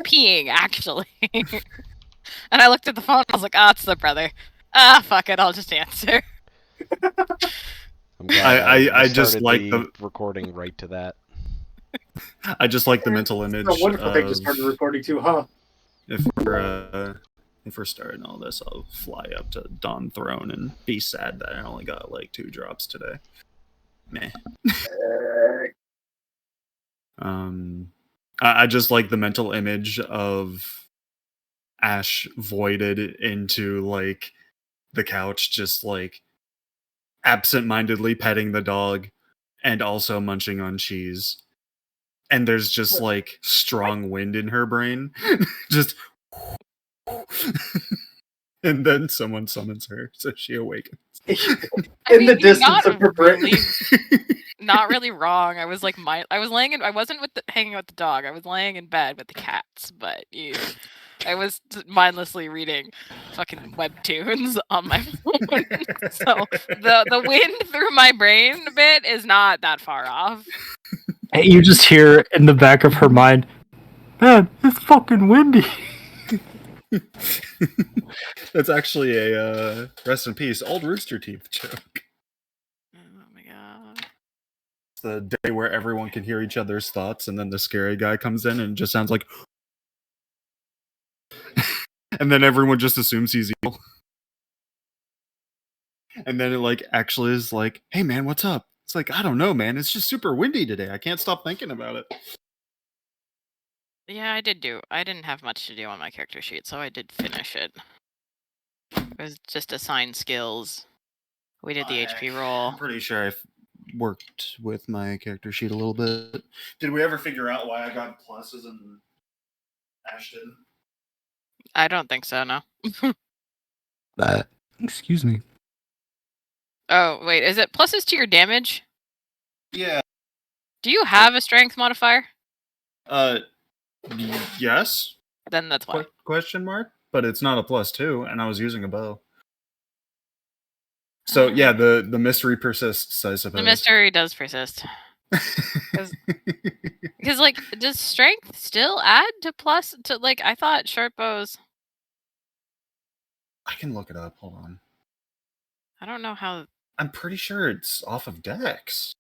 peeing, actually. And I looked at the phone, I was like, it's the brother. Fuck it, I'll just answer. I'm glad I just like the recording right to that. I just like the mental image. It's a wonderful thing to start recording too, huh? If we're starting all this, I'll fly up to Dawn Throne and be sad that I only got like 2 drops today. Meh. I just like the mental image of Ash voided into like the couch, just like absent-mindedly petting the dog and also munching on cheese. And there's just like strong wind in her brain. Just and then someone summons her, so she awakens. In the distance of her brain. Not really wrong. I was like, I was laying in. I wasn't hanging out with the dog. I was laying in bed with the cats. But I was mindlessly reading fucking webtoons on my phone. So the wind through my brain bit is not that far off. And you just hear in the back of her mind, man, it's fucking windy. That's actually a rest in peace old Rooster Teeth joke. Oh my god. It's the day where everyone can hear each other's thoughts, and then the scary guy comes in and just sounds like and then everyone just assumes he's evil. And then it like actually is like, hey man, what's up? It's like, I don't know, man. It's just super windy today. I can't stop thinking about it. Yeah, I didn't have much to do on my character sheet, so I did finish it. It was just assign skills. We did the HP roll. I'm pretty sure I've worked with my character sheet a little bit. Did we ever figure out why I got pluses and Ash didn't? I don't think so, no. Excuse me. Oh, wait, is it pluses to your damage? Yeah. Do you have a strength modifier? Yes. Then that's why. Question mark? But it's not a +2, and I was using a bow. So yeah, the mystery persists, I suppose. The mystery does persist. Because like, does strength still add to plus to like? I thought short bows. I can look it up. Hold on. I don't know how. I'm pretty sure it's off of Dex.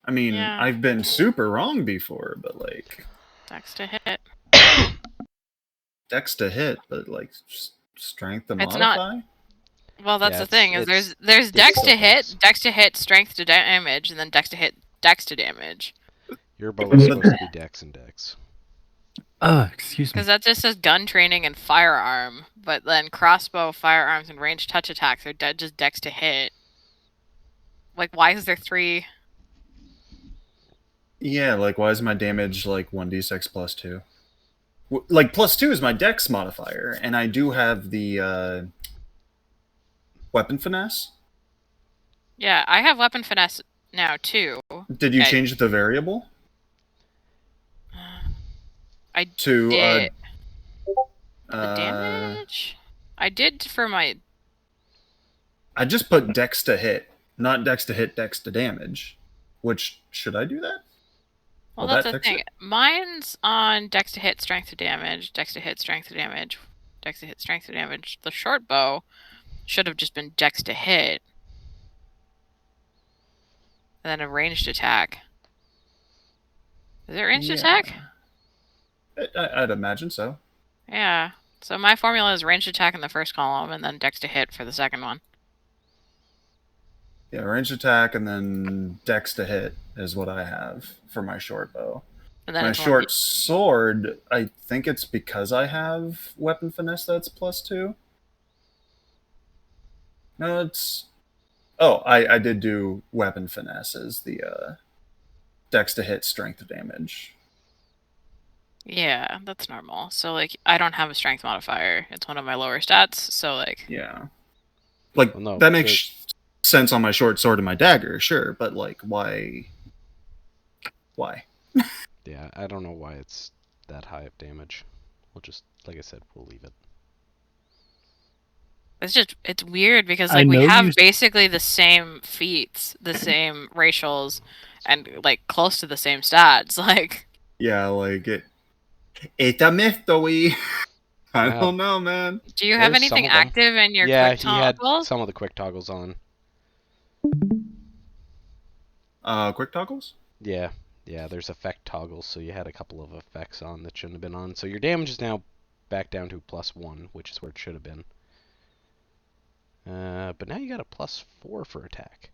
I mean, Yeah. I've been super wrong before, but like Dex to hit. Dex to hit, but like strength to It's modify. not. Well, that's Yeah, the thing. Is there's it's Dex still to hit, Dex. Dex to hit, strength to damage, and then Dex to hit, Dex to damage. Your bow is supposed to be Dex and Dex. Excuse me. Because that just says gun training and firearm, but then crossbow, firearms, and ranged touch attacks are just Dex to hit. Like, why is there 3? Yeah, like why is my damage like 1d6 +2? Like +2 is my Dex modifier, and I do have the weapon finesse. Yeah, I have weapon finesse now too. Did you change the variable? I to did. The damage? I did for my. I just put Dex to hit, not Dex to hit, Dex to damage. Which, should I do that? Well, that's the thing. Mine's on Dex to hit, strength to damage, Dex to hit, strength to damage, Dex to hit, strength to damage. The short bow should have just been Dex to hit. And then a ranged attack. Is it ranged attack? I'd imagine so. Yeah. So my formula is ranged attack in the first column, and then Dex to hit for the second one. Yeah, ranged attack and then Dex to hit is what I have for my short bow. And then my short sword, I think it's because I have weapon finesse that's +2. No, it's... Oh, I did do weapon finesse as the Dex to hit, strength to damage. Yeah, that's normal. So, like, I don't have a strength modifier. It's one of my lower stats, so, like... Yeah. Like, well, no, that makes sense on my short sword and my dagger, sure, but, like, why? Why? Yeah, I don't know why it's that high of damage. We'll just, like I said, we'll leave it. It's weird because, like, we have basically the same feats, the same racials, and, like, close to the same stats, like... Yeah, like, It's a mystery. I don't know, man. Do you have There's some anything of them. active in your Yeah, quick he had toggles? some of the quick toggles on. Quick toggles? Yeah, there's effect toggles, so you had a couple of effects on that shouldn't have been on. So your damage is now back down to +1, which is where it should have been. But now you got a +4 for attack.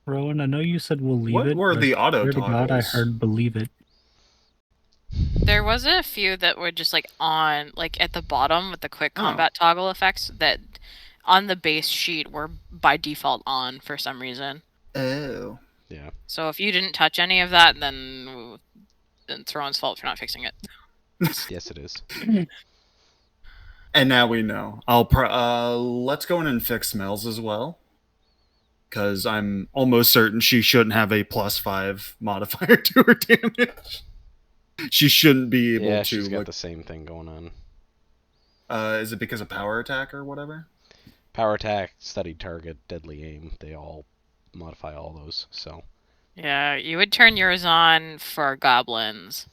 Rowan, I know you said we'll leave What it. were but the auto swear to God, I toggles? heard believe it. There was a few that were just like on, like at the bottom with the quick combat toggle effects that on the base sheet were by default on for some reason. Oh. Yeah. So if you didn't touch any of that, then it's Rowan's fault for not fixing it. Yes, it is. And now we know. Let's go in and fix smells as well. Because I'm almost certain she shouldn't have a +5 modifier to her damage. She shouldn't be able Yeah, to. she's got the same thing going on. Is it because of power attack or whatever? Power attack, studied target, deadly aim. They all modify all those. So. Yeah, you would turn yours on for goblins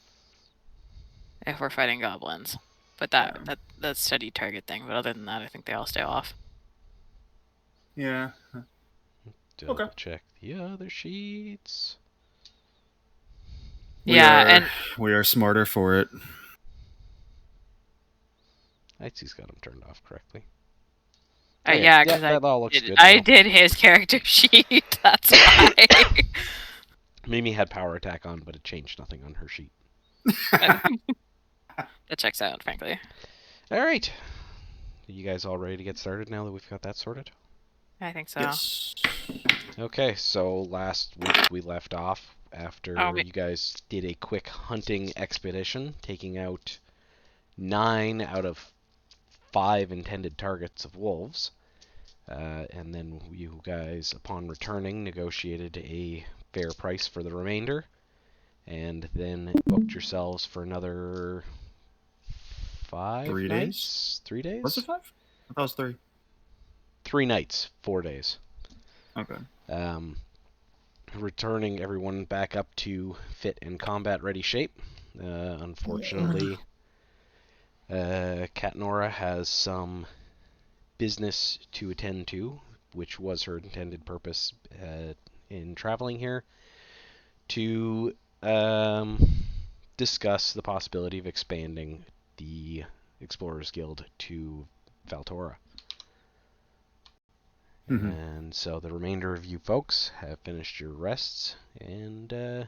if we're fighting goblins, but that's steady target thing. But other than that, I think they all stay off. Yeah. Double check the other sheets. And we are smarter for it. Itzy's got him turned off correctly. Yeah, because that all looks good. I did his character sheet. That's why. Mimi had power attack on, but it changed nothing on her sheet. That checks out, frankly. All right. Are you guys all ready to get started now that we've got that sorted? I think so. Yes. Okay, so last week we left off after you guys did a quick hunting expedition, taking out 9 out of 5 intended targets of wolves. And then you guys, upon returning, negotiated a fair price for the remainder, and then booked yourselves for another 5 3 nights? days? 3 days? Was it 5? I thought it was 3. 3 nights, 4 days. Okay. Returning everyone back up to fit and combat ready shape. Unfortunately, Kat Nora has some business to attend to, which was her intended purpose in traveling here, to discuss the possibility of expanding the Explorers Guild to Valtora. Mm-hmm. And so the remainder of you folks have finished your rests and are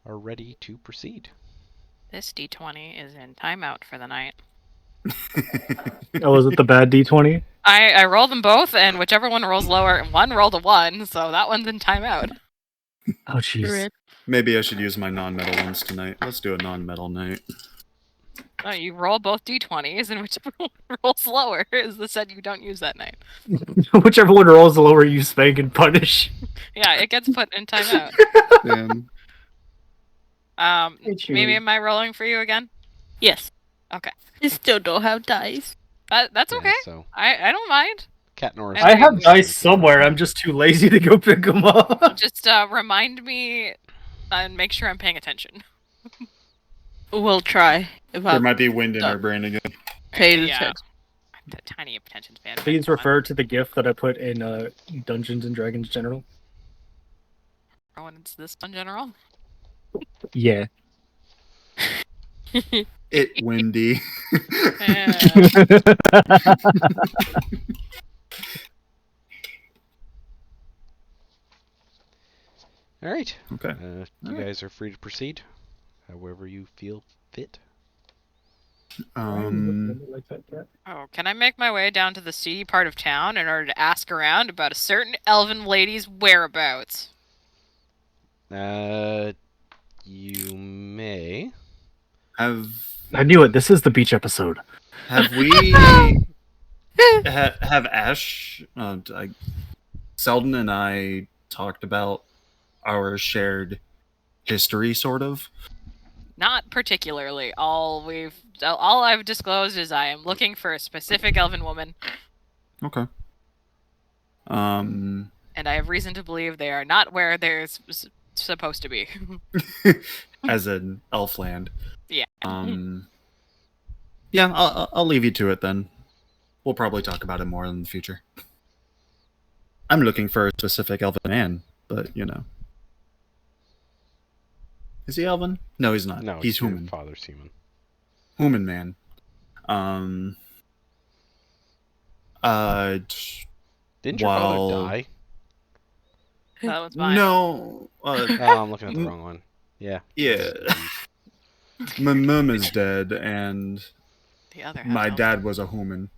ready to proceed. This D20 is in timeout for the night. Oh, was it the bad D20? I roll them both, and whichever one rolls lower, one rolled a 1, so that one's in timeout. Oh, jeez. Maybe I should use my non-metal ones tonight. Let's do a non-metal night. Oh, you roll both D20s, and whichever one rolls lower is the set you don't use that night. Whichever one rolls lower, you spank and punish. Yeah, it gets put in timeout. Maybe am I rolling for you again? Yes. Okay. I still don't have dice. That's Yeah, okay. so I don't mind. Kat Norris. I have dice somewhere. I'm just too lazy to go pick them up. Just remind me and make sure I'm paying attention. We'll try. If There might be wind in our brain again. Paid Yeah. attention. The tiny attention span. Please refer to the GIF that I put in Dungeons and Dragons General. Oh, and it's this one, General? Yeah. It windy. All right. Okay. You guys are free to proceed, however you feel fit. Oh, can I make my way down to the seedy part of town in order to ask around about a certain elven lady's whereabouts? You may. I knew it. This is the beach episode. Have we have Ash, Selden and I talked about our shared history, sort of? Not particularly. All I've disclosed is I am looking for a specific elven woman. Okay. And I have reason to believe they are not where they're supposed to be. as in Elfland. Yeah. Yeah, I'll leave you to it then. We'll probably talk about it more in the future. I'm looking for a specific elven man, but you know. Is he elven? No, he's not. No, He's your human. father's human. Human man. Didn't your father die? That was mine. No. Oh, I'm looking at the wrong one. Yeah. Yeah. Jeez. My mom is dead, and The other half. my dad was a human.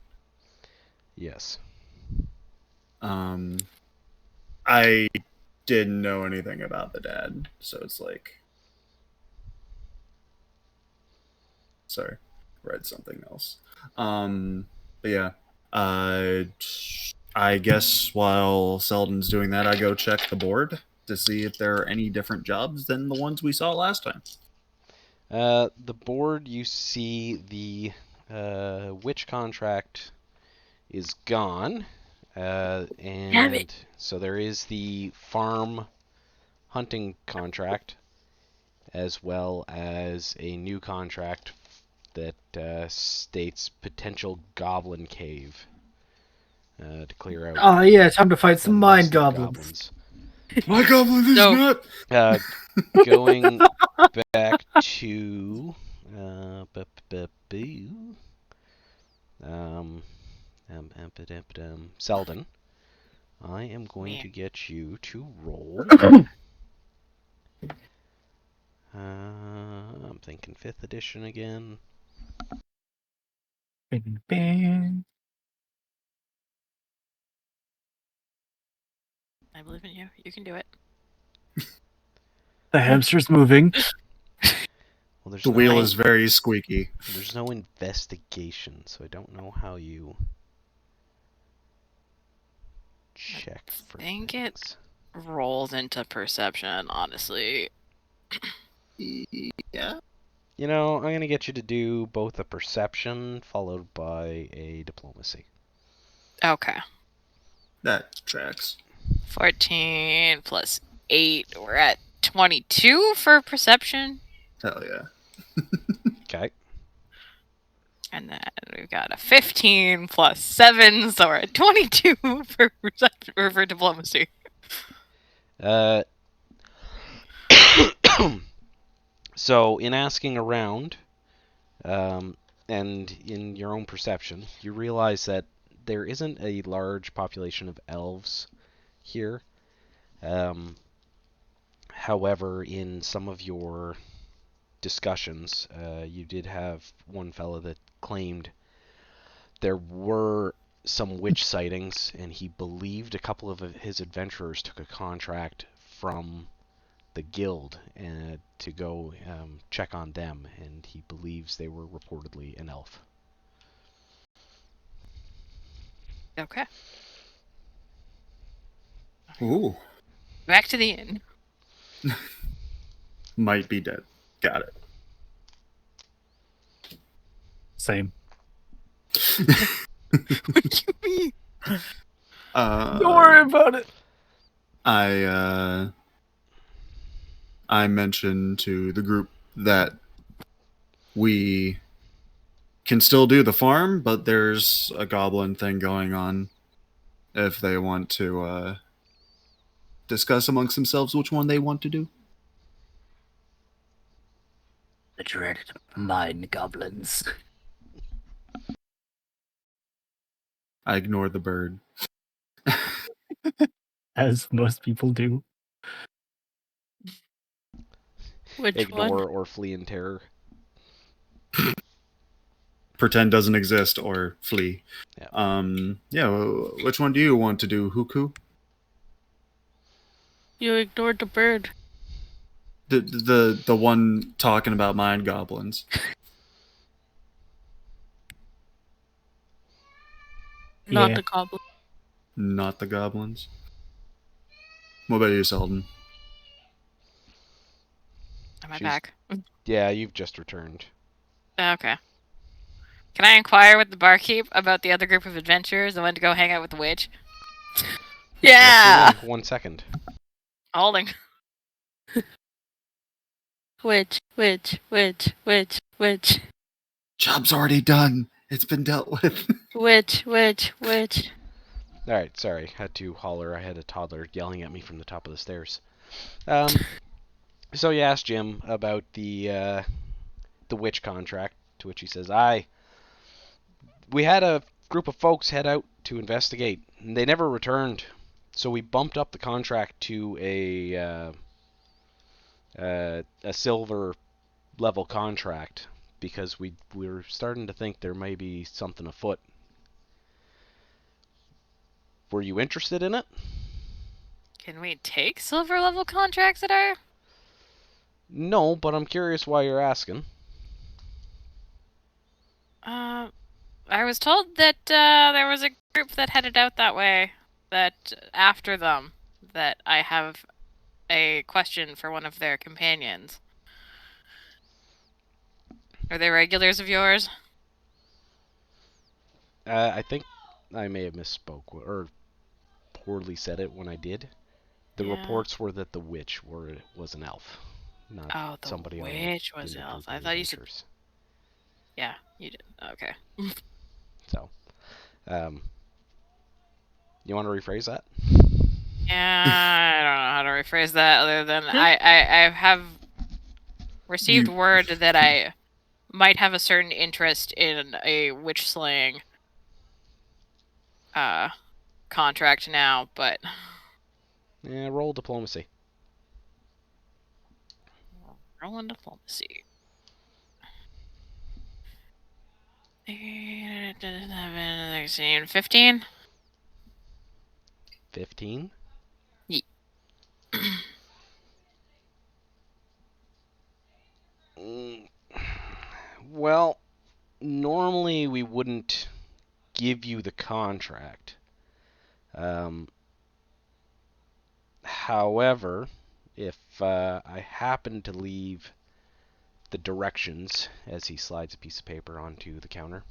Yes. I didn't know anything about the dad, so it's like, sorry, read something else. But yeah, I guess while Selden's doing that, I go check the board to see if there are any different jobs than the ones we saw last time. The board, you see the witch contract is gone, and so there is the farm hunting contract, as well as a new contract that states potential goblin cave to clear out. Oh yeah, time to fight some mind nest of goblins. My goblin is not. Going back to Selden, I am going to get you to roll. I'm thinking 5th edition again. Bing, bing. I believe in you. You can do it. The hamster's moving. Well, there's The wheel is very squeaky. There's no investigation, so I don't know how you check for I think things. it rolls into perception, honestly. Yeah. You know, I'm going to get you to do both a perception followed by a diplomacy. Okay. That tracks. 14 plus 8. We're at 22 for perception. Hell yeah. Okay. And then we've got a 15 plus 7, so we're at 22 for perception or for diplomacy. So, in asking around, and in your own perception, you realize that there isn't a large population of elves here. However, in some of your discussions, you did have one fellow that claimed there were some witch sightings, and he believed a couple of his adventurers took a contract from the guild to go check on them, and he believes they were reportedly an elf. Okay. Ooh. Back to the inn. Might be dead. Got it. Same. What do you mean? Don't worry about it. I mentioned to the group that we can still do the farm, but there's a goblin thing going on. If they want to discuss amongst themselves which one they want to do. The dreaded mind goblins. I ignored the bird. As most people do. Which Ignore one? or flee in terror. Pretend doesn't exist or flee. Yeah. Which one do you want to do, Huku? You ignored the bird. The one talking about mind goblins. Not Yeah. the goblin. Not the goblins. What about you, Selden? Am I She's- back? Yeah, you've just returned. Okay. Can I inquire with the barkeep about the other group of adventurers that went to go hang out with the witch? Yeah. Yes, you may. 1 second. Holding. Witch. Job's already done. It's been dealt with. Witch. All right, sorry, had to holler. I had a toddler yelling at me from the top of the stairs. So you asked Jim about the witch contract, to which he says, "Aye, we had a group of folks head out to investigate, and they never returned. So we bumped up the contract to a silver level contract because we were starting to think there may be something afoot. Were you interested in it?" Can we take silver level contracts at our? No, but I'm curious why you're asking. I was told that there was a group that headed out that way. That after them, that I have a question for one of their companions. Are they regulars of yours? I think I may have misspoke or poorly said it when I did. The Yeah. reports were that the witch was an elf, not Oh, the somebody witch on was the elf. group I of thought you said. adventurers. Yeah, you did. Okay. So, you want to rephrase that? Yeah, I don't know how to rephrase that other than I have received word that I might have a certain interest in a witch slaying contract now, but Yeah, roll diplomacy. rolling diplomacy. 15? 15? Ye- Well, normally we wouldn't give you the contract. However, if I happen to leave the directions as he slides a piece of paper onto the counter,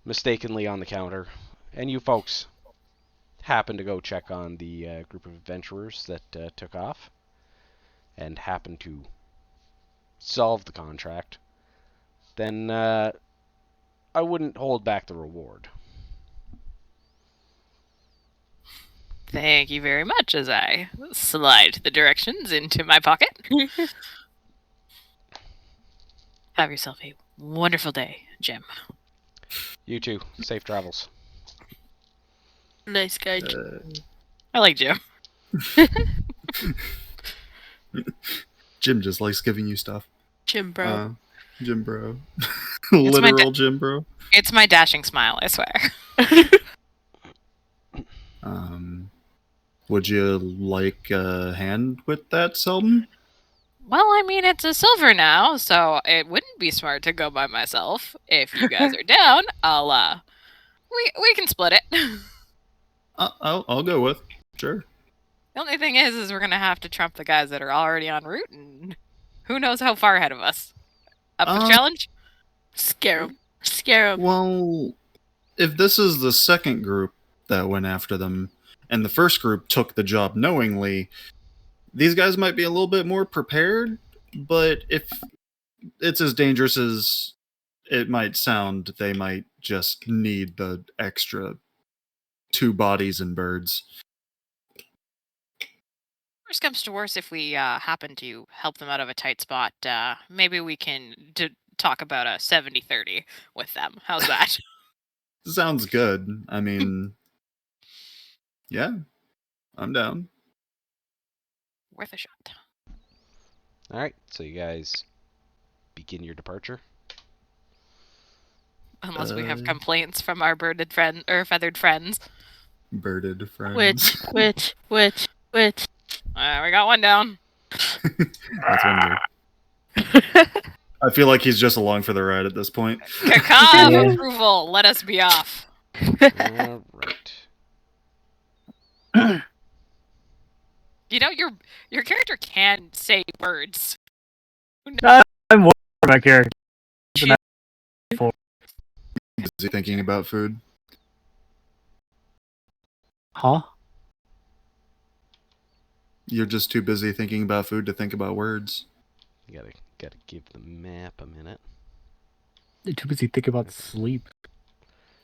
mistakenly on the counter, and you folks happen to go check on the group of adventurers that took off and happen to solve the contract, then I wouldn't hold back the reward. Thank you very much as I slide the directions into my pocket. Have yourself a wonderful day, Jim. You too. Safe travels. Nice guy. I like Jim. Jim just likes giving you stuff. Jim bro. Jim bro. Literal Jim bro. It's my dashing smile, I swear. Would you like a hand with that, Selden? Well, I mean, it's a silver now, so it wouldn't be smart to go by myself. If you guys are down, we can split it. I'll go with. Sure. The only thing is we're gonna have to trump the guys that are already en route, and who knows how far ahead of us. Up for the challenge? Scare him. Well, if this is the second group that went after them, and the first group took the job knowingly, these guys might be a little bit more prepared, but if it's as dangerous as it might sound, they might just need the extra 2 bodies and birds. Worst comes to worst, if we happen to help them out of a tight spot, maybe we can talk about a 70-30 with them. How's that? Sounds good. I mean, yeah, I'm down. Worth a shot. All right, so you guys begin your departure. Unless we have complaints from our birded friend or feathered friends. Birded friends. Witch. We got one down. That's one good. I feel like he's just along for the ride at this point. Caca approval. Let us be off. All right. You know, your character can say words. I'm worried about my character. Is he thinking about food? Huh? You're just too busy thinking about food to think about words. Gotta give the map a minute. They're too busy thinking about sleep.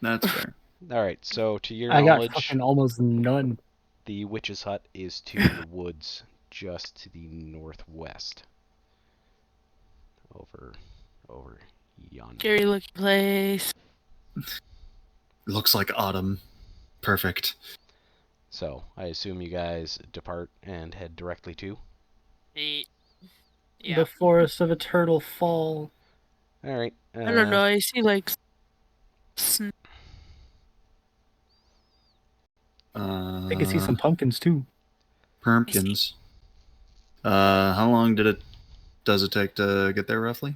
That's fair. All right. So to your I got knowledge, fucking almost none. the witch's hut is to the woods just to the northwest. Over yonder. Scary looking place. Looks like autumn. Perfect. So I assume you guys depart and head directly to. Yeah. The forest of eternal fall. All right. I don't know. I see like. I can see some pumpkins too. Pumpkins. How long does it take to get there roughly?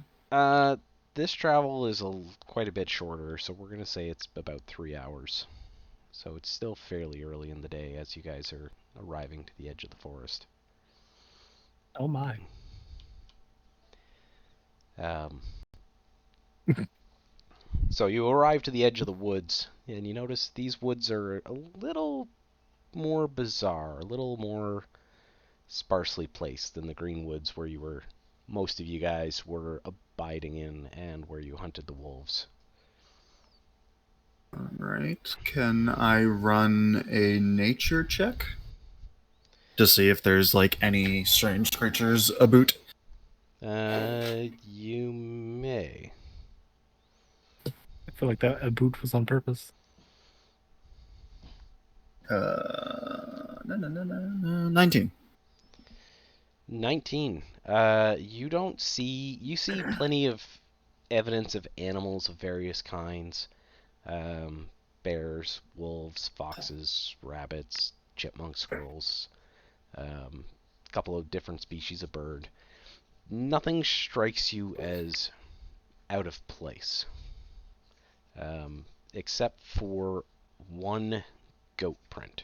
This travel is quite a bit shorter, so we're gonna say it's about 3 hours. So it's still fairly early in the day as you guys are arriving to the edge of the forest. Oh my. So you arrive to the edge of the woods, and you notice these woods are a little more bizarre, a little more sparsely placed than the green woods where most of you guys were abiding in and where you hunted the wolves. Alright. Can I run a nature check? To see if there's like any strange creatures about? You may. I feel like that a boot was on purpose. 19. 19. You see plenty of evidence of animals of various kinds. Bears, wolves, foxes, rabbits, chipmunks, squirrels, a couple of different species of bird. Nothing strikes you as out of place, except for one goat print.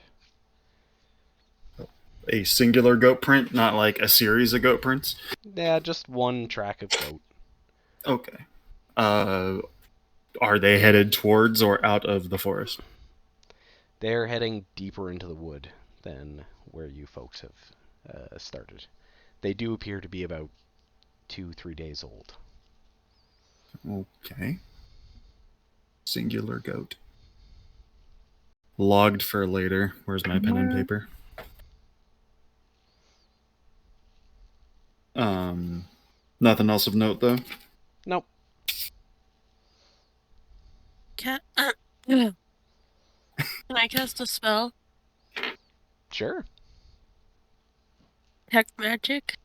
A singular goat print, not like a series of goat prints? Yeah, just one track of goat. Okay. Are they headed towards or out of the forest? They're heading deeper into the wood than where you folks have started. They do appear to be about 2-3 days old. Okay. Singular goat. Logged for later. Where's my pen and paper? Nothing else of note though. Nope. Can I cast a spell? Sure. Detect magic?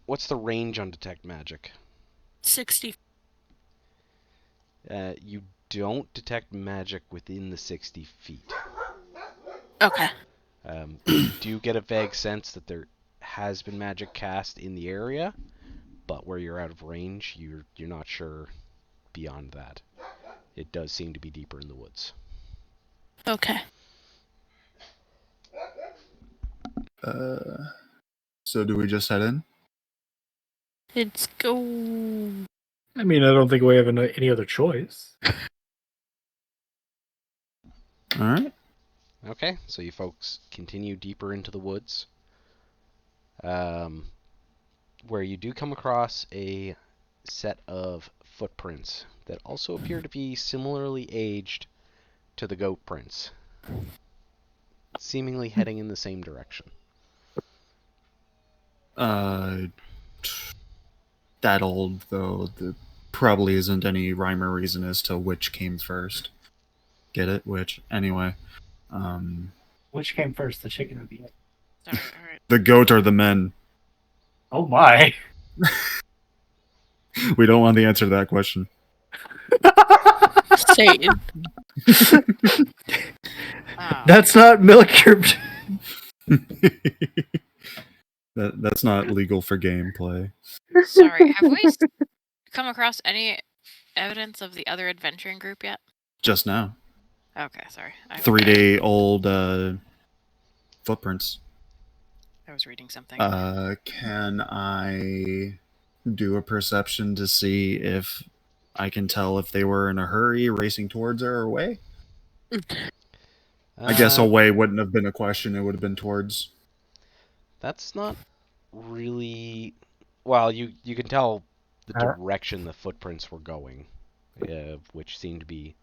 What's the range on detect magic? 60. You don't detect magic within the 60 feet. Okay. You do get a vague sense that there has been magic cast in the area, but where you're out of range, you're not sure beyond that. It does seem to be deeper in the woods. Okay. So do we just head in? Let's go. I mean, I don't think we have any other choice. Alright. Okay, so you folks continue deeper into the woods, where you do come across a set of footprints that also appear to be similarly aged to the goat prints, seemingly heading in the same direction. That old though. There probably isn't any rhyme or reason as to which came first. Get it? Which? Anyway. Which came first, the chicken or the egg? Sorry, all right. The goat or the men? Oh my. We don't want the answer to that question. Satan. That's not milk your... That's not legal for gameplay. Sorry, have we come across any evidence of the other adventuring group yet? Just now. Okay, sorry. 3-day-old footprints. I was reading something. Can I do a perception to see if I can tell if they were in a hurry, racing towards her, or away? I guess away wouldn't have been a question. It would have been towards. That's not really. Well, you can tell the direction the footprints were going, which seemed to be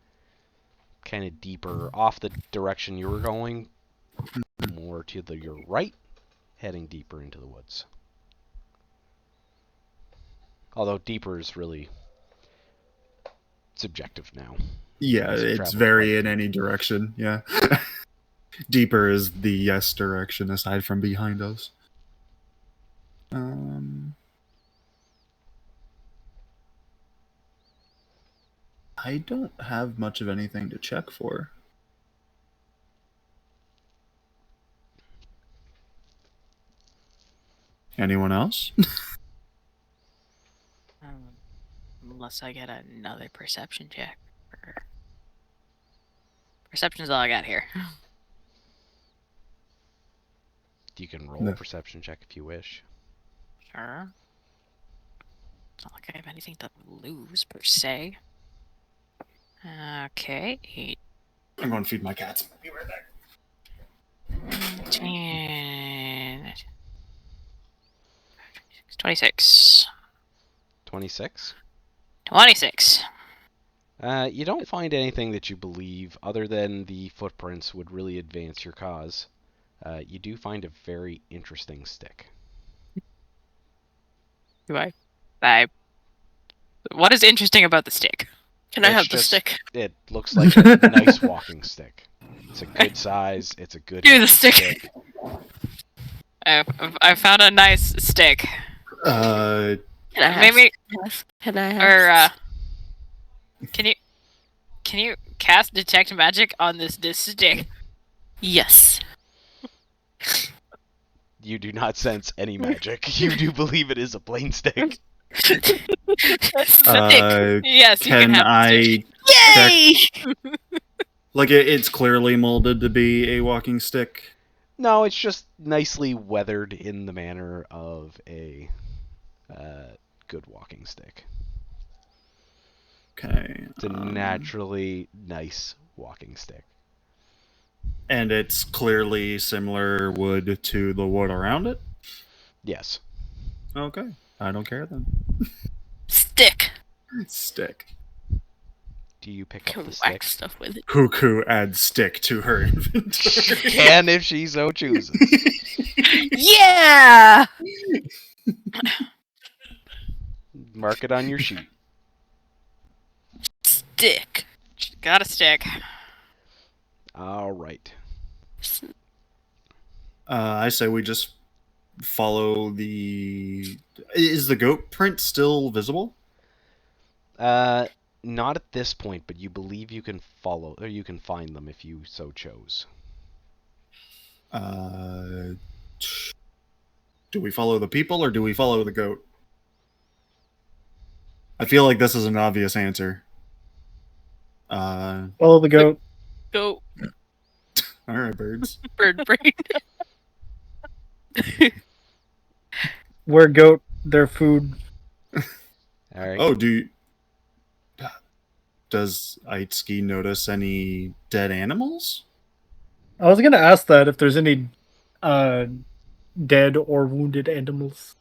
kind of deeper off the direction you were going, more to your right, heading deeper into the woods. Although deeper is really subjective now. Yeah, Unless you it's traveled very quite in deep. any direction. Yeah. Deeper is the yes direction aside from behind us. I don't have much of anything to check for. Anyone else? Unless I get another perception check. Perception's all I got here. You can roll a perception check if you wish. Sure. It's not like I have anything to lose, per se. Okay, 8. I'm going to feed my cats. Be right back. 10, 26. 26? 26. You don't find anything that you believe other than the footprints would really advance your cause. You do find a very interesting stick. Do I? What is interesting about the stick? Can I have the stick? It looks like a nice walking stick. It's a good size. It's a good Give me the hefty stick. I found a nice stick. Uh, Can I have? Maybe. Can I have? Or can you cast detect magic on this stick? Yes. You do not sense any magic. You do believe it is a plain stick. Yes, you can can have I Yay! like it's clearly molded to be a walking stick? No, it's just nicely weathered in the manner of a good walking stick. Okay. It's a naturally nice walking stick. And it's clearly similar wood to the wood around it? Yes. Okay. I don't care then. Stick. Stick. Do you pick Can up the whack stick? stuff with it. Cuckoo adds stick to her inventory. Can if she so chooses. Yeah. Mark it on your sheet. Stick. Got a stick. All right. I say we just follow the... Is the goat print still visible? Not at this point, but you believe you can follow, or you can find them if you so chose. Do we follow the people or do we follow the goat? I feel like this is an obvious answer. Follow the goat. Go. All right, birds. Bird brain. We're goat. Their food. All right. Oh, does Aitsuki notice any dead animals? I was gonna ask that if there's any dead or wounded animals.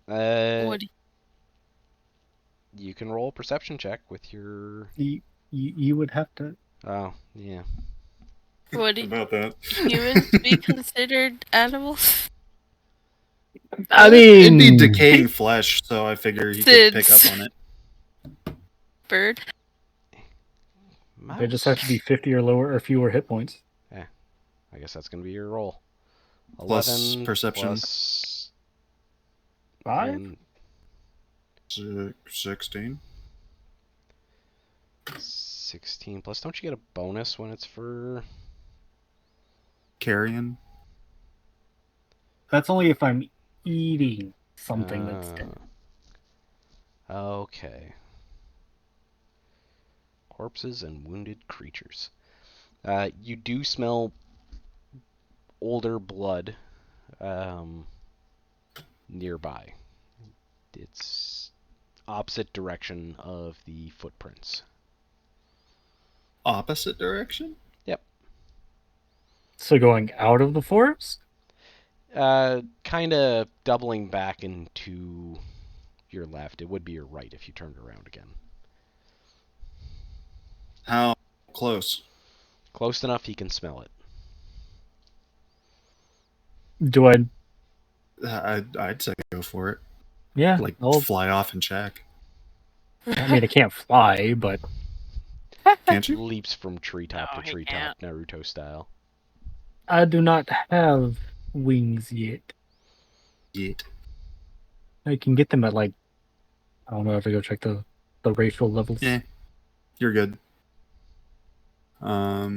What? You can roll a perception check with your. You would have to. Oh, yeah. Would About that. humans be considered animals? I mean, It'd be decaying flesh, so I figure he could pick up on it. Bird. they just have to be 50 or lower or fewer hit points. Yeah. I guess that's gonna be your roll. Plus 11 perception. Plus 5? and 16. 16 plus. Don't you get a bonus when it's for? Carrion. That's only if I'm eating something that's dead. Okay. Corpses and wounded creatures. You do smell older blood nearby. It's opposite direction of the footprints. Opposite direction? Yep. So going out of the forest? Kind of doubling back into your left. It would be your right if you turned around again. How close? Close enough he can smell it. Do I? I'd say go for it. Yeah. Like I'll, fly off and check. I mean, I can't fly, but Can't you? Leaps from treetop No, to he treetop, can't. Naruto style. I do not have wings yet. Yeet. I can get them at like, I don't know if I go check the racial levels. Yeah, you're good. But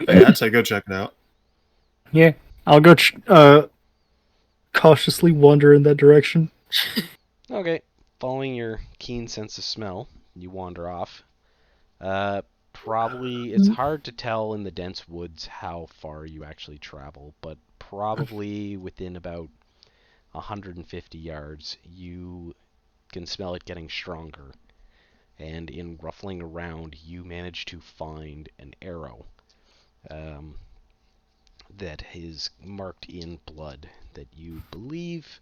yeah, I'd say go check it out. Yeah, I'll go cautiously wander in that direction. Okay, following your keen sense of smell, you wander off. Probably, it's hard to tell in the dense woods how far you actually travel, but probably within about 150 yards, you can smell it getting stronger. And in ruffling around, you manage to find an arrow that is marked in blood that you believe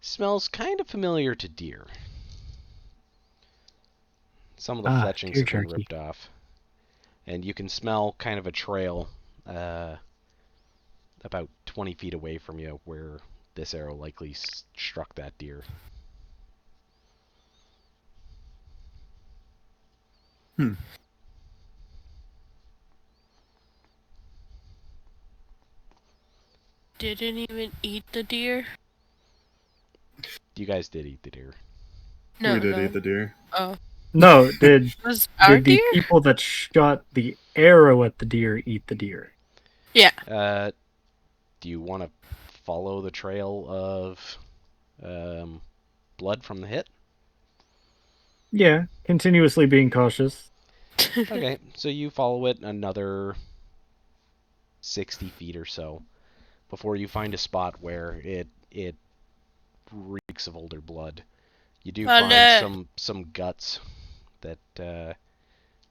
smells kind of familiar to deer. Some of the fletchings Deer have been jerky. ripped off. And you can smell kind of a trail about 20 feet away from you where this arrow likely struck that deer. Didn't even eat the deer. You guys did eat the deer. No, We did no. eat the deer. Oh, No, did was our the deer? people that shot the arrow at the deer eat the deer? Yeah. Do you want to follow the trail of blood from the hit? Yeah, continuously being cautious. Okay, so you follow it another 60 feet or so before you find a spot where it reeks of older blood. You do find some guts that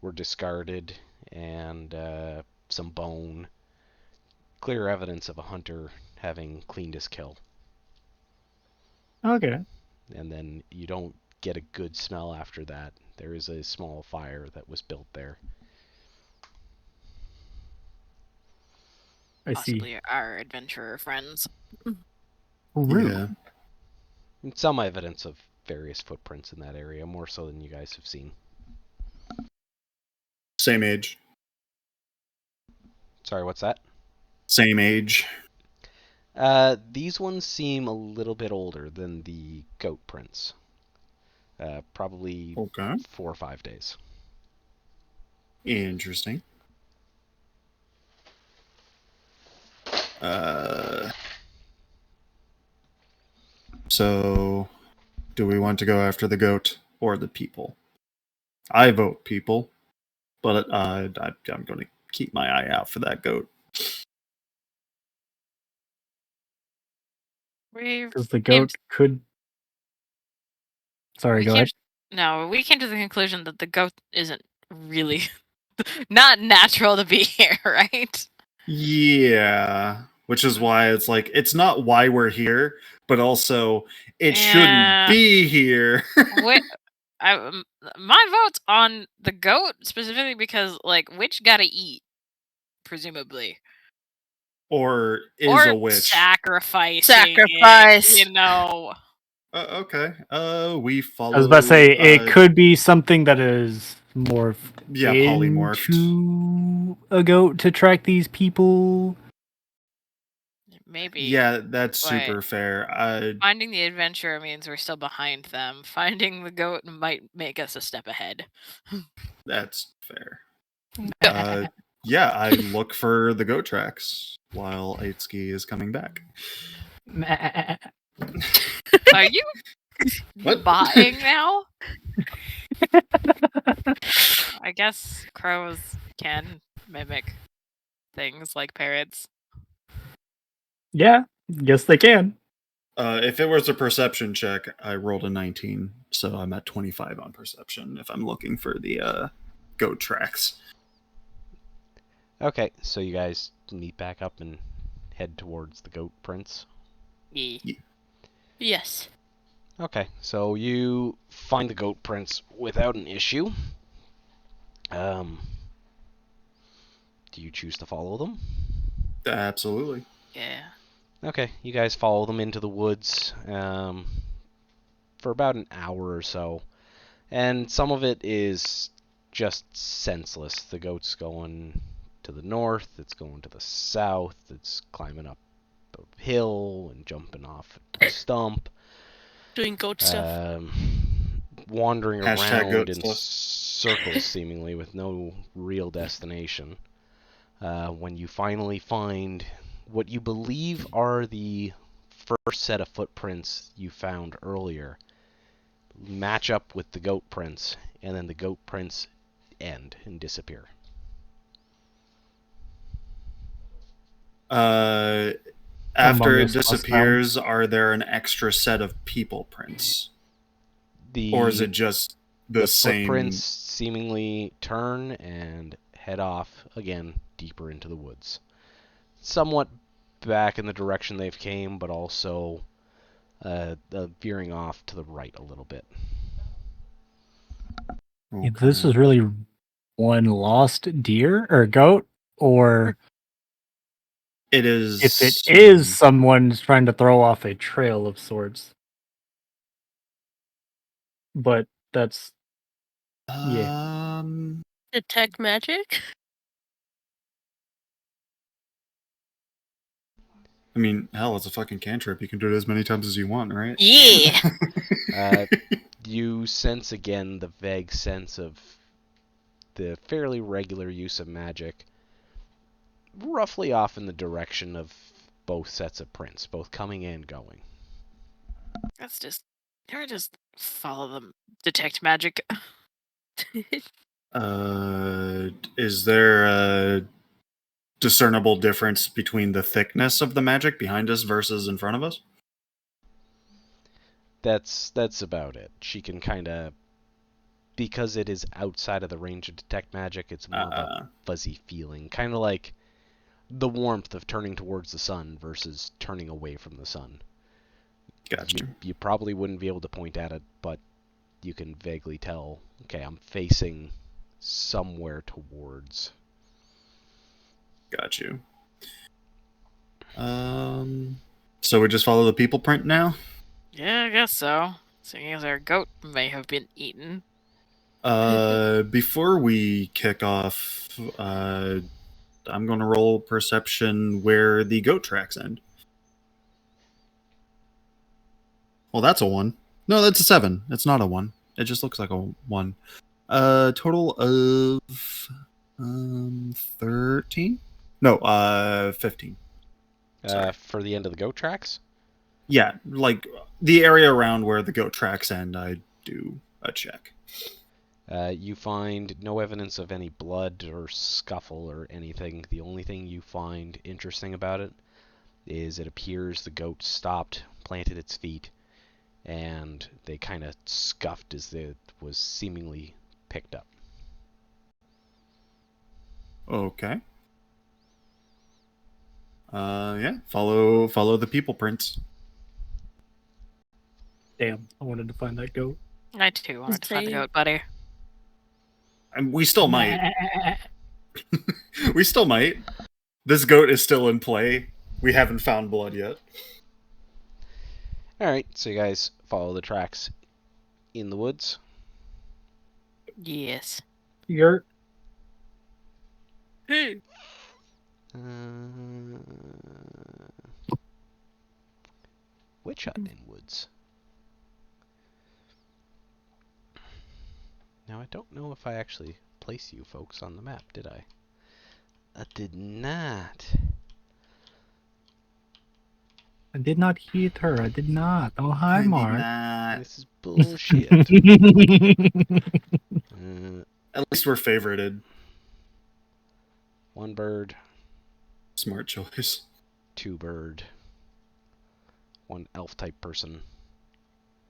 were discarded and some bone. Clear evidence of a hunter having cleaned his kill. Okay. And then you don't get a good smell after that. There is a small fire that was built there. I see. Possibly our adventurer friends. Rude. Yeah. And some evidence of various footprints in that area, more so than you guys have seen. Same age. Sorry, what's that? Same age. These ones seem a little bit older than the goat prints. Probably Okay. 4 or 5 days. Interesting. So, do we want to go after the goat or the people? I vote people, but I'm going to keep my eye out for that goat. Because the goat could. Sorry, go ahead. No, we came to the conclusion that the goat isn't really not natural to be here, right? Yeah, which is why it's like it's not why we're here, but also it shouldn't Yeah. be here. My vote's on the goat specifically because, like, witch gotta eat, presumably, Or is or a witch. sacrificing Sacrifice. it, you know. Okay. We follow. I was about to say it could be something that is morphed polymorphed. into a goat to track these people. Maybe. Yeah, that's but super fair. Finding the adventurer means we're still behind them. Finding the goat might make us a step ahead. That's fair. Yeah, I look for the goat tracks while Aitsuki is coming back. Are you What? buying now? I guess crows can mimic things like parrots. Yeah, yes they can. If it was a perception check, I rolled a 19, so I'm at 25 on perception if I'm looking for the goat tracks. Okay, so you guys meet back up and head towards the goat prince? Yes. Okay, so you find the goat prince without an issue. Do you choose to follow them? Absolutely. Yeah. Okay, you guys follow them into the woods for about an hour or so. And some of it is just senseless. The goat's going to the north, it's going to the south, it's climbing up a hill and jumping off a stump. Doing goat stuff. Wandering Hashtag around goat in stuff. circles seemingly with no real destination. When you finally find what you believe are the first set of footprints you found earlier, match up with the goat prints, and then the goat prints end and disappear. After Among it Us disappears, are there an extra set of people prints? Or is The it just the the footprints same? seemingly turn and head off again deeper into the woods. Somewhat back in the direction they've came, but also veering off to the right a little bit. If this is really one lost deer or goat, or It is. if it is someone trying to throw off a trail of sorts. But that's yeah. Detect magic? I mean, hell, it's a fucking cantrip. You can do it as many times as you want, right? Yeah. You sense again the vague sense of the fairly regular use of magic, roughly off in the direction of both sets of prints, both coming and going. That's just. Or just follow them. Detect magic. Is there a discernible difference between the thickness of the magic behind us versus in front of us? That's about it. She can kind of, because it is outside of the range of detect magic, it's more of a fuzzy feeling, kind of like the warmth of turning towards the sun versus turning away from the sun. Gotcha. You probably wouldn't be able to point at it, but you can vaguely tell, okay, I'm facing somewhere towards. Got you. So we just follow the people print now? Yeah, I guess so. Seeing as our goat may have been eaten. Before we kick off, I'm going to roll perception where the goat tracks end. Well, that's a 1. No, that's a 7. It's not a 1. It just looks like a 1. Total of 13? No, 15. Sorry. For the end of the goat tracks? Yeah, like the area around where the goat tracks end, I do a check. You find no evidence of any blood or scuffle or anything. The only thing you find interesting about it is it appears the goat stopped, planted its feet, and they kind of scuffed as it was seemingly picked up. Okay. Yeah, follow the people prints. Damn, I wanted to find that goat. I too wanted to find the Same. goat, buddy. And we still might. We still might. This goat is still in play. We haven't found blood yet. Alright, so you guys follow the tracks in the woods. Yes. You're Hey. Witch hut in woods. Now, I don't know if I actually placed you folks on the map, did I? I did not. I did not hit her. I did not. Oh, hi, Mark. This is bullshit. At least we're favorited. One bird. Smart choice. Two bird. One elf type person.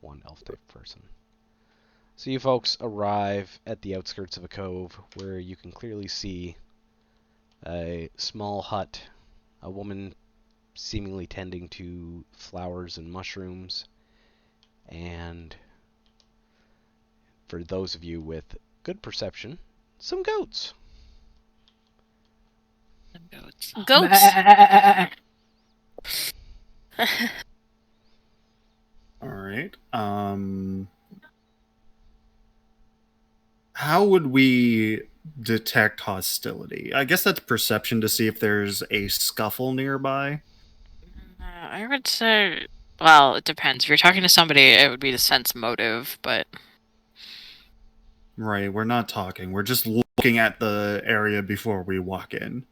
One elf type person. So you folks arrive at the outskirts of a cove where you can clearly see a small hut, a woman seemingly tending to flowers and mushrooms. And for those of you with good perception, some goats. Goats. All right. How would we detect hostility? I guess that's perception to see if there's a scuffle nearby. I would say, well, it depends. If you're talking to somebody, it would be the sense motive, but Right, we're not talking. We're just looking at the area before we walk in.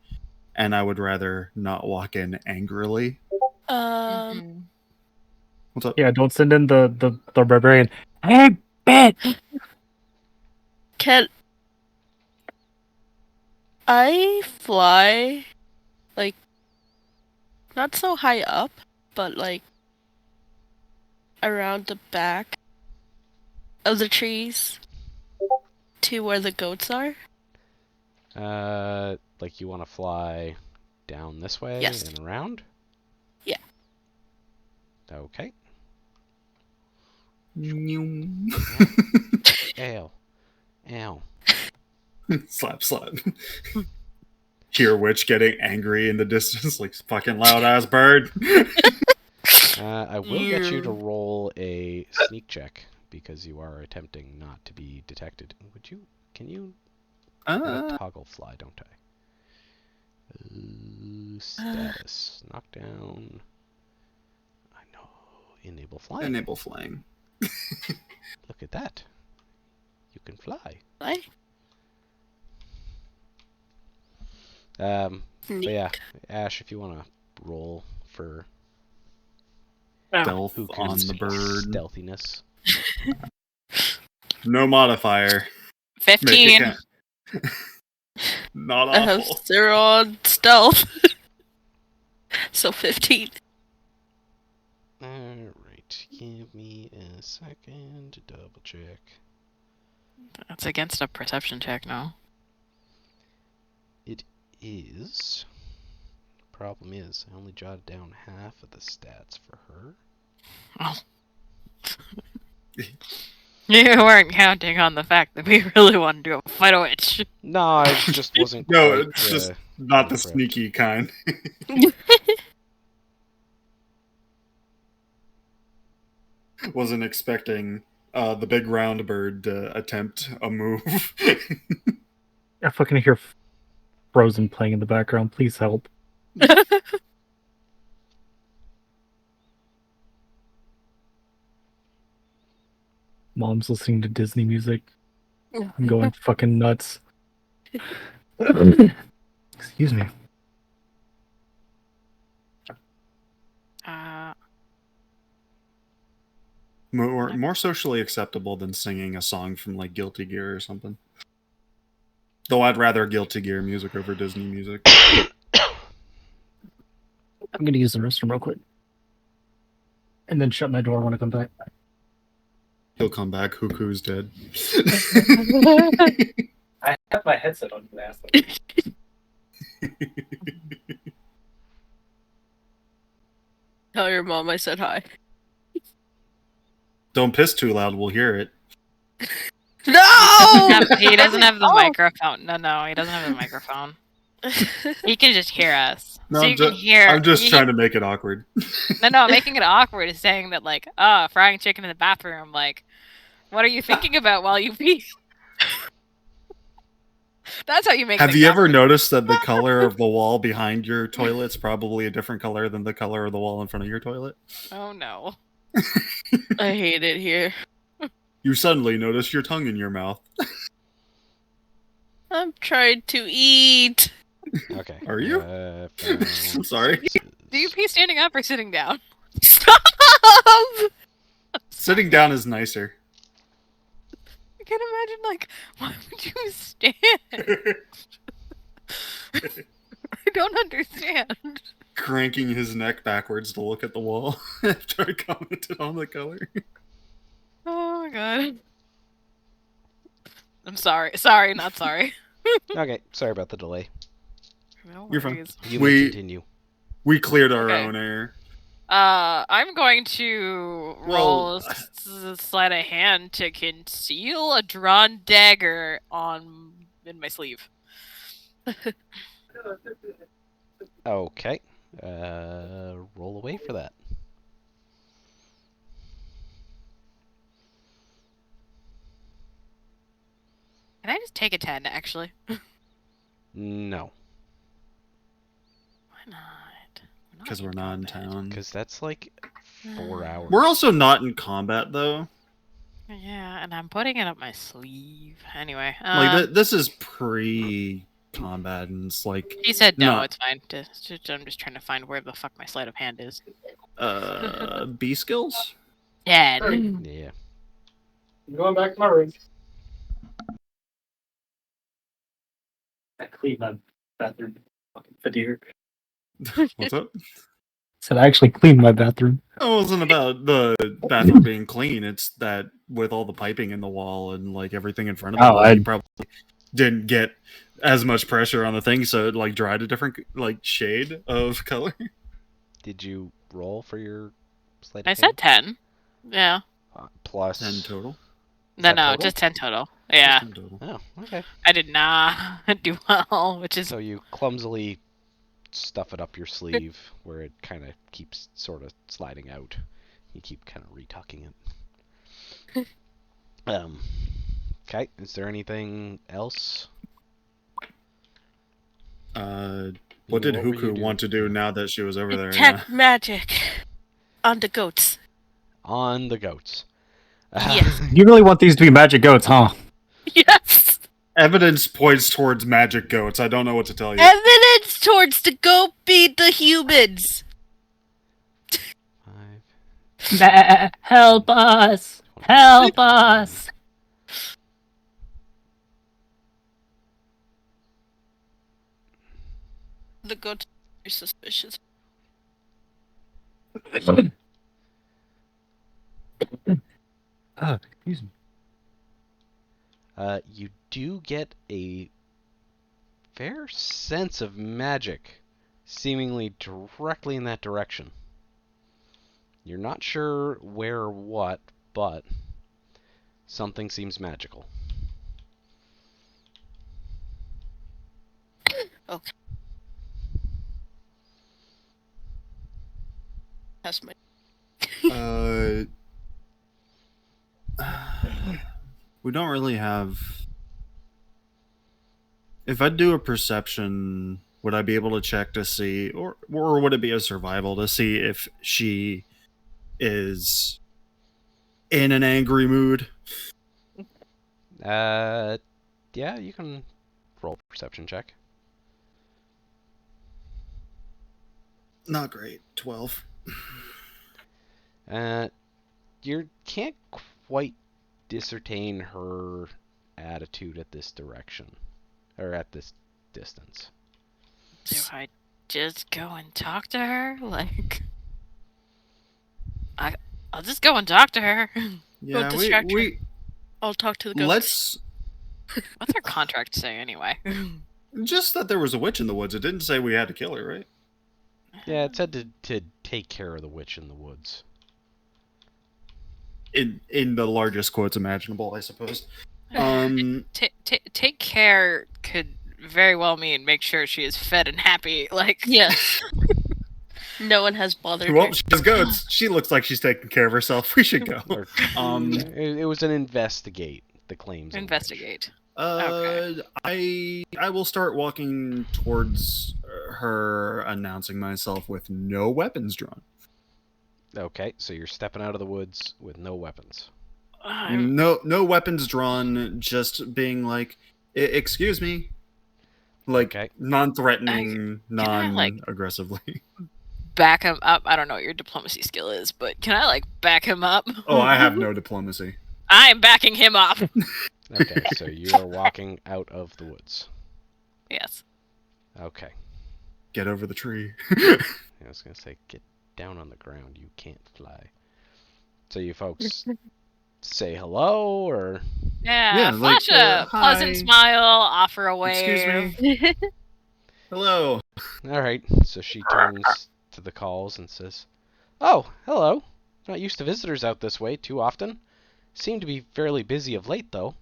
And I would rather not walk in angrily. What's up? Yeah, don't send in the barbarian. Hey, bitch! Can I fly, like, not so high up, but like around the back of the trees to where the goats are? Like you want to fly down this way Yes. and around? Yeah. Okay. Ow. Ow. Slap, slap. Hear Witch getting angry in the distance, like fucking loud ass bird. I will get you to roll a sneak check because you are attempting not to be detected. Would you? Can you? I gotta toggle fly, don't I? Status. Knockdown. I know. Enable flying. Enable flying. Look at that. You can fly. Fly? But yeah, Ash, if you want to roll for Stealth on the bird. stealthiness. No modifier. 15. Make it count. Not I have awful. 0 on stealth. So 15. Alright, give me a second to double check. That's against a perception check, no? It is. Problem is, I only jotted down half of the stats for her. Oh. You weren't counting on the fact that we really wanted to go fight a witch. No, I just wasn't No, quite, it's just not the prepped. sneaky kind. Wasn't expecting the big round bird to attempt a move. I fucking hear Frozen playing in the background. Please help. Mom's listening to Disney music. I'm going fucking nuts. Excuse me. More socially acceptable than singing a song from like Guilty Gear or something. Though I'd rather Guilty Gear music over Disney music. I'm gonna use the restroom real quick. And then shut my door when I come back. He'll come back. Huku's dead. I have my headset on, you asshole. Tell your mom I said hi. Don't piss too loud. We'll hear it. No! He doesn't have the microphone. No, he doesn't have the microphone. He can just hear us. No, so you can hear. I'm just trying to make it awkward. No, making it awkward is saying that, like, frying chicken in the bathroom, like, what are you thinking about while you pee? That's how you make. Have you ever noticed that the color of the wall behind your toilet's probably a different color than the color of the wall in front of your toilet? Oh no. I hate it here. You suddenly notice your tongue in your mouth. I'm trying to eat. Okay. Are you? I'm sorry. Do you pee standing up or sitting down? Stop! Sitting down is nicer. I can't imagine, like, why would you stand? I don't understand. Cranking his neck backwards to look at the wall after I commented on the color. Oh my god. I'm sorry. Sorry, not sorry. Okay, sorry about the delay. No You're fine. worries. You may continue. We cleared our Okay. own air. I'm going to roll Well, sleight of hand to conceal a drawn dagger in my sleeve. Okay. Roll away for that. Can I just take a 10, actually? No, Why not? because we're not in town. because that's like 4 hours. We're also not in combat, though. Yeah, and I'm putting it up my sleeve. Anyway, Like this is pre-combat, and it's like he said no, not- it's fine. I'm just trying to find where the fuck my sleight of hand is. B skills. 10. Yeah. I'm going back to my room. I cleaned my bathroom. Fucking Fadir. What's up? Said I actually cleaned my bathroom. It wasn't about the bathroom being clean. It's that with all the piping in the wall and like everything in front of the wall, you probably didn't get as much pressure on the thing, so it like dried a different like shade of color. Did you roll for your sleight of I hand? said 10. Yeah. Plus 10 total. No, total? just 10 total. Yeah. Just 10 total. Oh, okay. I did not do well, which is So you clumsily stuff it up your sleeve where it kind of keeps sort of sliding out. You keep kind of retucking it. Okay. Is there anything else? What did were you Huku doing? want to do now that she was over there? Detect magic on the goats. On the goats. Yes. You really want these to be magic goats, huh? Yes. Evidence points towards magic goats. I don't know what to tell you. Evidence towards the goat beat the humans. 5. Help us! Help us! The goats are suspicious. Excuse me. You do get a fair sense of magic seemingly directly in that direction. You're not sure where or what, but something seems magical. Okay. That's my. We don't really have. If I do a perception, would I be able to check to see, or would it be a survival to see if she is in an angry mood? Yeah, you can roll a perception check. Not great. 12. You can't quite discern her attitude at this direction, or at this distance. do I just go and talk to her? Like, I'll just go and talk to her. Yeah, distract her. we I'll talk to the goats. let's What's our contract say anyway? just that there was a witch in the woods. It didn't say we had to kill her, right? Yeah, it said to take care of the witch in the woods. In the largest quotes imaginable, I suppose. Take care could very well mean make sure she is fed and happy. Like, Yes. No one has bothered Well, her. she has goats. She looks like she's taking care of herself. We should go. Or, it was an investigate the claims. of the witch. investigate. I will start walking towards her, announcing myself with no weapons drawn. Okay, so you're stepping out of the woods with no weapons. No weapons drawn. Just being like, excuse me, like Okay. non-threatening, I, like- non-aggressively. Back him up. I don't know what your diplomacy skill is, but can I, like, back him up? Oh, I have no diplomacy. I am backing him up. Okay, so you are walking out of the woods. Yes. Okay. Get over the tree. I was gonna say, get down on the ground. You can't fly. So you folks say hello, or Yeah, like, flash a pleasant hi. smile, offer a wave. Excuse me. Hello. all right. So she turns to the calls and says, "Oh, hello. Not used to visitors out this way too often. Seem to be fairly busy of late, though."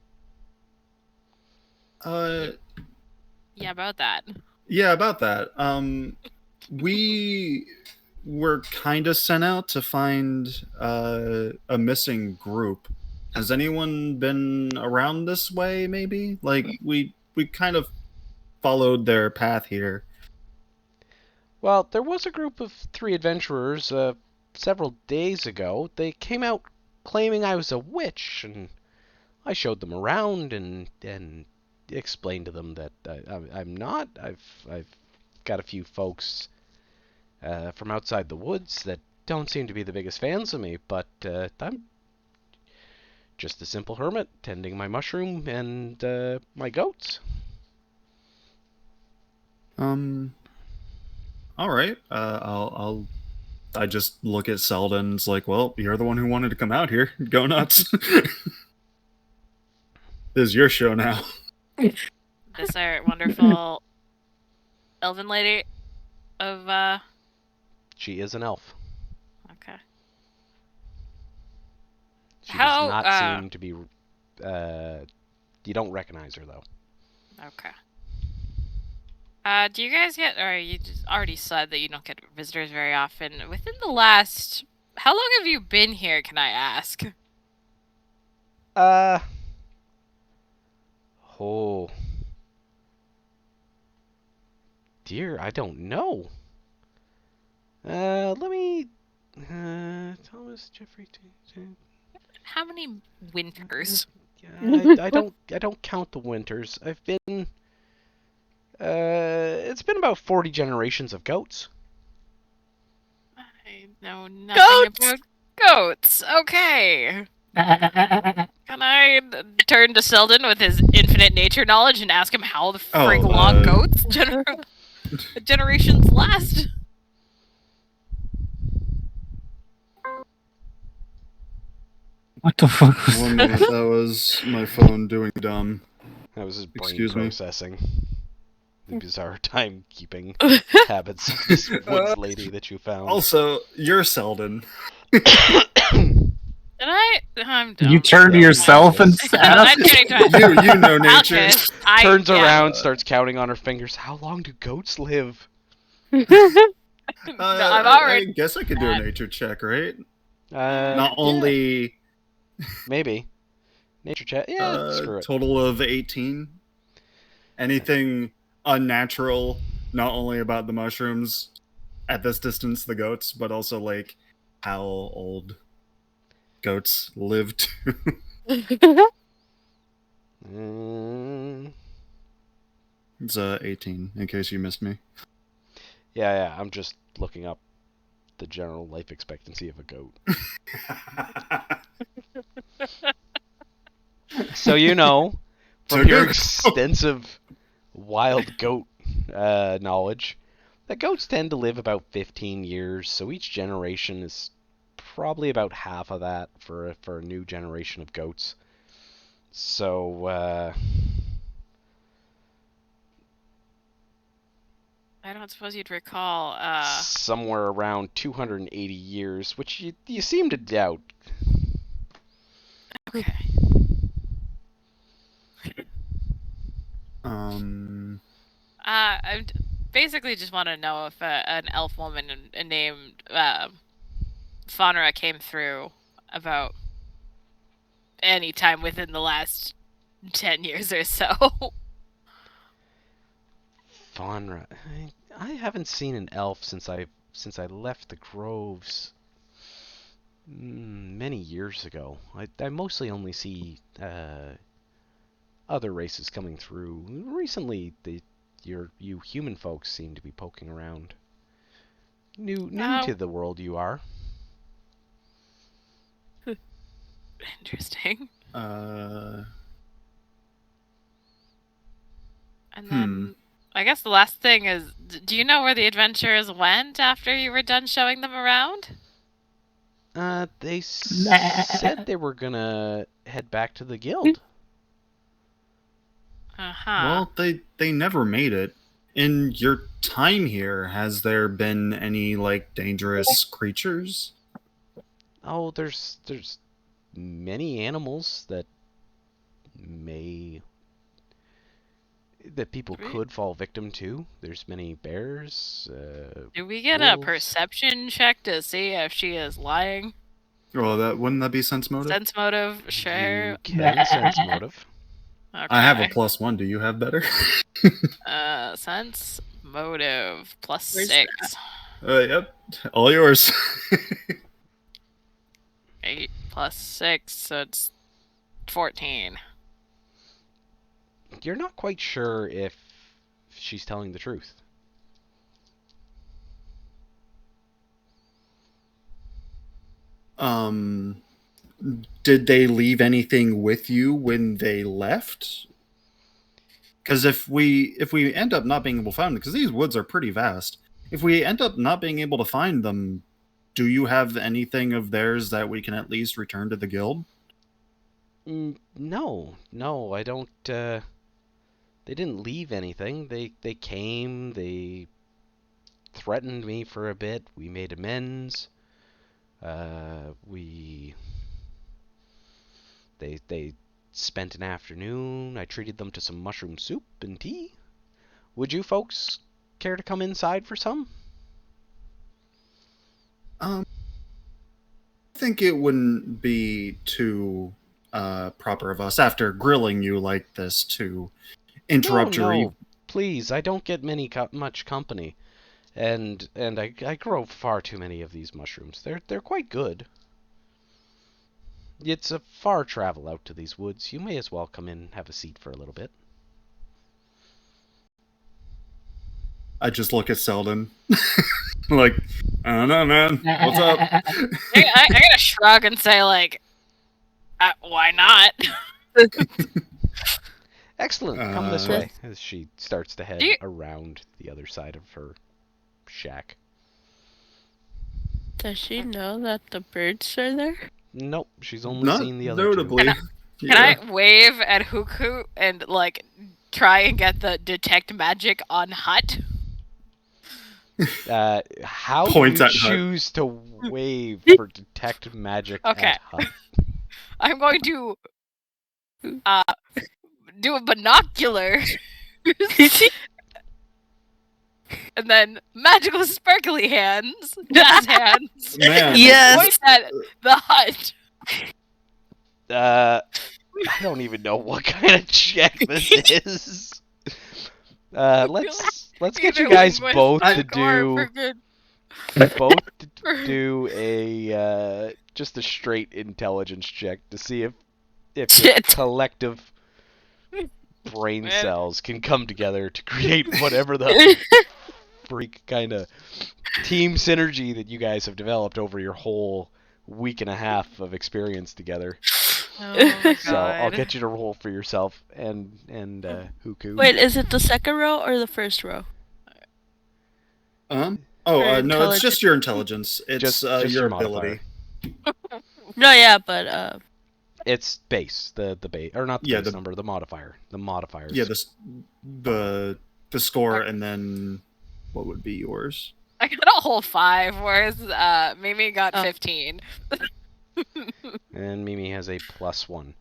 Yeah, about that. Yeah, about that. We were kind of sent out to find a missing group. Has anyone been around this way? Maybe we kind of followed their path here. Well, there was a group of 3 adventurers several days ago. They came out claiming I was a witch, and I showed them around and explained to them that I'm not. I've got a few folks from outside the woods that don't seem to be the biggest fans of me, but I'm just a simple hermit tending my mushroom and my goats. All right. I just look at Selden. It's like, well, you're the one who wanted to come out here. Go nuts. This is your show now. This our wonderful elven lady of She is an elf. Okay. She How, does not seem to be. You don't recognize her, though. Okay. Do you guys get, or you just already said that you don't get visitors very often. Within the last, how long have you been here, can I ask? Oh. Dear, I don't know. Let me. Thomas Jeffrey. How many winters? I don't count the winters. I've been. It's been about 40 generations of goats. I know nothing about goats. Okay. Can I turn to Selden with his infinite nature knowledge and ask him how the frig long goats generations last? What the fuck was 1 that? minute, that was my phone doing dumb. That was his brain Excuse me. processing the bizarre timekeeping habits of this woods lady that you found. Also, you're Selden. Did I? I'm dumb. You turn to yourself and I'm ask? turning to You know nature. Alchemist. Turns yeah. around, starts counting on her fingers. How long do goats live? No, I've I already. guess I could do a nature check, right? Yeah, Not only maybe nature check. Yeah, screw it. total of 18. Anything unnatural, not only about the mushrooms at this distance, the goats, but also like how old goats live to. It's 18, in case you missed me. Yeah. I'm just looking up the general life expectancy of a goat. So from your extensive wild goat knowledge, that goats tend to live about 15 years. So each generation is probably about half of that for a new generation of goats. So I don't suppose you'd recall. somewhere around 280 years, which you seem to doubt. Okay. I basically just want to know if an elf woman named Faunra came through about any time within the last 10 years or so. Faunra, I haven't seen an elf since I left the groves many years ago. I mostly only see other races coming through. Recently, you human folks seem to be poking around. New to the world you are. Interesting. Uh, And then I guess the last thing is, do you know where the adventurers went after you were done showing them around? They said they were gonna head back to the guild. Uh-huh. Well, they never made it. in your time here, has there been any like dangerous creatures? Oh, there's many animals that people could fall victim to. There's many bears. Do we get a wolves. perception check to see if she is lying? Well, wouldn't that be sense motive? Sense motive, sure. You can sense motive. Okay. I have a +1. Do you have better? Sense motive Where's +6. Yep, all yours. 8 + 6, so it's 14. You're not quite sure if she's telling the truth. Did they leave anything with you when they left? Because if we end up not being able to find them, because these woods are pretty vast, if we end up not being able to find them, do you have anything of theirs that we can at least return to the guild? No, I don't. They didn't leave anything. They came. They threatened me for a bit. We made amends. They spent an afternoon. I treated them to some mushroom soup and tea. Would you folks care to come inside for some? I think it wouldn't be too proper of us, after grilling you like this, to interrupt your No, please. I don't get much company, and I grow far too many of these mushrooms. They're quite good. It's a far travel out to these woods. You may as well come in and have a seat for a little bit. I just look at Selden. Like, I don't know, man. What's up? I gotta shrug and say, like, why not? Excellent. Come this way. As she starts to head around the other side of her shack. Does she know that the birds are there? Nope, she's only Not seen the other notably. two. Can I wave at Huku and, like, try and get the detect magic on Hut? How Points do you at Hut. choose to wave for detect magic Okay. at Hut? I'm going to do a binocular and then magical sparkly hands, jazz hands, Man. Yes. point at the Hut. I don't even know what kind of check this is. Let's get you guys both to do a just a straight intelligence check to see if your collective brain cells can come together to create whatever the freak kind of team synergy that you guys have developed over your whole week and a half of experience together. Oh, so I'll get you to roll for yourself and Huku. Wait, is it the second row or the first row? No, it's just your intelligence. It's just your ability. No, yeah, but it's base, the base, or not the base the number, the modifier. The modifiers. Yeah, the score, and then what would be yours? I got a whole 5, whereas Mimi got 15. And Mimi has a +1.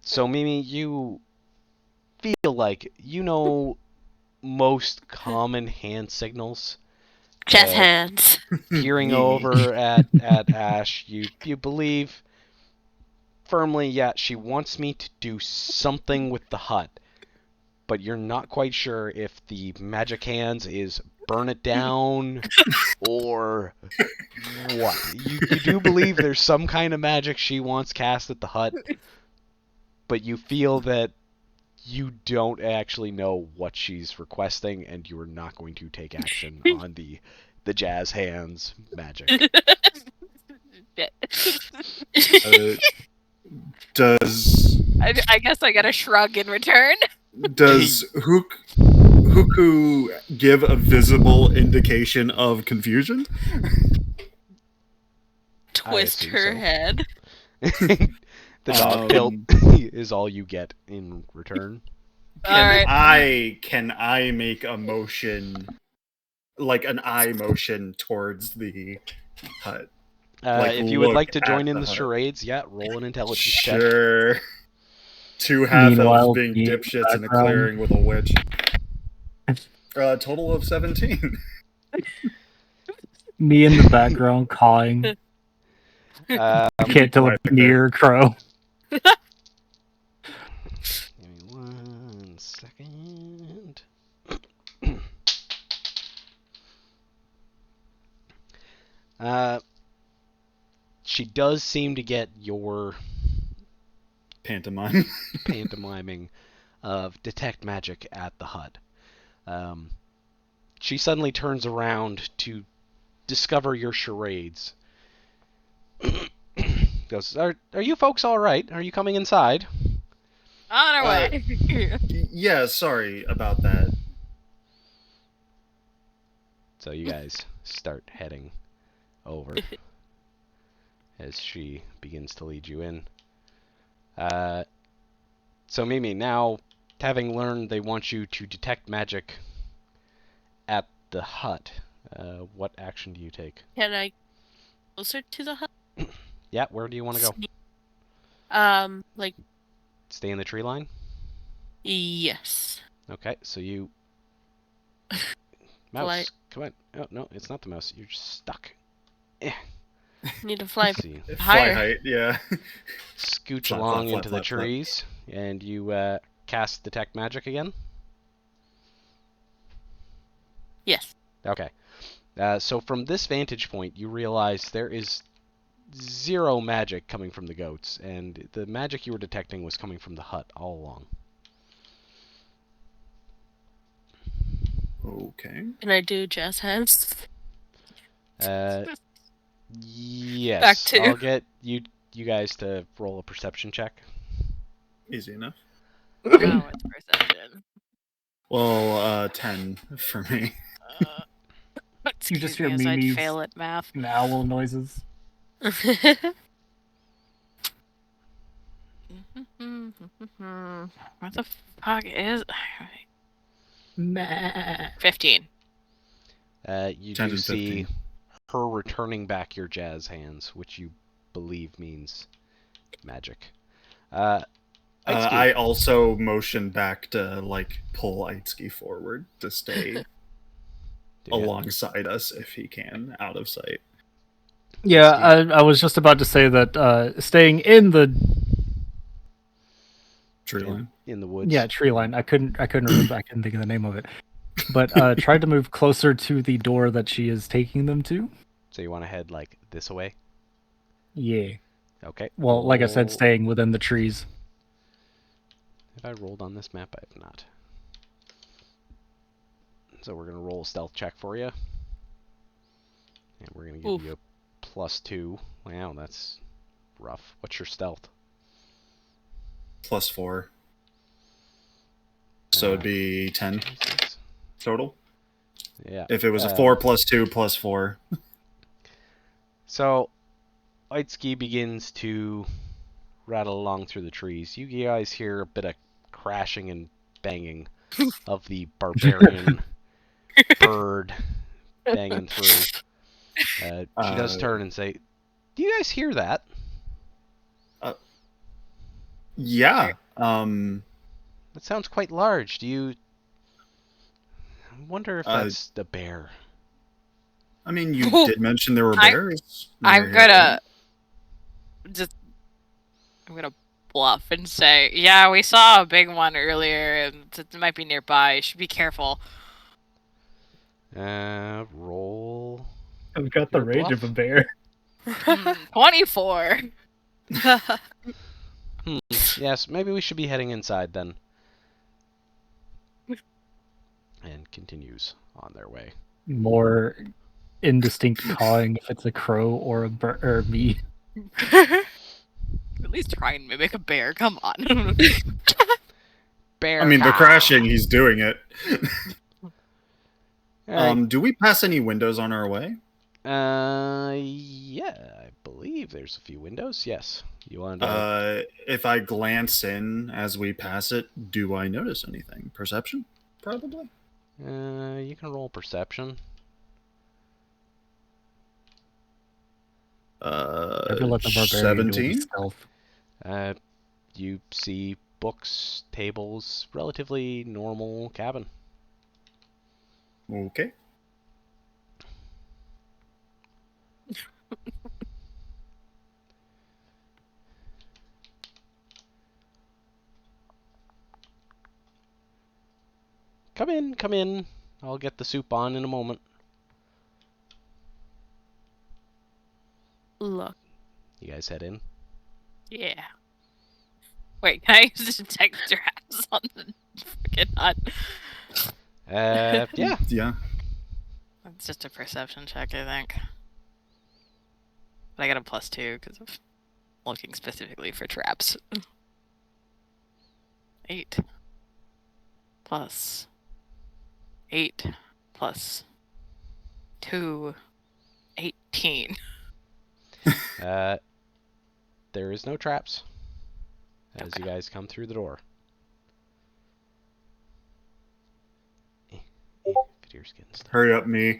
So Mimi, you feel like you know most common hand signals. Jazz hands. Peering over at Ash, you believe firmly, yeah, she wants me to do something with the hut, but you're not quite sure if the magic hands is burn it down or what. You do believe there's some kind of magic she wants cast at the hut, but you feel that you don't actually know what she's requesting, and you are not going to take action on the jazz hands magic. I guess I got a shrug in return. Does Huku give a visible indication of confusion? Twist her head. The dog tilt is all you get in return. Alright. Can I make a motion, like an eye motion towards the hut? Like, if you would look like to join at in the the hut. charades, yeah, roll an intelligence check. Sure. Two half elves Meanwhile, being me in the dipshits in a background. clearing with a witch. Total of 17. Me in the background cawing. Um, Can't tell if Classic it's me there. or crow. Give me 1 second. She does seem to get your Pantomime. pantomiming of detect magic at the hut. She suddenly turns around to discover your charades. Goes, are you folks all right? Are you coming inside? On our way. Yeah, sorry about that. So you guys start heading over as she begins to lead you in. So Mimi, now having learned they want you to detect magic at the hut, what action do you take? Can I closer to the hut? Yeah, where do you want to go? Like, Stay in the tree line? yes. Okay, so you... Mouse, Fly. come on. Oh, no, it's not the mouse. You're just stuck. Need to fly Let's see. Fly higher. height, yeah. Scooch Flap, along flap, into flap, the flap. trees, and you cast detect magic again? Yes. Okay. So from this vantage point, you realize there is zero magic coming from the goats, and the magic you were detecting was coming from the hut all along. Okay. Can I do jazz hands? Yes. Back to. I'll get you guys to roll a perception check. Easy enough. Oh, it's perception. Well, 10 for me. You just Excuse hear me as I'd Mimi's fail at math. owl noises. What the fuck is... Meh. 15. You 10 do and see 15. her returning back your jazz hands, which you believe means magic. I also motion back to, like, pull Aitsuki forward to stay alongside us if he can, out of sight. Yeah, I was just about to say that staying in the Tree line. in the woods. tree line. I couldn't remember. I couldn't think of the name of it. But tried to move closer to the door that she is taking them to. So you want to head like this way? Yeah. Okay. Well, like I said, roll- staying within the trees. Have I rolled on this map? I have not. So we're gonna roll a stealth check for you, and we're gonna give you a +2. Wow, that's rough. What's your stealth? +4. So it'd be 10 Jesus. total. Yeah. If it was a 4 +2 +4. So, Aitsuki begins to rattle along through the trees. You guys hear a bit of crashing and banging of the barbarian bird banging through. She does turn and say, "Do you guys hear that?" Yeah. That sounds quite large. Do you... I wonder if that's the bear. I mean, you did mention there were I- bears. I'm gonna bluff and say, yeah, we saw a big one earlier, and it might be nearby. You should be careful. Roll. I've got the Your range bluff? of a bear. 24. Yes, maybe we should be heading inside then. And continues on their way. More indistinct cawing if it's a crow or a or me. At least try and mimic a bear. Come on. Bear. I mean, the crashing, he's doing it. All right. Do we pass any windows on our way? Yeah, I believe there's a few windows. Yes. You want to... If I glance in as we pass it, do I notice anything? Perception? Probably. You can roll perception. Maybe let the barbarian do the 17? stealth. You see books, tables, relatively normal cabin. Okay. Come in, come in. I'll get the soup on in a moment. Look. You guys head in? Yeah. Wait, can I use detect traps on the freaking hut? Yeah. Yeah. It's just a perception check, I think. But I got a +2 because of looking specifically for traps. 8 plus 8 plus 2, 18. There is no traps as you guys come through the door. Video's getting stuck. Hurry up, me.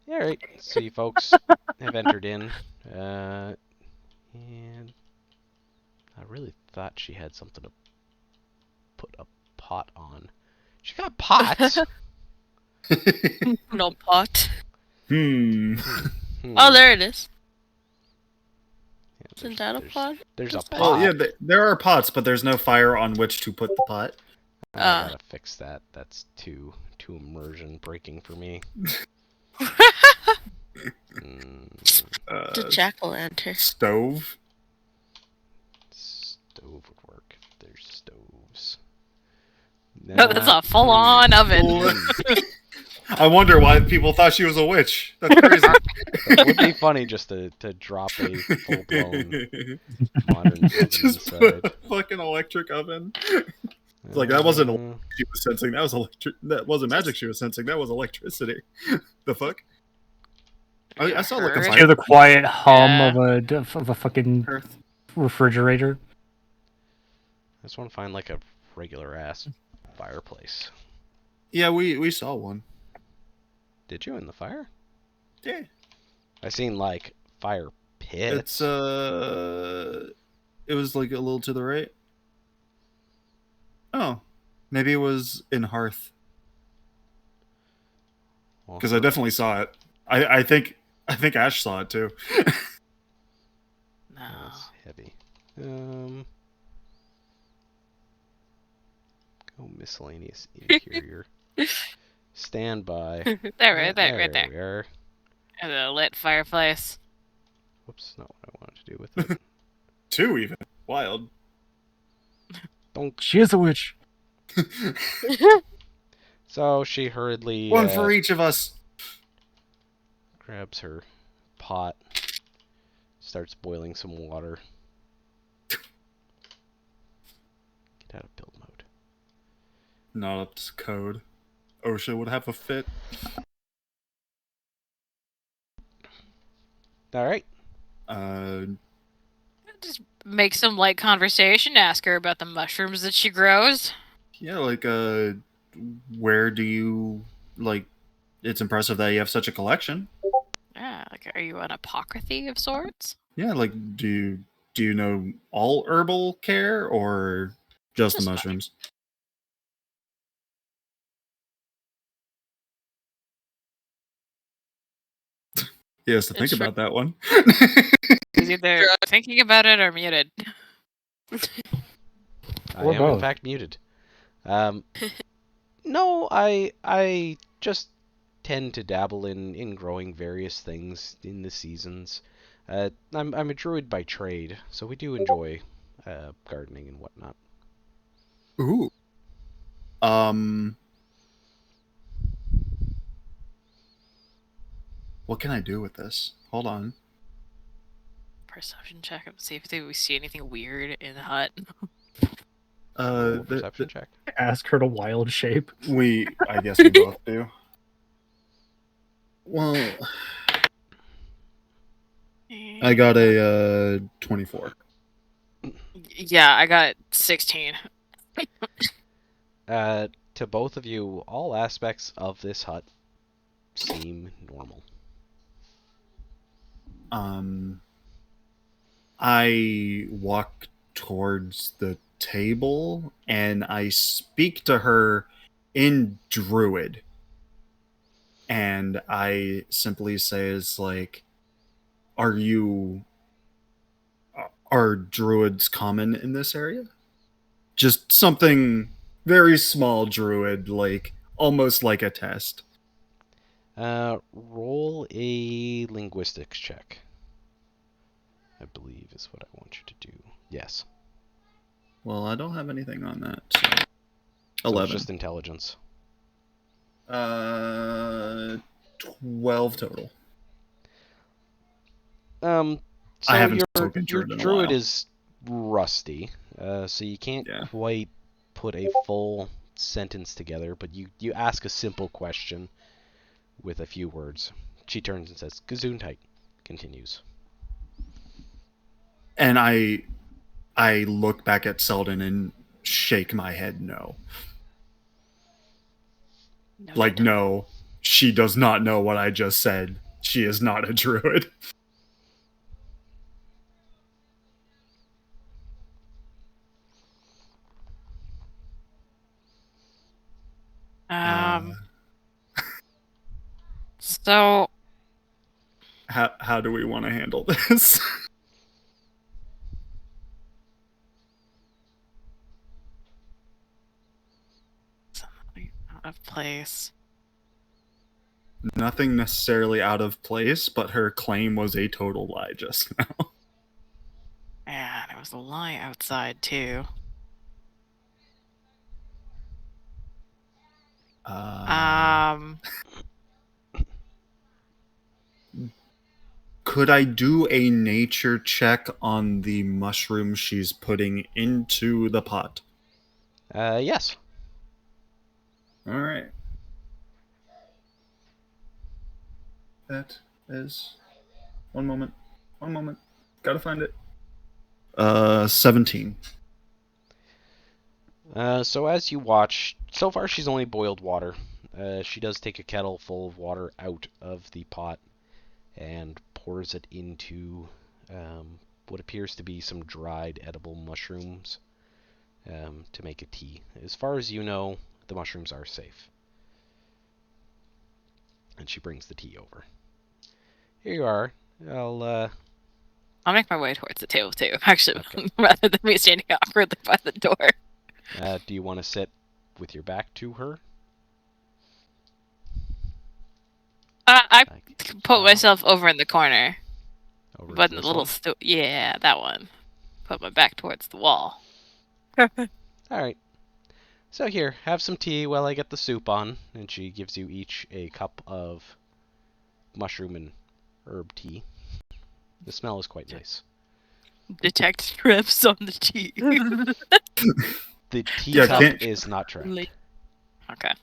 Yeah, right. So you folks have entered in, and I really thought she had something to put a pot on. She got pots. No pot. Hmm. Oh, there it is. Yeah, Isn't that a pot? There's a Just like- pot. Well, yeah, there are pots, but there's no fire on which to put the pot. I gotta fix that. That's too immersion breaking for me. The jack-o'-lantern. Stove. Stove would work. There's stoves. No, that's a full-on oven. I wonder why people thought she was a witch. That's crazy. It would be funny just to drop a full-blown modern oven Just inside. put a fucking electric oven. It's like that wasn't she was sensing. That was electric. That wasn't magic she was sensing. That was electricity. The fuck? I saw like a Heard? fire. Hear the quiet hum Yeah. of a fucking Earth. refrigerator. I just want to find like a regular ass fireplace. Yeah, we saw one. Did you in the fire? Yeah. I seen like fire pits. It's it was like a little to the right. Oh, maybe it was in Hearth Well, because I definitely saw it. I think Ash saw it too. No. that's heavy. Go miscellaneous interior. Standby. There, right there. We are. And a lit fireplace. Whoops, not what I wanted to do with it. Two even. Wild. Donk. She is a witch. So she hurriedly One for each of us. grabs her pot, starts boiling some water. Get out of build mode. Not up to code. OSHA would have a fit. All right. Just make some light conversation. Ask her about the mushrooms that she grows. Yeah, like where do you like? It's impressive that you have such a collection. Yeah, like, are you an apothecary of sorts? Yeah, like do you know all herbal care or just the Just mushrooms? He has to think It's about that one. He's either thinking about it or muted. I Or am in both. fact muted. No, I just tend to dabble in growing various things in the seasons. I'm a druid by trade, so we do enjoy gardening and whatnot. Ooh. What can I do with this? Hold on. Perception check and see if we see anything weird in the hut. Roll a perception check. Ask her to wild shape. I guess we both do. Well, I got a 24. Yeah, I got 16. To both of you, all aspects of this hut seem normal. I walk towards the table and I speak to her in Druid. And I simply say, "Is like, are druids common in this area?" Just something very small Druid, like almost like a test. Roll a linguistics check. I believe is what I want you to do. Yes. Well, I don't have anything on that. So. So 11. it's just intelligence. 12 total. So I haven't spoken to your it in a druid while. is rusty, so you can't quite put a full sentence together, but you ask a simple question with a few words. She turns and says, "Gesundheit," continues. And I look back at Selden and shake my head no. Noted. Like, no, she does not know what I just said. She is not a druid. So How do we want to handle this? something out of place. Nothing necessarily out of place, but her claim was a total lie just now. And it was a lie outside too. Could I do a nature check on the mushroom she's putting into the pot? Yes. All right. That is... One moment. Gotta find it. 17. So as you watch, so far she's only boiled water. She does take a kettle full of water out of the pot and pours it into what appears to be some dried edible mushrooms to make a tea. As far as you know, the mushrooms are safe. And she brings the tea over. Here you are. I'll make my way towards the table too, actually, Okay. rather than me standing awkwardly by the door. Do you want to sit with your back to her? I put myself over in the corner. Over But to in the this little one? yeah, that one. Put my back towards the wall. Alright. So here, have some tea while I get the soup on. And she gives you each a cup of mushroom and herb tea. The smell is quite nice. Detect trips on the tea. The teacup is not trapped. Okay.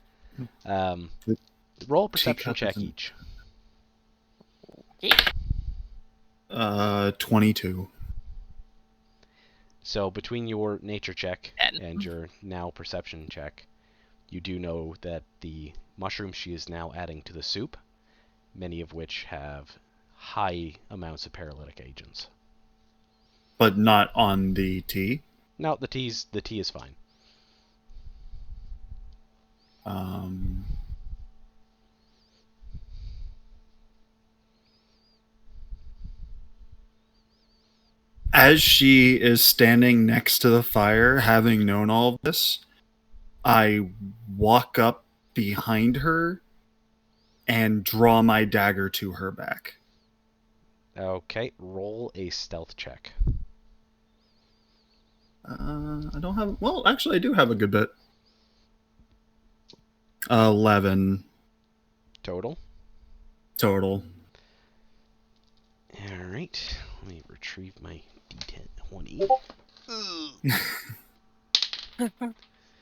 Roll a perception check each. 22. So between your nature check and your now perception check, you do know that the mushrooms she is now adding to the soup, many of which have high amounts of paralytic agents. But not on the tea? No, the tea is fine. As she is standing next to the fire, having known all of this, I walk up behind her and draw my dagger to her back. Okay, roll a stealth check. I don't have... Well, actually, I do have a good bit. 11. Total? Total. Alright, let me retrieve my D10 20.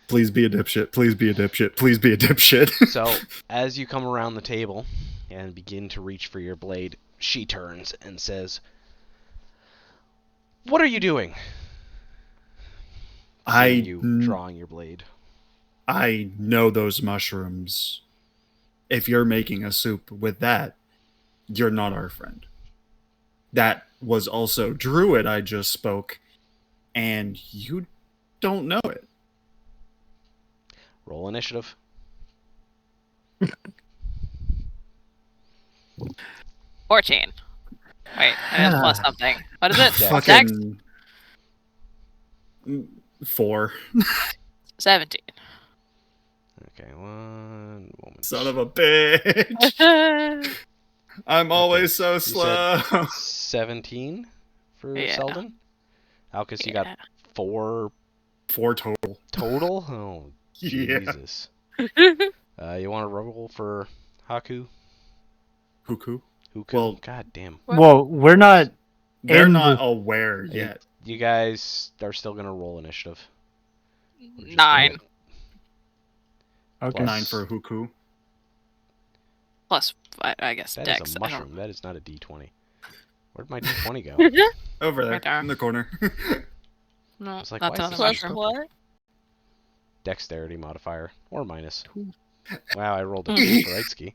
Please be a dipshit. Please be a dipshit. Please be a dipshit. So, as you come around the table, and begin to reach for your blade, she turns and says, "What are you doing?" Seeing you drawing your blade. I know those mushrooms. If you're making a soup with that, you're not our friend. That was also Druid I just spoke, and you don't know it. Roll initiative. 14. Wait, I just plus something. What is it? Dex. Dex? Fucking 4. 17. Okay, one moment. Son of a bitch. I'm always so You slow. said 17 for Yeah. Selden? Alcus, you got 4 4 total. total? Oh, Yeah. Jesus. You want to roll for Haku? Huku. Huku? Well- God damn. Well, we're not. They're In not the- aware yet. You guys are still going to roll initiative. Or just 9. Okay. 9 for Huku. Plus, I guess, That Dex. is a I don't- mushroom. That is not a d20. Where'd my d20 go? Over there, Right there. in the corner. No, was like, that's why is another this Plus mushroom. what? Dexterity modifier. Or minus. Wow, I rolled a 2 for Itsuki.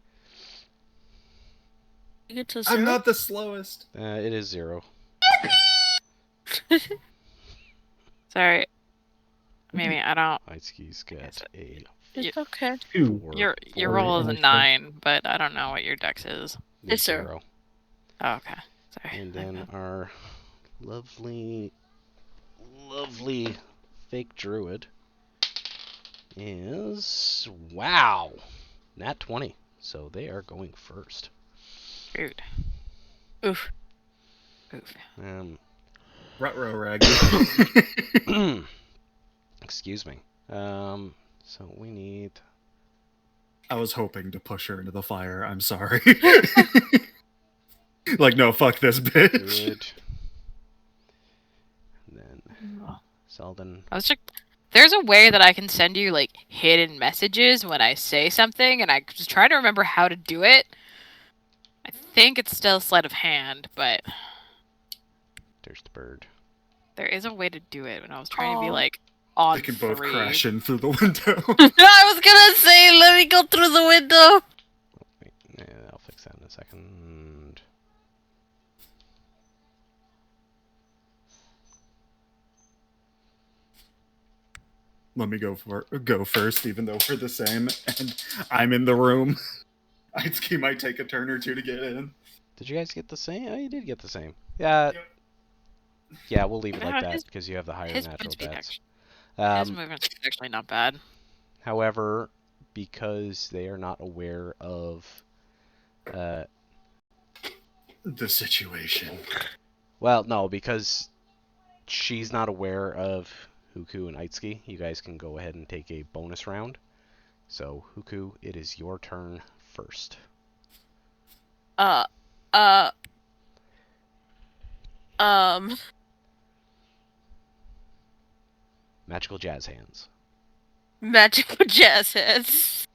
You get to I'm 0? not the slowest. It is 0. Sorry. Maybe I don't. Itsuki's got a It's okay. 2. 4. Your four roll is a initiative. 9, but I don't know what your Dex is. It's 0. Oh, okay. Sorry. And my then bad. our lovely fake druid is, wow, nat 20. So they are going first. Rude. Oof. Oof. Rutro raggy. Excuse me. So we need. I was hoping to push her into the fire. I'm sorry. Like, no, fuck this bitch. Druid. And then Selden. I was just. There's a way that I can send you like hidden messages when I say something, and I just try to remember how to do it. I think it's still sleight of hand, but There's the bird. there is a way to do it. When I was trying to be Aw. like on They can both 3. crash in through the window. I was gonna say, let me go through the window. Wait, yeah, I'll fix that in a second. Let me go first, even though we're the same, and I'm in the room. Itsuki might take a turn or two to get in. Did you guys get the same? Oh, you did get the same. Yeah. Yep. Yeah, we'll leave it Yeah, like that his- because you have the higher his natural movement speed dex. His movement's actually not bad. However, because they are not aware of, The situation. well, no, because she's not aware of Huku and Itsuki, you guys can go ahead and take a bonus round. So, Huku, it is your turn first. Magical jazz hands. Magical jazz hands.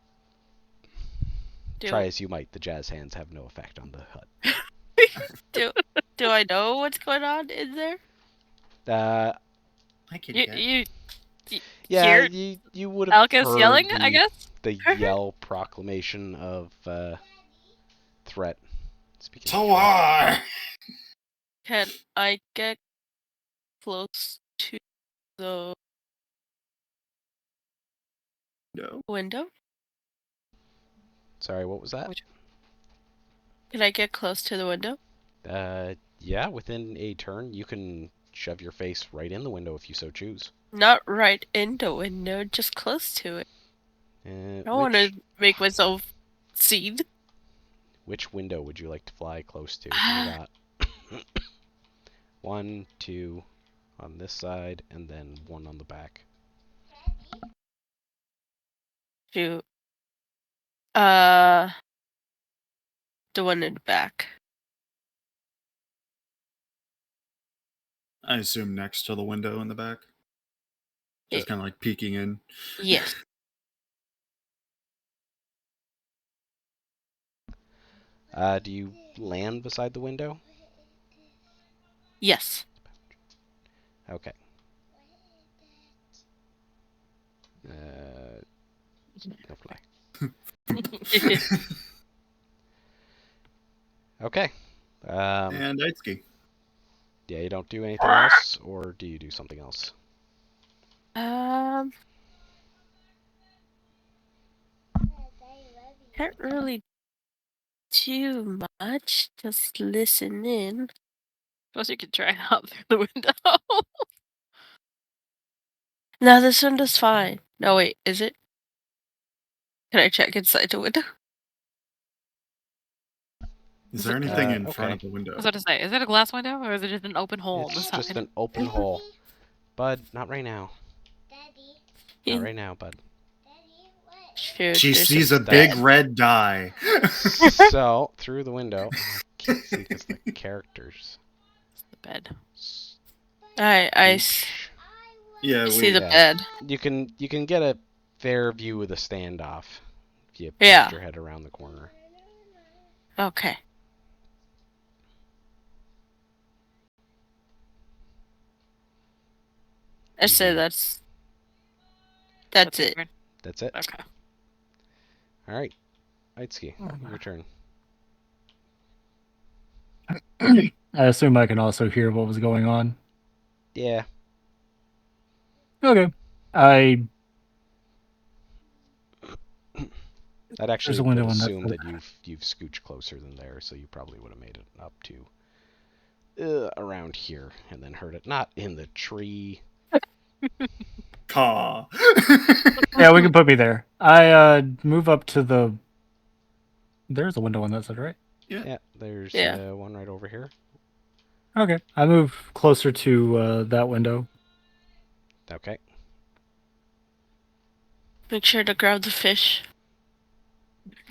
Try as you might, the jazz hands have no effect on the hut. Do I know what's going on in there? I can You Yeah, hear you would have Alcus heard yelling, the, I guess? the yell proclamation of threat. Speaking of threat. Talar! Can I get close to the No. window? Sorry, what was that? Can I get close to the window? Yeah, within a turn, you can shove your face right in the window if you so choose. Not right in the window, just close to it. I don't want to make myself seen. Which window would you like to fly close to? You got 1, 2 on this side, and then 1 on the back. Shoot. The one in the back. I assume next to the window in the back. Just kind of like peeking in. Yes. Do you land beside the window? Yes. Okay. No fly. Okay. And Aitsuki. Yeah, you don't do anything else, or do you do something else? Can't really do much. Just listen in. Suppose you could try out through the window. No, this window's fine. No, wait, is it? Can I check inside the window? Is there anything in okay. front of the window? I was about to say, is it a glass window or is it just an open hole on the It's side? just an open hole. Bud, not right now. Not right now, bud. Shoot, She there's sees a a big bed. red die. So, through the window... Oh, I can't see because the characters... The bed. Yeah, see the yeah. bed. You can get a fair view of the standoff if you Yeah. poke your head around the corner. Okay. I say that's it. That's it? Okay. Alright. Aitsuki, your turn. I assume I can also hear what was going on. Yeah. Okay. I'd actually a window would on that assume side. that you've scooched closer than there, so you probably would have made it up to around here and then heard it. Not in the tree. Caw. Yeah, we can put me there. I move up to the. There's a window on that side, right? Yeah, there's one right over here. Okay. I move closer to that window. Okay. Make sure to grab the fish.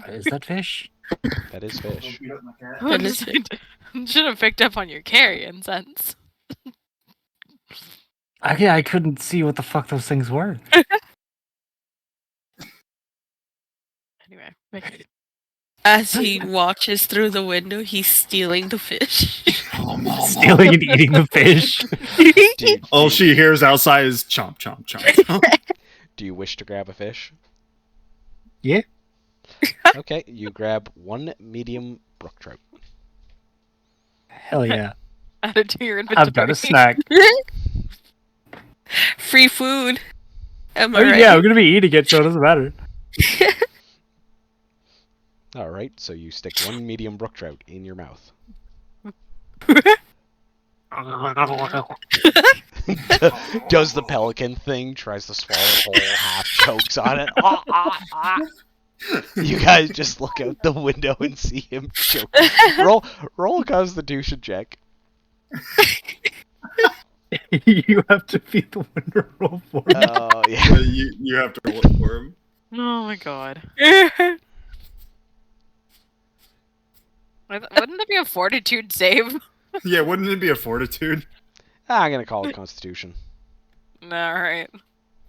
Is that fish? That is fish. That is it. Should have picked up on your carrying sense. Yeah, I couldn't see what the fuck those things were. Anyway. As he watches through the window, he's stealing the fish. Stealing and eating the fish. All she hears outside is chomp, chomp, chomp, chomp. Do you wish to grab a fish? Yeah. Okay, you grab one medium brook trout. Hell yeah. Add it to your inventory. I've got a snack. Free food. Am I I mean, right? yeah, I'm gonna be eating it, so it doesn't matter. Alright, so you stick one medium brook trout in your mouth. Does the pelican thing, tries to swallow whole, half chokes on it. You guys just look out the window and see him choke. Roll a constitution check. You have to be the winner roll for me. Oh, yeah. You have to look for him. Oh my god. Wouldn't that be a fortitude save? Yeah, wouldn't it be a fortitude? I'm gonna call it constitution. Alright.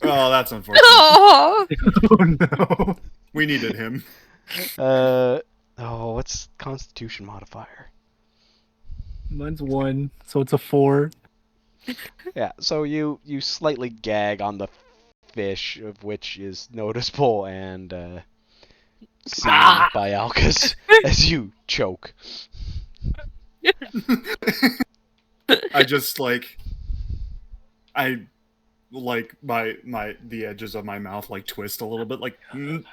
Oh, that's unfortunate. Oh, Oh no. We needed him. What's constitution modifier? Mine's 1, so it's a 4. Yeah, so you slightly gag on the fish, of which is noticeable and seen by Alcus as you choke. I just the edges of my mouth like twist a little bit, like nope,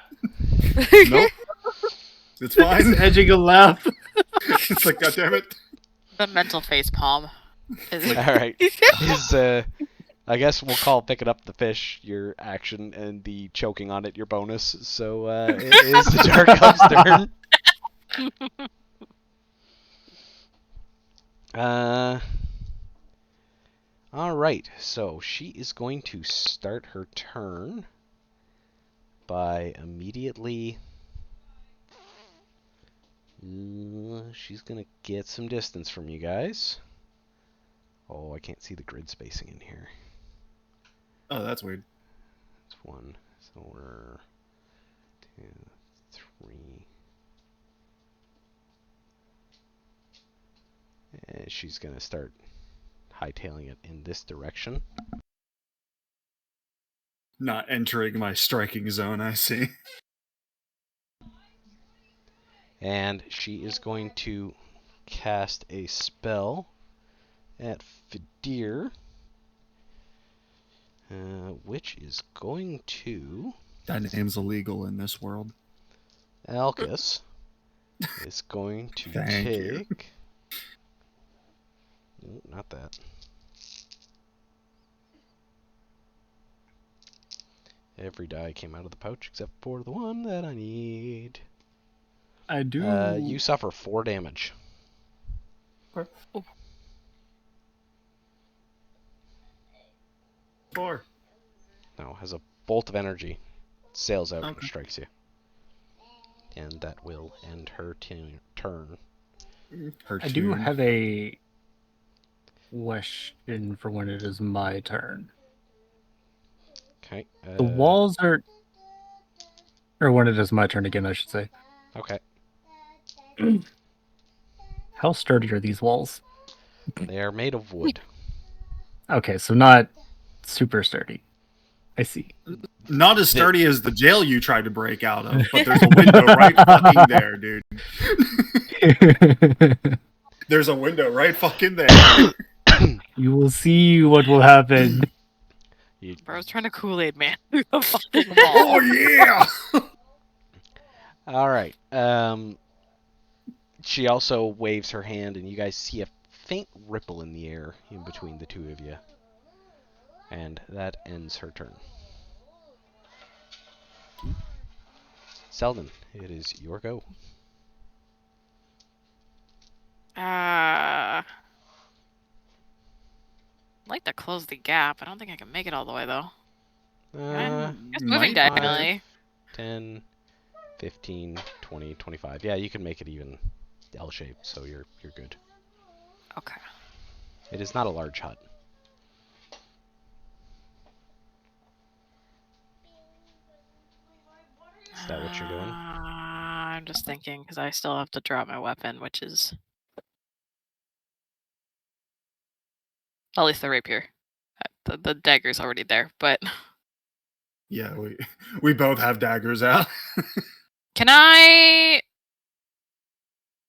it's fine. Edging a laugh. It's like, God damn it. The mental face palm. Alright. I guess we'll call picking up the fish your action and the choking on it your bonus. So it is the Dark Elf's turn. Alright, so she is going to start her turn by immediately... she's going to get some distance from you guys. Oh, I can't see the grid spacing in here. Oh, that's weird. It's 1. So we're 2, 3. And she's going to start hightailing it in this direction. Not entering my striking zone, I see. And she is going to cast a spell at Fidir, which is going to... That name's illegal in this world. Alcus is going to Thank you. take... No, not that. Every die came out of the pouch except for the one that I need. I do. You suffer 4 damage. Oh. 4. No, has a bolt of energy. Sails out and Okay. strikes you. And that will end her turn. Her I do tune. have a question for when it is my turn. Okay. The walls are... Or when it is my turn again, I should say. Okay. How sturdy are these walls? They are made of wood. Okay, so not super sturdy. I see. Not as sturdy as the jail you tried to break out of, but there's a window right fucking there, dude. There's a window right fucking there. You will see what will happen. Bro, I was trying to Kool-Aid man through the fucking Oh wall. yeah! All right. She also waves her hand, and you guys see a faint ripple in the air in between the two of you. And that ends her turn. Selden, it is your go. I'd like to close the gap. I don't think I can make it all the way, though. It's moving Might- diagonally. 10, 15, 20, 25. Yeah, you can make it even L-shaped, so you're good. Okay. It is not a large hut. Is that what you're doing? I'm just thinking, because I still have to drop my weapon, which is... At least the rapier. The dagger's already there, but... Yeah, we both have daggers out. Can I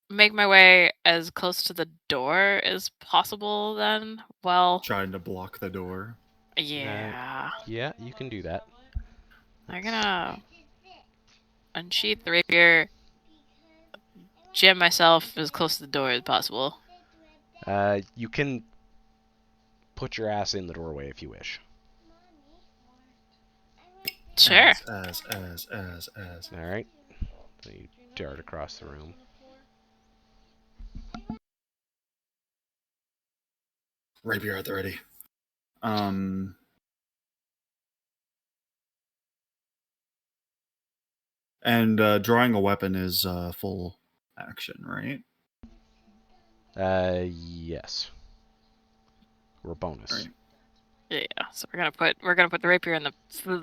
make my way as close to the door as possible then? Well, Trying to block the door. yeah. Yeah, you can do that. I'm gonna unsheath the rapier, jam myself as close to the door as possible. You can put your ass in the doorway if you wish. Sure. As. All right. So you dart across the room. Rapier at the ready. And drawing a weapon is full action, right? Yes. Or bonus. Right. Yeah. So we're gonna put the rapier in the...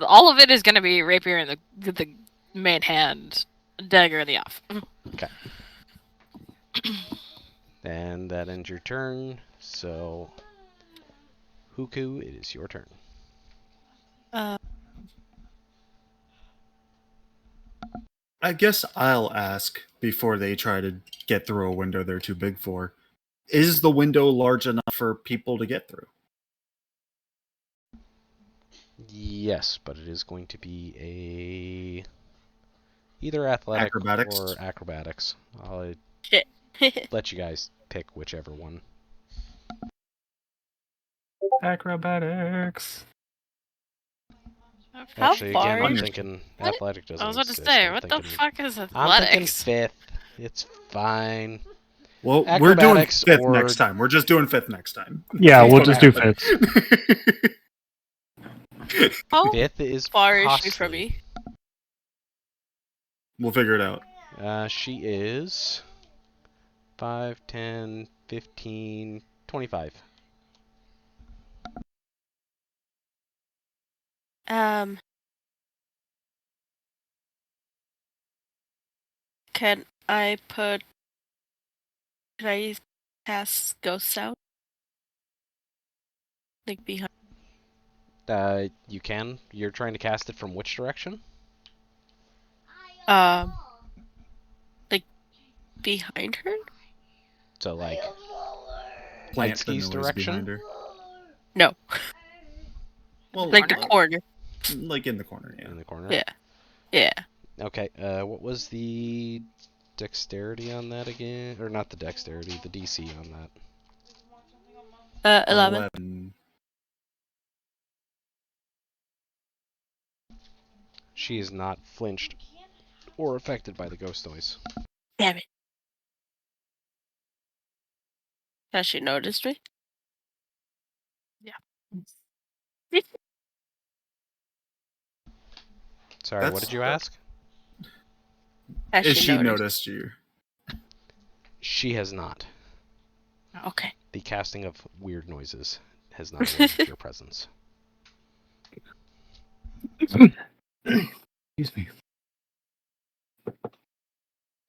All of it is gonna be rapier in the main hand, dagger in the off. Okay. And that ends your turn. So, Huku, it is your turn. I guess I'll ask before they try to get through a window they're too big for. Is the window large enough for people to get through? Yes, but it is going to be either athletics Acrobatics? or acrobatics. I'll let you guys pick whichever one. Acrobatics. How Actually, far again, I'm is- thinking What? athletic doesn't I was about to exist. say, I'm what the thinking- fuck is I'm thinking athletics? 5th. It's fine. Well, we're doing Acrobatics 5th or- next time. We're just doing 5th next time. Yeah, That's we'll what just do happened. How 5th is far is costly. she from me? We'll figure it out. She is 5, 10, 15, 25. Can I put... Can I cast ghost sound? Like behind? You can. You're trying to cast it from which direction? Like behind her? So like Plant the Heitski's noise direction? behind her. No. Well, Like the corner. like in the corner, yeah. In the corner? Yeah. Yeah. Okay, what was the dexterity on that again? Or not the dexterity, the DC on that. 11. She is not flinched or affected by the ghost noise. Damn it. Has she noticed me? Yeah. Sorry, what did you ask? Has Is she noticed? noticed you? She has not. Okay. The casting of weird noises has not alerted your presence. Excuse me.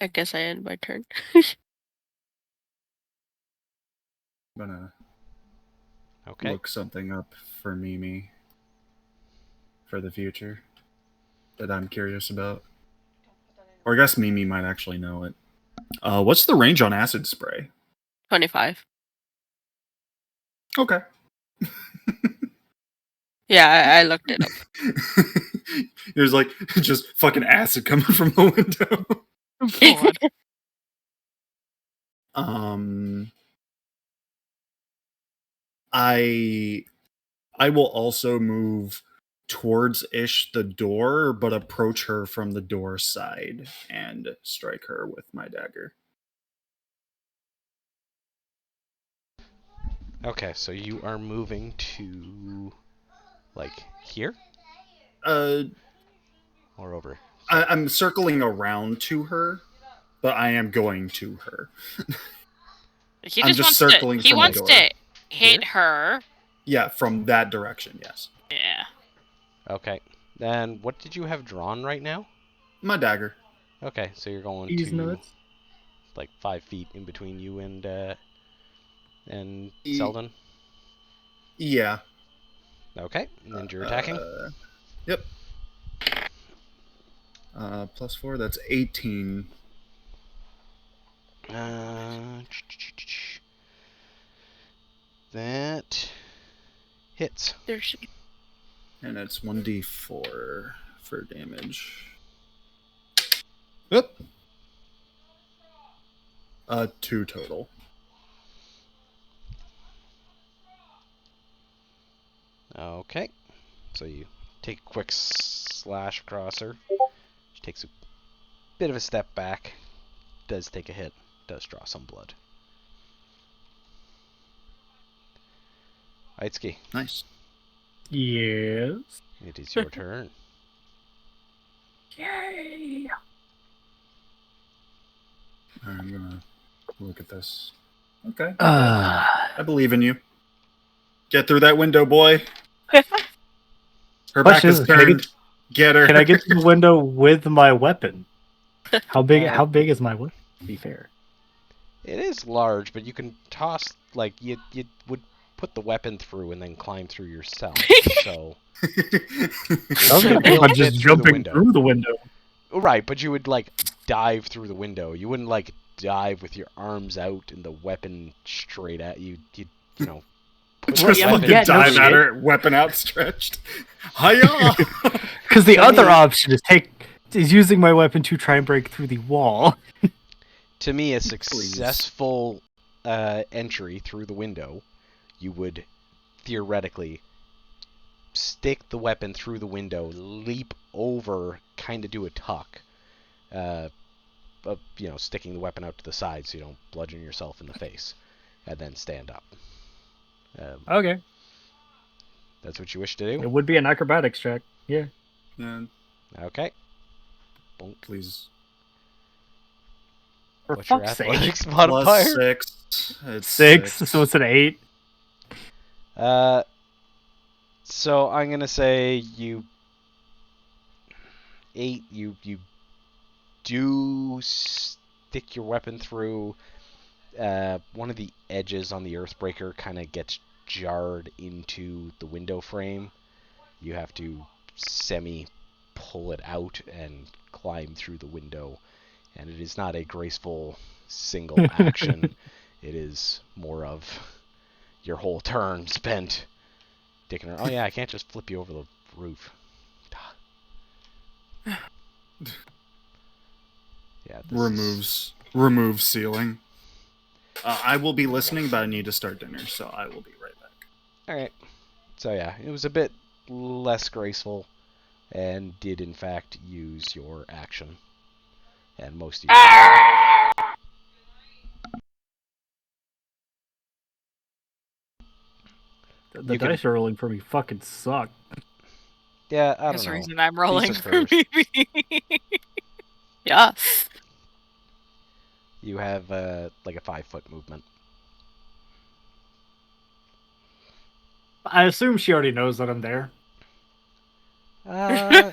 I guess I end my turn. I'm gonna Okay. look something up for Mimi for the future that I'm curious about. Or I guess Mimi might actually know it. What's the range on acid spray? 25. Okay. Yeah, I looked it up. There's like just fucking acid coming from the window. God. I will also move towards Ish the door, but approach her from the door side and strike her with my dagger. Okay, so you are moving to like here? Or over? I'm circling around to her, but I am going to her. He I'm just just wants circling to. He from the wants door. to hit Here? her. Yeah, from that direction, yes. Yeah. Okay. Then what did you have drawn right now? My dagger. Okay, so you're going These to nuts. like 5 feet in between you and E- Selden. Yeah. Okay, and you're attacking. Yep. +4, that's 18. That hits. There she. And it's 1d4 for damage. Yep. 2 total. Okay, so you take a quick slash across her. She takes a bit of a step back. Does take a hit. Does draw some blood. Aitsuki, Nice. Yes. it is your turn. Yay. I'm gonna look at this. Okay. Ah. I believe in you. Get through that window, boy. Her back Question is is, turned. Get her. can I get to the window with my weapon? How big? Uh, How big is my weapon? To be fair. It is large, but you can toss like you would put the weapon through and then climb through yourself. So I was gonna think will about fit just through the jumping window. through the window. Right, but you would like dive through the window. You wouldn't like dive with your arms out and the weapon straight at you. You know, put Just the yeah, fucking weapon yeah, no dive shit. at her, weapon outstretched. Hiya! Because the To other me- option is using my weapon to try and break through the wall. To me, a successful entry through the window, you would theoretically stick the weapon through the window, leap over, kind of do a tuck, sticking the weapon out to the side so you don't bludgeon yourself in the face, and then stand up. Okay. That's what you wish to do? It would be an acrobatics check. Yeah. Okay. Bonk. Please. For What's your fuck's sake. athletics modifier? +6. It's 6, so it's an 8. So I'm gonna say you 8. You do stick your weapon through. one of the edges on the Earthbreaker kind of gets jarred into the window frame. You have to pull it out and climb through the window, and it is not a graceful single action. It is more of your whole turn spent dicking around. Oh yeah, I can't just flip you over the roof. Yeah, Removes ceiling. I will be listening, but I need to start dinner, so I will be right back. Alright. So yeah, it was a bit less graceful, and did in fact use your action. And most of you... The dice are rolling for me fucking suck. Yeah, I don't That's know. the reason I'm rolling These are for cursed. me. Yeah. You have like a 5-foot movement. I assume she already knows that I'm there. Uh,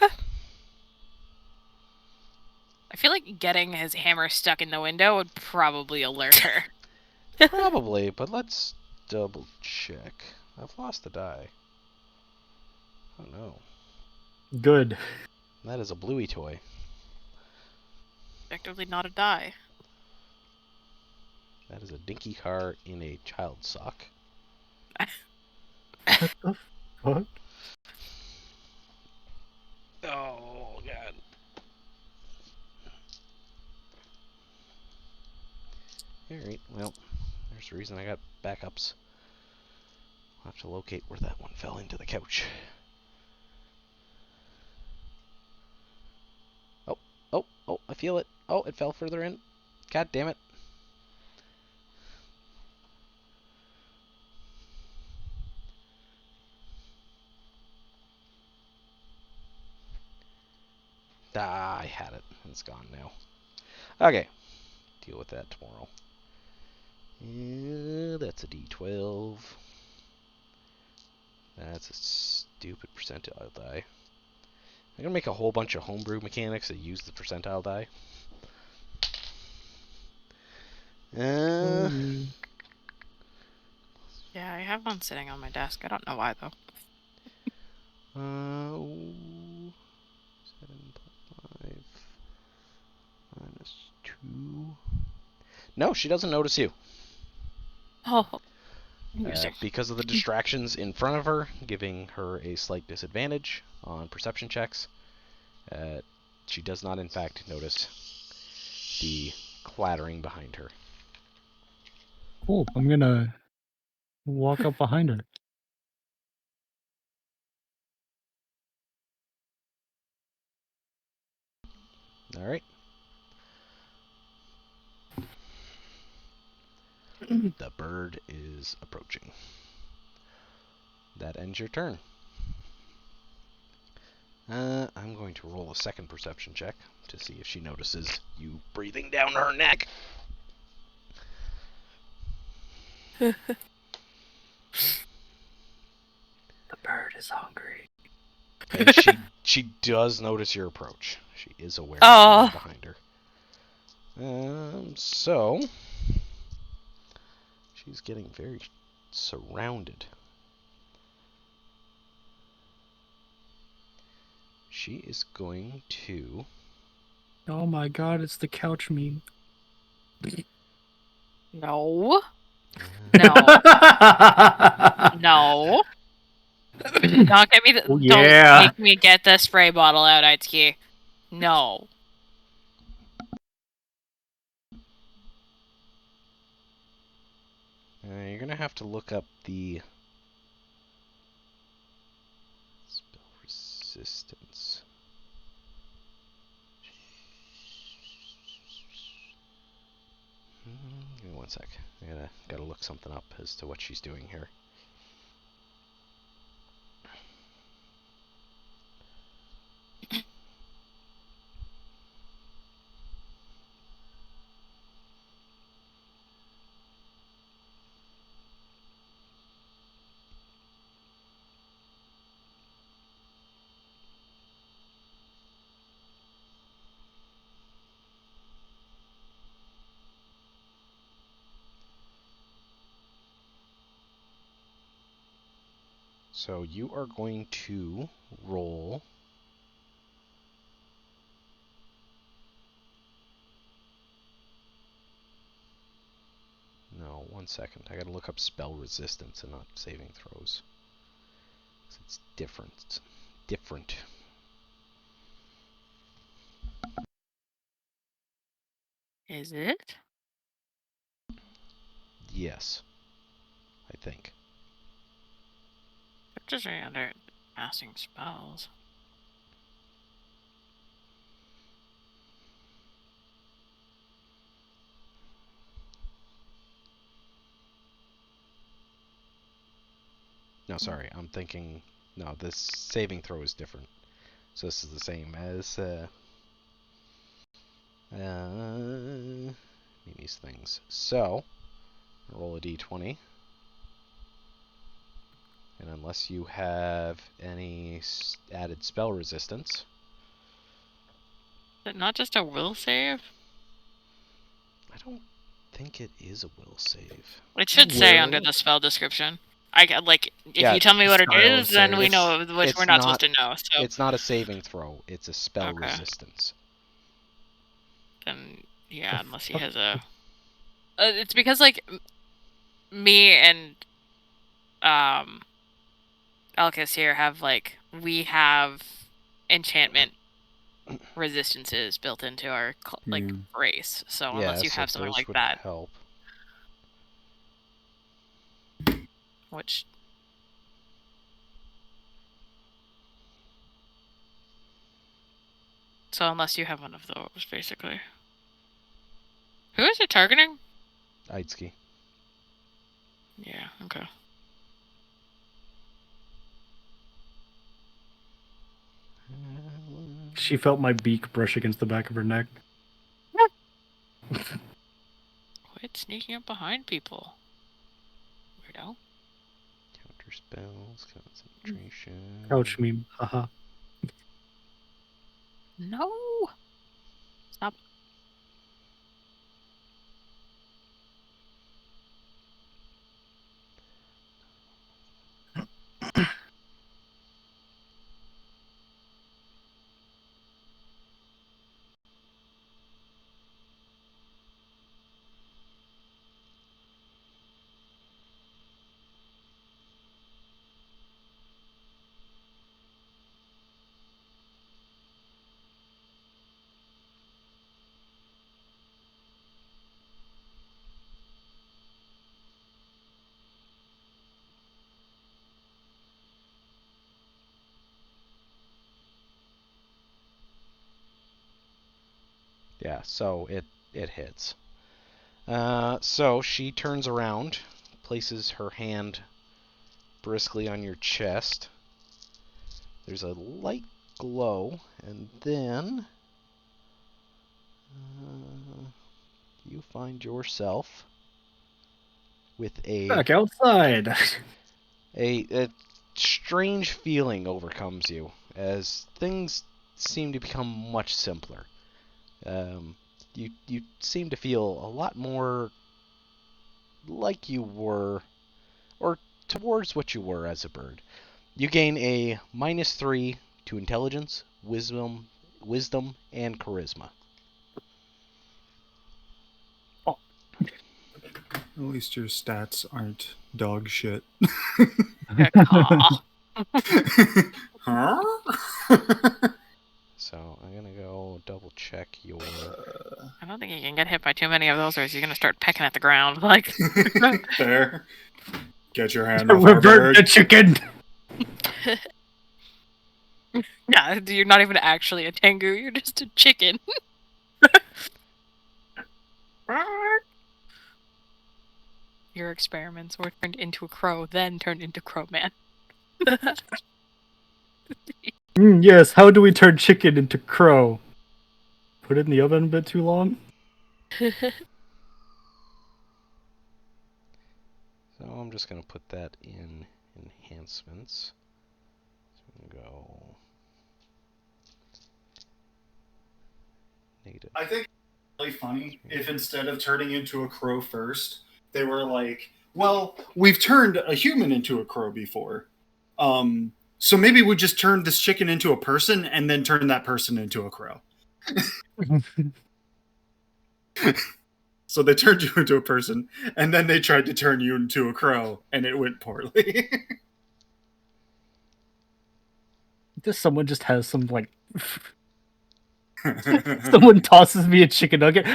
I feel like getting his hammer stuck in the window would probably alert her. probably, but let's double check. I've lost a die. Oh no. Good. That is a bluey toy. Effectively not a die. That is a dinky car in a child's sock. What the fuck? Oh, God. Alright, well, there's the reason I got backups. I'll have to locate where that one fell into the couch. Oh, I feel it. Oh, it fell further in. God damn it. Ah, I had it. It's gone now. Okay. Deal with that tomorrow. That's a D12. That's a stupid percentile die. I'm gonna make a whole bunch of homebrew mechanics that use the percentile die. Yeah, I have one sitting on my desk. I don't know why, though. 7 plus 5 minus 2. No, she doesn't notice you. Oh, interesting. Because of the distractions in front of her, giving her a slight disadvantage on perception checks. She does not, in fact, notice the clattering behind her. Cool. I'm gonna walk up behind her. All right. The bird is approaching. That ends your turn. I'm going to roll a second perception check to see if she notices you breathing down her neck. The bird is hungry. And she does notice your approach. She is aware Oh. of you behind her. So she's getting very surrounded. She is going to... Oh my god, it's the couch meme. No. No. No. Don't get me. Oh, yeah. Don't make me get the spray bottle out, Itsuki. No. You're going to have to look up the spell resistance. Give me one sec. I gotta look something up as to what she's doing here. So you are going to roll. No, 1 second. I gotta look up spell resistance and not saving throws. It's different. Different. Is it? Yes. I think. It's just under casting spells. No, sorry. I'm thinking. No, this saving throw is different. So this is the same as Mimi's things. So roll a d20. And unless you have any added spell resistance. Is it not just a will save? I don't think it is a will save. It should say under Will? the spell description. If Yeah, you tell me what it style of is, then we save. know which It's we're not supposed to know. So It's not a saving throw. It's a spell Okay. resistance. then, yeah, unless he fuck? has a. It's because me and Elkis here we have enchantment resistances built into our race. So unless you have something those like would that, help. which so unless you have one of those, basically. Who is it targeting? Aitsuki. Yeah. Okay. She felt my beak brush against the back of her neck. Quit sneaking up behind people. Weirdo. Counter spells, concentration. Ouch meme. Haha. No. Stop. Yeah, so it hits. So she turns around, places her hand briskly on your chest. There's a light glow, and then you find yourself with Back outside. a strange feeling overcomes you as things seem to become much simpler. You seem to feel a lot more like you were, or towards what you were as a bird. You gain a -3 to intelligence, wisdom, and charisma. At least your stats aren't dog shit. Caw. Huh? So I'm gonna go double check your. I don't think you can get hit by too many of those, or you're gonna start pecking at the ground. There. Get your hand off our Revert bird. the chicken. Yeah, you're not even actually a tengu. You're just a chicken. Your experiments were turned into a crow, then turned into Crowman. Yes, how do we turn chicken into crow? Put it in the oven a bit too long? So I'm just gonna put that in enhancements. So I'm gonna go native. I think it's really funny if instead of turning into a crow first, they were like, well, we've turned a human into a crow before. So maybe we just turn this chicken into a person and then turn that person into a crow. So they turned you into a person, and then they tried to turn you into a crow, and it went poorly. Someone just has some like. Someone tosses me a chicken nugget.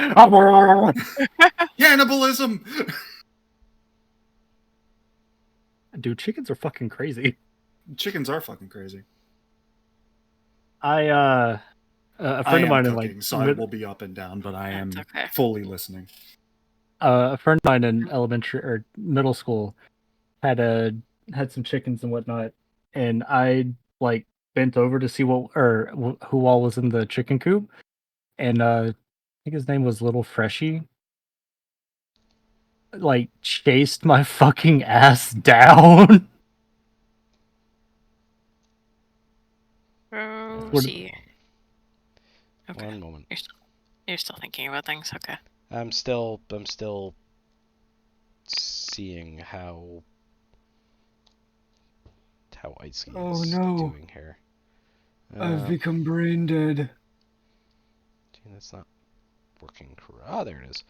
Cannibalism! Dude, chickens are fucking crazy. Chickens are fucking crazy. A friend of mine in like so I will be up and down, but I am fully listening. A friend of mine in elementary or middle school had some chickens and whatnot, and I like bent over to see who all was in the chicken coop, and I think his name was Little Freshy. Like chased my fucking ass down. Rosie. Okay. One moment. You're still thinking about things. Okay. I'm still seeing how Icy is doing here. I've become brain dead. Gee, that's not working correct. Ah, there it is.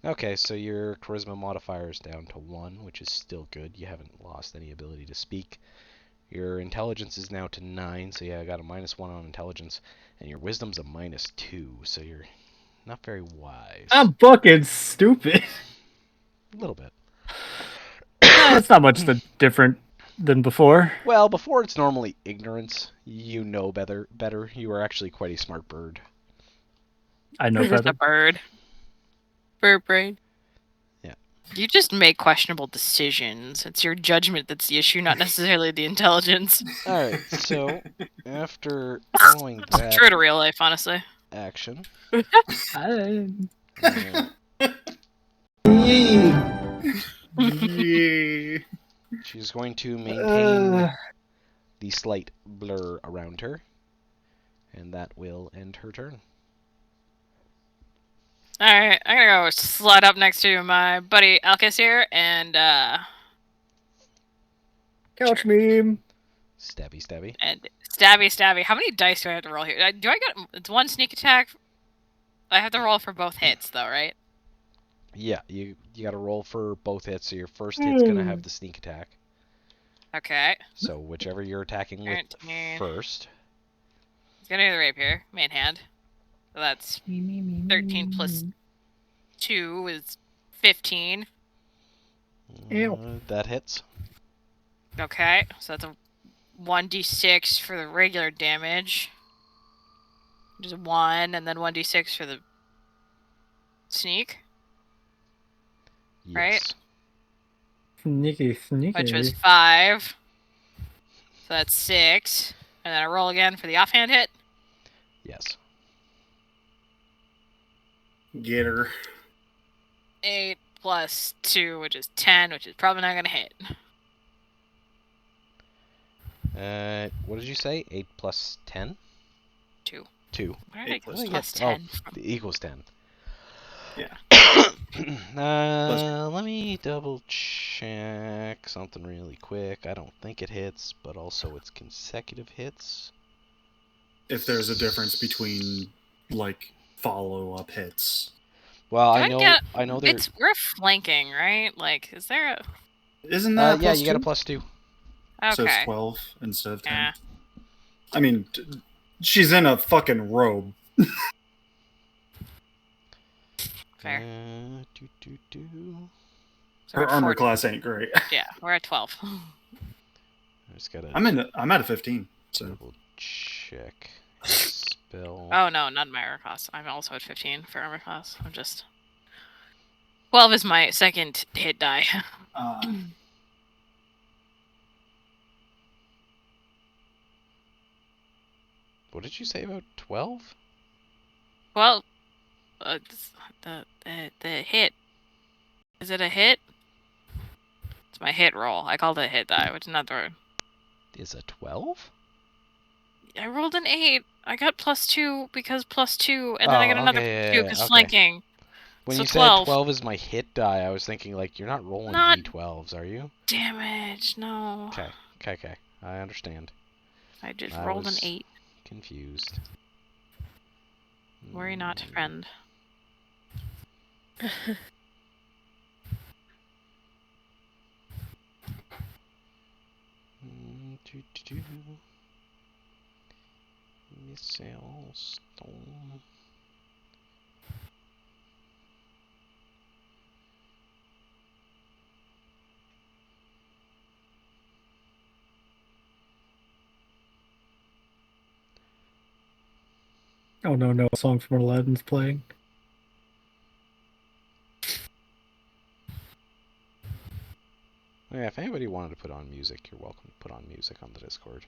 Okay, so your charisma modifier is down to 1, which is still good. You haven't lost any ability to speak. Your intelligence is now to 9, so yeah, I got a -1 on intelligence. And your wisdom's a -2, so you're not very wise. I'm fucking stupid. A little bit. It's not much different than before. Well, before it's normally ignorance. You know better. You are actually quite a smart bird. I know Just better. a bird. Bird brain. Yeah. You just make questionable decisions. It's your judgment that's the issue, not necessarily the intelligence. Alright, so after following that True to real life, honestly. action, she's going to maintain the slight blur around her, and that will end her turn. Alright, I'm gonna go slide up next to my buddy Alcus here, and couch meme. Stabby. And stabby. How many dice do I have to roll here? Do I get... It's 1 sneak attack? I have to roll for both hits, though, right? Yeah, you gotta roll for both hits, so your first hit's gonna have the sneak attack. Okay. So whichever you're attacking with first. He's gonna do the rapier, main hand. So that's 13 plus 2 is 15. That hits. Okay, so that's a 1d6 for the regular damage. Which is 1, and then 1d6 for the sneak. Yes. Right? Sneaky. Which was 5. So that's 6. And then I roll again for the offhand hit. Yes. Get her. 8 plus 2, which is 10, which is probably not gonna hit. What did you say? 8 plus 10? 2. 2. Where did I plus plus 10? Equals 10. Yeah. Let me double check something really quick. I don't think it hits, but also it's consecutive hits. If there's a difference between, like, follow-up hits. Well, I know We're flanking, right? Like, is there a... Isn't that yeah, you got a +2. Okay. So it's 12 instead of 10. Yeah. I mean, she's in a fucking robe. Fair. So Her armor class ain't great. Yeah, we're at 12. I just gotta I'm at a 15. So double check spell. Oh no, not my armor class. I'm also at 15 for armor class. I'm just 12 is my second hit die. What did you say about 12? Well, the hit. Is it a hit? It's my hit roll. I called it a hit die, which is not the word. Is a 12? I rolled an 8. I got +2 because +2, and then I got another +2 because flanking. When so you 12. said 12 is my hit die, I was thinking, like, you're not rolling D12s, are you? Damage, no. Okay, Okay. I understand. I just I rolled an was 8. confused. Worry not, friend. Missile storm. Oh no, a song from Aladdin's playing. Yeah, if anybody wanted to put on music, you're welcome to put on music on the Discord.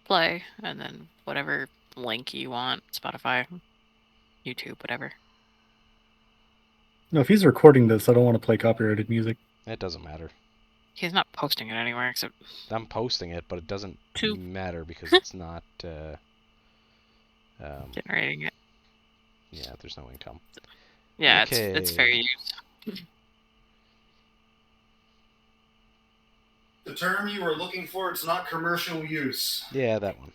!play, and then whatever link you want, Spotify, YouTube, whatever. No, if he's recording this, I don't want to play copyrighted music. It doesn't matter. He's not posting it anywhere except... I'm posting it, but it doesn't matter because it's not... generating it. Yeah, there's no income. Yeah, okay. it's fair use. The term you were looking for, it's not commercial use. Yeah, that one.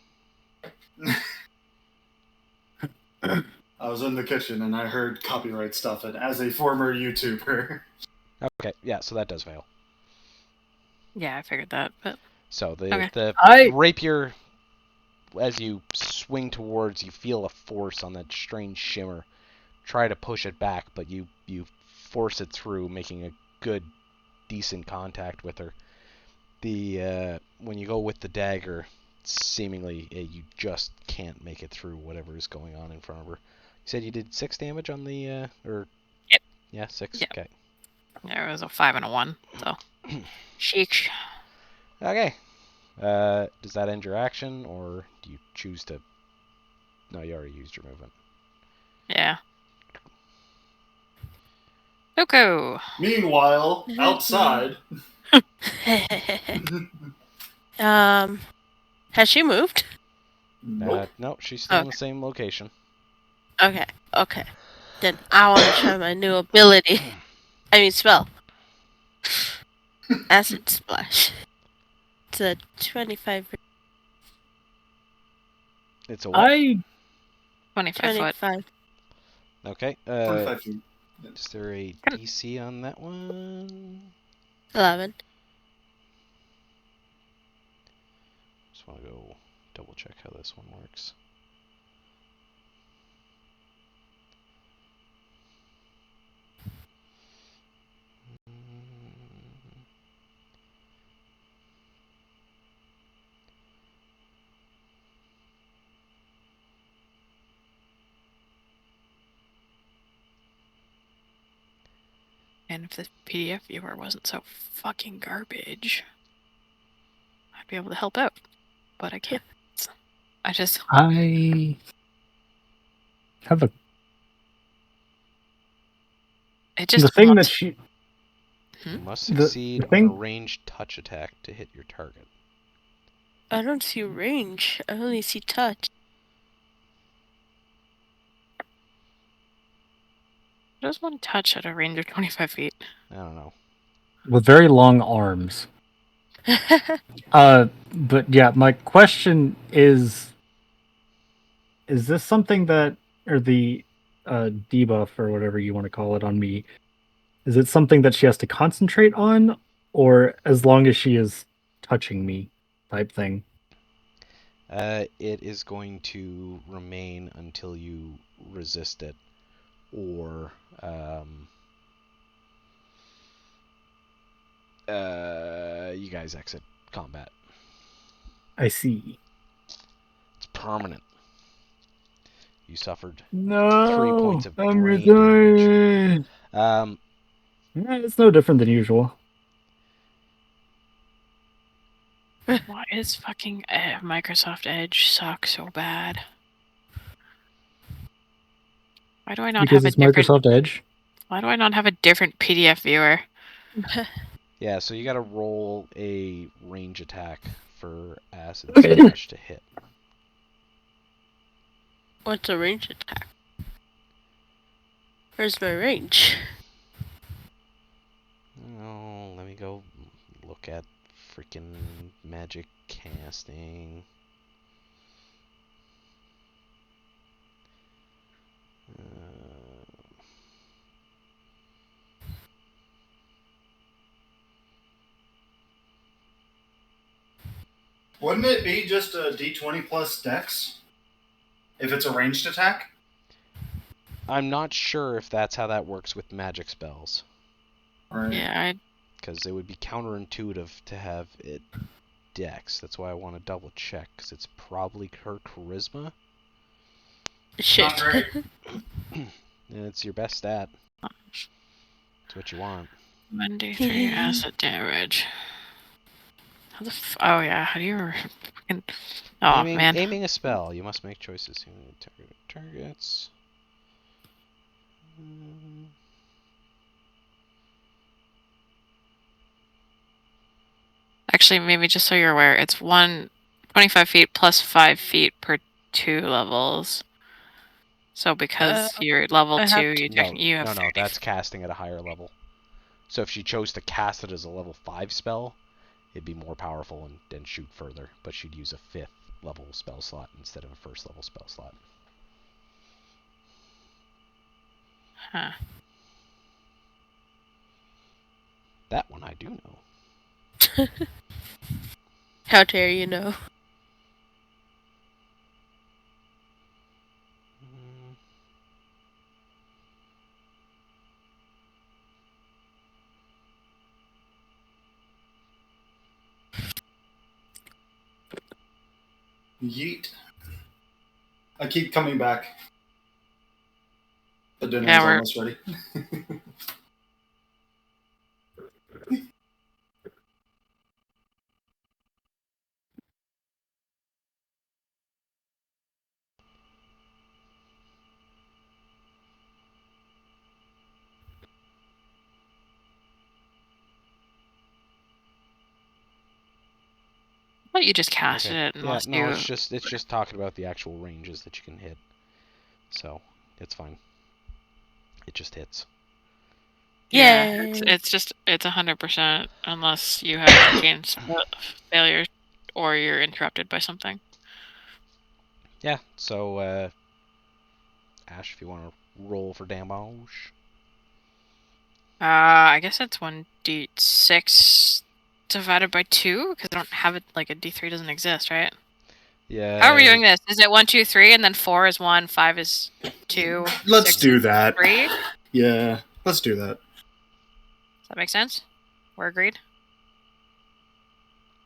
I was in the kitchen and I heard copyright stuff, and as a former YouTuber... Okay, yeah, so that does fail. Yeah, I figured that, but... So the rapier, as you swing towards, you feel a force on that strange shimmer. Try to push it back, but you force it through, making a good, decent contact with her. When you go with the dagger, seemingly you just can't make it through whatever is going on in front of her. You said you did 6 damage on the or... Yep. Yeah, 6. Yep. Okay. Yeah, it was a 5 and a 1. So, sheesh. Okay. Does that end your action, or do you choose to... No, you already used your movement. Yeah. Oko. Meanwhile, outside... Has she moved? Nope. No, she's still in the same location. Okay. Then I want to try my new ability. I mean spell. Acid Splash. It's a 25. It's a what? 25 foot. 25. Okay. 25 feet. Is there a DC on that one? 11. Just want to go double check how this one works. And if the PDF viewer wasn't so fucking garbage, I'd be able to help out. But I can't. I have a... It just the thing wants... that she... You must succeed on a ranged touch attack to hit your target. I don't see range. I only see touch. Does one touch at a range of 25 feet? I don't know. With very long arms. But yeah, my question is this something that, or the debuff or whatever you want to call it on me, is it something that she has to concentrate on, or as long as she is touching me type thing? It is going to remain until you resist it, or you guys exit combat. I see. It's permanent. You suffered 3 No, points of I'm brain damage. resigning. It's no different than usual. Why is fucking Microsoft Edge suck so bad? Why do I not Because have a it's different... Microsoft Edge? Why do I not have a different PDF viewer? Yeah, so you gotta roll a range attack for Acid Splash to hit. What's a range attack? Where's my range? Oh, let go look at freaking magic casting. Wouldn't it be just a d20 plus dex? If it's a ranged attack? I'm not sure if that's how that works with magic spells. Right. Yeah, Because it would be counterintuitive to have it dex. That's why I want to double check, because it's probably her charisma. shit. Not great. And it's your best stat. It's what you want. 1d3 acid damage. How the oh yeah, how do you fucking... Oh man. Aiming a spell. You must make choices. Targets. Actually, maybe just so you're aware, it's 25 feet plus 5 feet per 2 levels. So because you're level I 2, have you have No, 30 that's casting at a higher level. So if she chose to cast it as a level 5 spell, it'd be more powerful and shoot further. But she'd use a 5th level spell slot instead of a 1st level spell slot. Huh. That one I do know. How dare you know? Yeet. I keep coming back. The dinner's Yeah, we're almost ready. But you just casted Okay. it Yeah, unless no, you... it's just talking about the actual ranges that you can hit. So, it's fine. It just hits. Yeah, Yay. it's 100% unless you have arcane failure or you're interrupted by something. Yeah, so, Ash, if you want to roll for damage. I guess it's 1d6 divided by 2, because I don't have it, like a d3 doesn't exist, right? Yeah. How are we doing this? Is it 1, 2, 3, and then 4 is 1, 5 is 2, Let's 6 do is that. 3? Does Yeah, let's do that. that make sense? We're agreed?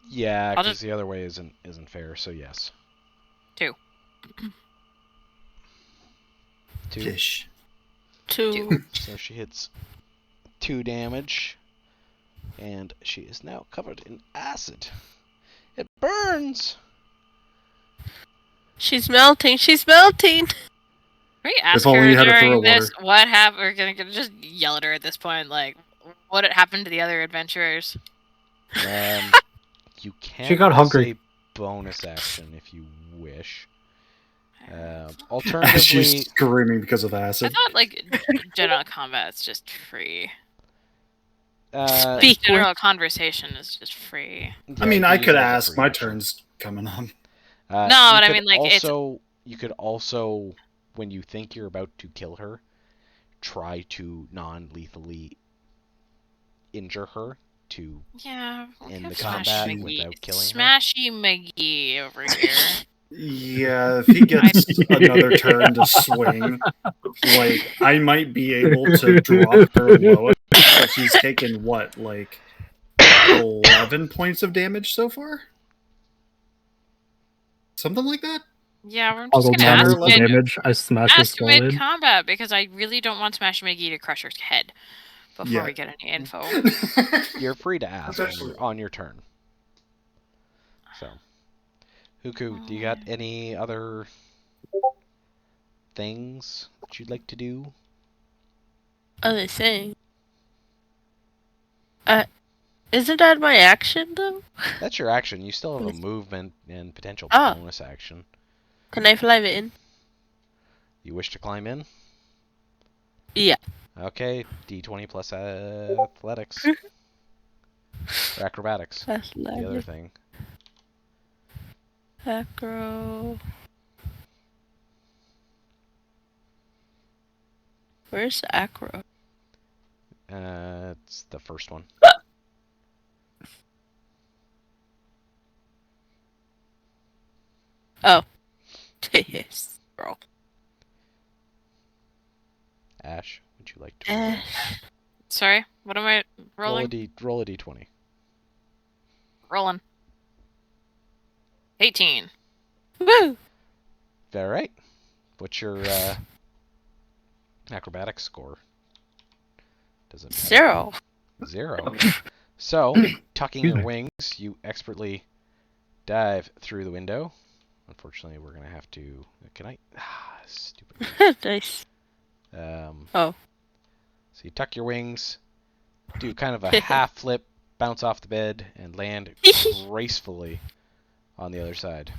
Yeah, I'll because just... the other way isn't fair, so yes. 2. 2. Fish. 2. So she hits 2 damage, and she is now covered in acid. It burns! She's melting. She's melting. Can we ask If only her you had to throw during this water. what happened? We're gonna just yell at her at this point, like, what had happened to the other adventurers? You can She got use hungry. a bonus action if you wish. As Alternatively, she's screaming because of I acid. thought, like, general combat's just free. Like, Speak general with. conversation is just free. I mean, you I use could it as a ask. free My action. turn's coming on. No, You but I could mean, like, it's... You could also, when you think you're about to kill her, try to non-lethally injure her to Yeah, end the Smashy combat McGee. without killing her. Smashy McGee over here. Yeah, if he gets another turn to swing, like, I might be able to drop her low, but she's taken, what, like, 11 points of damage so far? Something like that? Yeah, I'm just Toggle gonna 10 or matters ask the 11? damage. I smash his ask skull in. mid-combat, because I really don't want Smashy McGee to crush her head before Yeah. we get any info. You're free to ask Essentially. on your turn. So, Huku, do you got any other things that you'd like to do? Other thing. Isn't that my action though? That's your action. You still have a movement and potential Oh. bonus action. Can I fly in? You wish to climb in? Yeah. Okay, d20 plus athletics. Or acrobatics. The other Athletic. thing. Acro. Where's acro? It's the first one. Oh. Yes, girl. Ash, would you like to roll? Sorry, what am I rolling? Roll a d20. Rolling. 18. Woo! All right. What's your acrobatics score? Does it matter? 0. 0. So, tucking your wings, you expertly dive through the window. Unfortunately, we're gonna have to. Can I? Stupid. Nice. So you tuck your wings, do kind of a half flip, bounce off the bed, and land gracefully on the other side.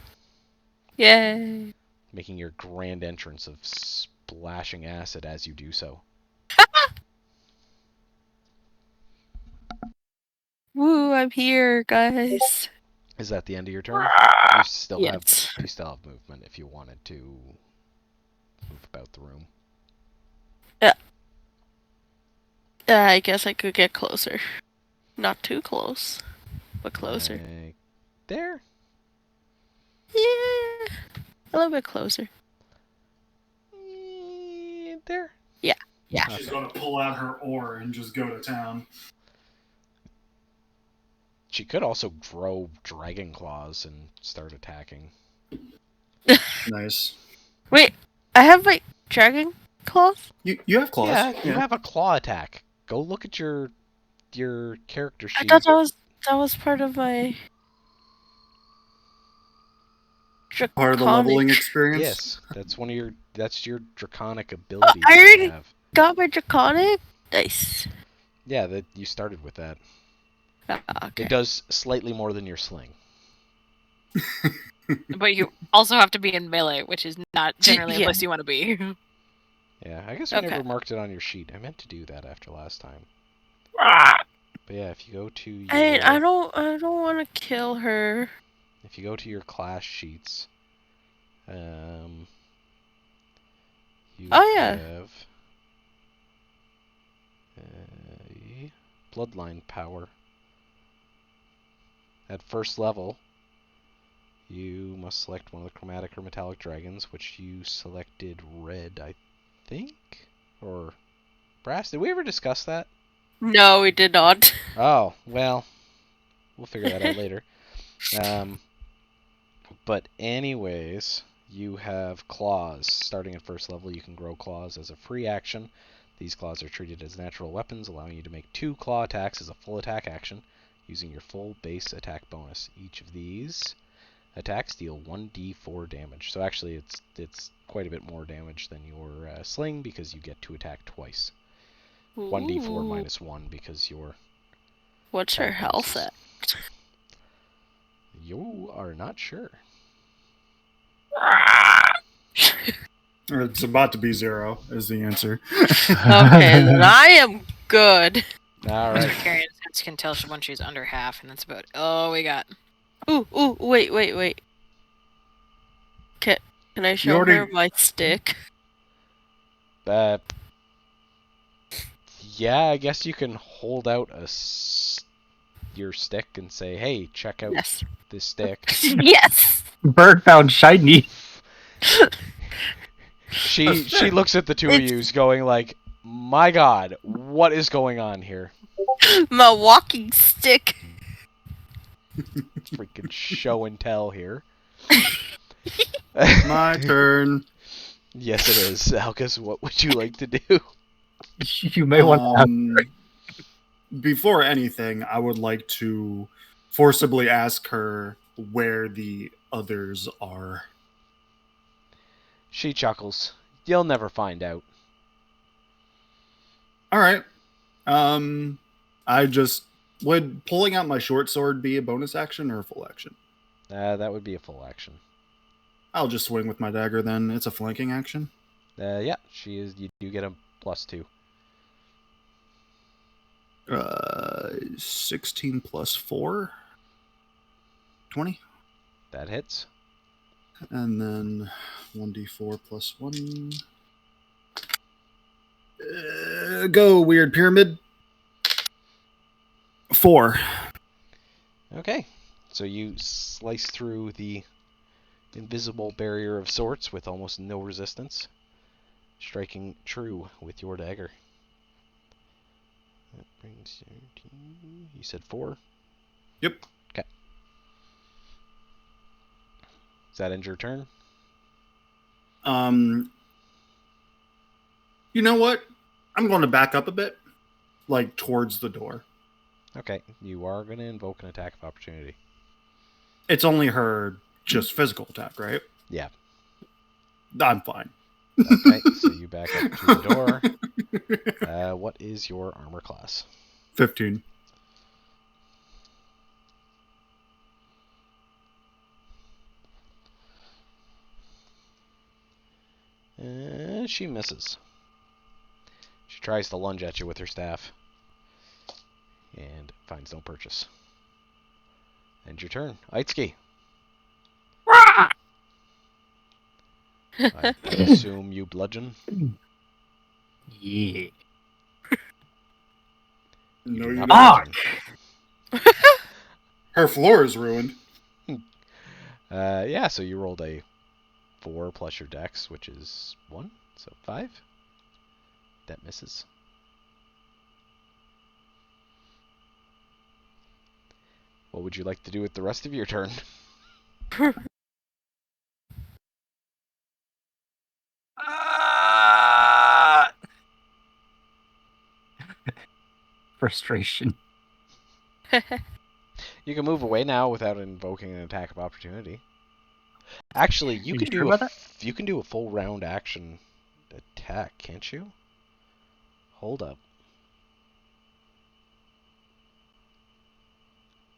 Yay. Making your grand entrance of splashing acid as you do so. Woo, I'm here, guys. Is that the end of your turn? You still have movement if you wanted to move about the room. I guess I could get closer. Not too close, but closer. There? Yeah. A little bit closer. There? Yeah. She's gonna pull out her oar and just go to town. She could also grow dragon claws and start attacking. Nice. Wait, I have my dragon claws? You have claws. Yeah, you have a claw attack. Go look at your character sheet. I thought that was part of my draconic. Part of the leveling experience. Yes, that's your draconic ability. I that you already have. got my draconic. Nice. Yeah, that you started with that. Okay. It does slightly more than your sling. But you also have to be in melee, which is not generally a Yeah. place you want to be. Yeah, I guess we never marked it on your sheet. I meant to do that after last time. But yeah, if you go to your... I don't want to kill her. If you go to your class sheets, you have bloodline power. At first level, you must select one of the chromatic or metallic dragons, which you selected red, I think? Or brass? Did we ever discuss that? No, we did not. Oh, well, we'll figure that out later. But anyways, you have claws. Starting at first level, you can grow claws as a free action. These claws are treated as natural weapons, allowing you to make 2 claw attacks as a full attack action, using your full base attack bonus. Each of these attacks deal 1d4 damage. So actually, it's quite a bit more damage than your sling, because you get to attack twice. 1d4 minus 1 because your... What's her health at? You are not sure. It's about to be 0 is the answer. Okay, then I am good. All right. Carrion sense can tell when she's under half, and that's about all we got. Ooh, wait. Can I show her my stick? Yeah, I guess you can hold out your stick and say, "Hey, check out this stick." Yes. Bird found shiny. She looks at the two of you, going like, "My God, what is going on here?" My walking stick. Freaking show and tell here. My turn. Yes, it is. Alcus, what would you like to do? You may want to. Before anything, I would like to forcibly ask her where the others are. She chuckles. You'll never find out. All right. Would pulling out my short sword be a bonus action or a full action? That would be a full action. I'll just swing with my dagger then. It's a flanking action. Yeah, she is. You do get a +2. 16 plus 4. 20. That hits. And then 1d4 plus 1. Go, weird pyramid. 4. Okay. So you slice through the invisible barrier of sorts with almost no resistance, striking true with your dagger. That brings you said 4? Yep. Okay. Does that end your turn? You know what? I'm going to back up a bit, like towards the door. Okay. You are going to invoke an attack of opportunity. It's only her just physical attack, right? Yeah. I'm fine. Okay, so you back up to the door. What is your armor class? 15. She misses. She tries to lunge at you with her staff and finds no purchase. End your turn. Aitsuki. I assume you bludgeon. Yeah. You No, do you not don't. bludgeon. Her floor is ruined. Yeah, so you rolled a 4 plus your dex, which is 1, so 5. That misses. What would you like to do with the rest of your turn? Frustration. You can move away now without invoking an attack of opportunity. Actually, you Are you can sure do about that? you can do a full round action attack, can't you? Hold up.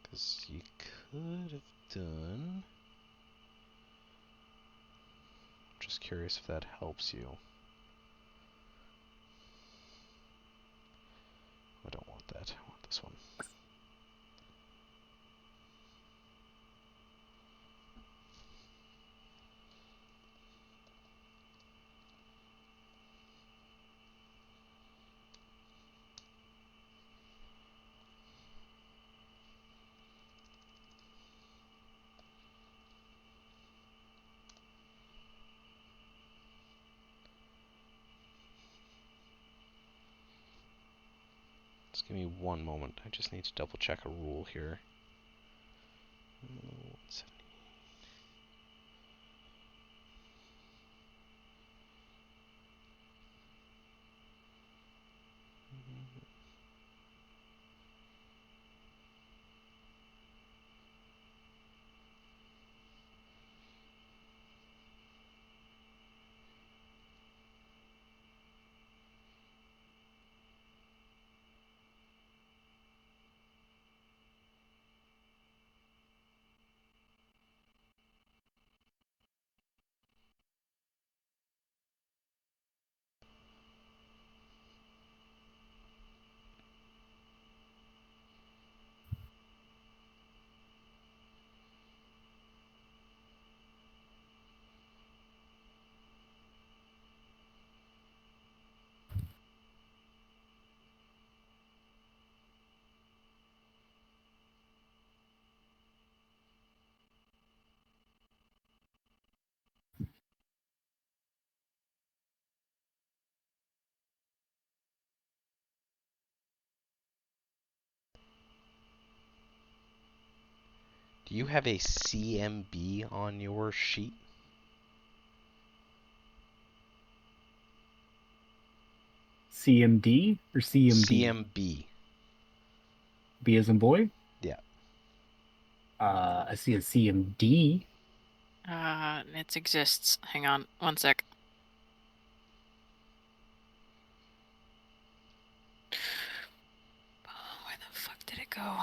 Because you could have done... Just curious if that helps you. I don't want that. I want this one. Just give me one moment. I just need to double check a rule here. 170. Do you have a CMB on your sheet? CMD or CMB? CMB. B as in boy? Yeah. I see a CMD. It exists. Hang on, one sec. Where the fuck did it go?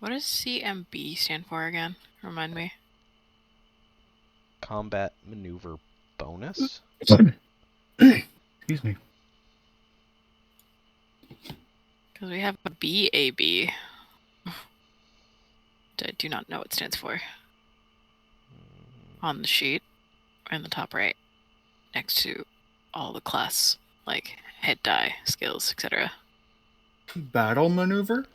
What does CMB stand for again? Remind me. Combat maneuver bonus. Excuse me. Because we have a BAB. I do not know what it stands for. On the sheet, in the top right, next to all the class, like hit die, skills, etc. Battle maneuver?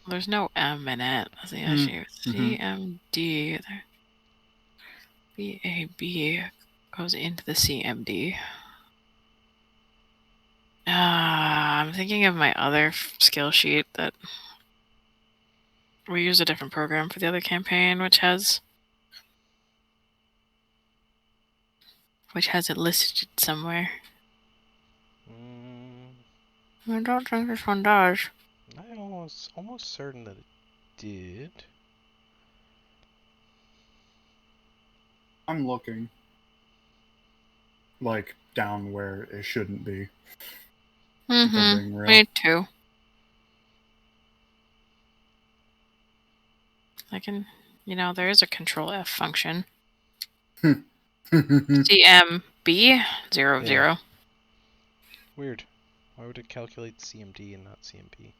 There's no M in it. That's the issue. CMD. BAB goes into the CMD. I'm thinking of my other skill sheet that we use a different program for the other campaign, which has it listed somewhere. I don't think this one does. I'm almost certain that it did. I'm looking. Like, down where it shouldn't be. If I'm being real. Me too. I can, there is a control F function. CMB 00. Weird. Why would it calculate CMD and not CMP?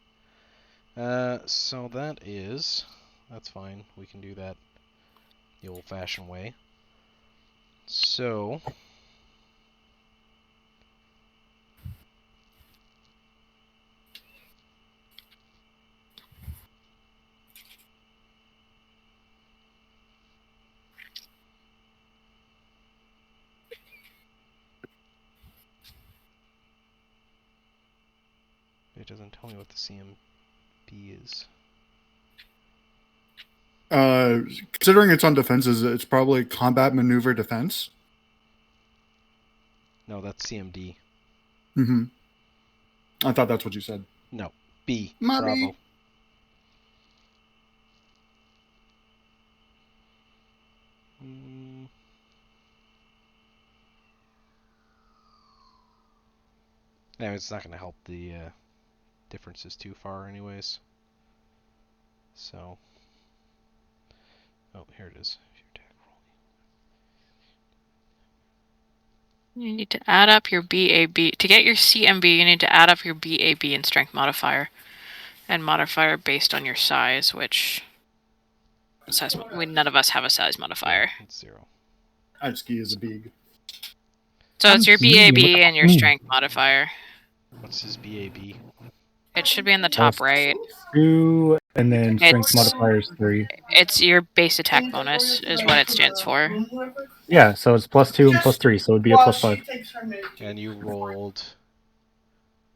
So that's fine. We can do that the old-fashioned way. So, it doesn't tell me what the CMB is. Considering it's on defenses, it's probably combat maneuver defense. No, that's CMD. I thought that's what you said. No, B. Mommy. Bravo. No, it's not going to help the differences too far anyways. So, oh, here it is. You need to add up your BAB. To get your CMB, you need to add up your BAB and strength modifier. And modifier based on your size, which... none of us have a size modifier. Yeah, it's 0. Ski is a big. So it's your BAB and your strength modifier. What's his BAB? It should be in the top right. 2, and then strength modifier is 3. It's your base attack bonus is what it stands for. Yeah, so it's +2 and +3, so it would be a +5. And you rolled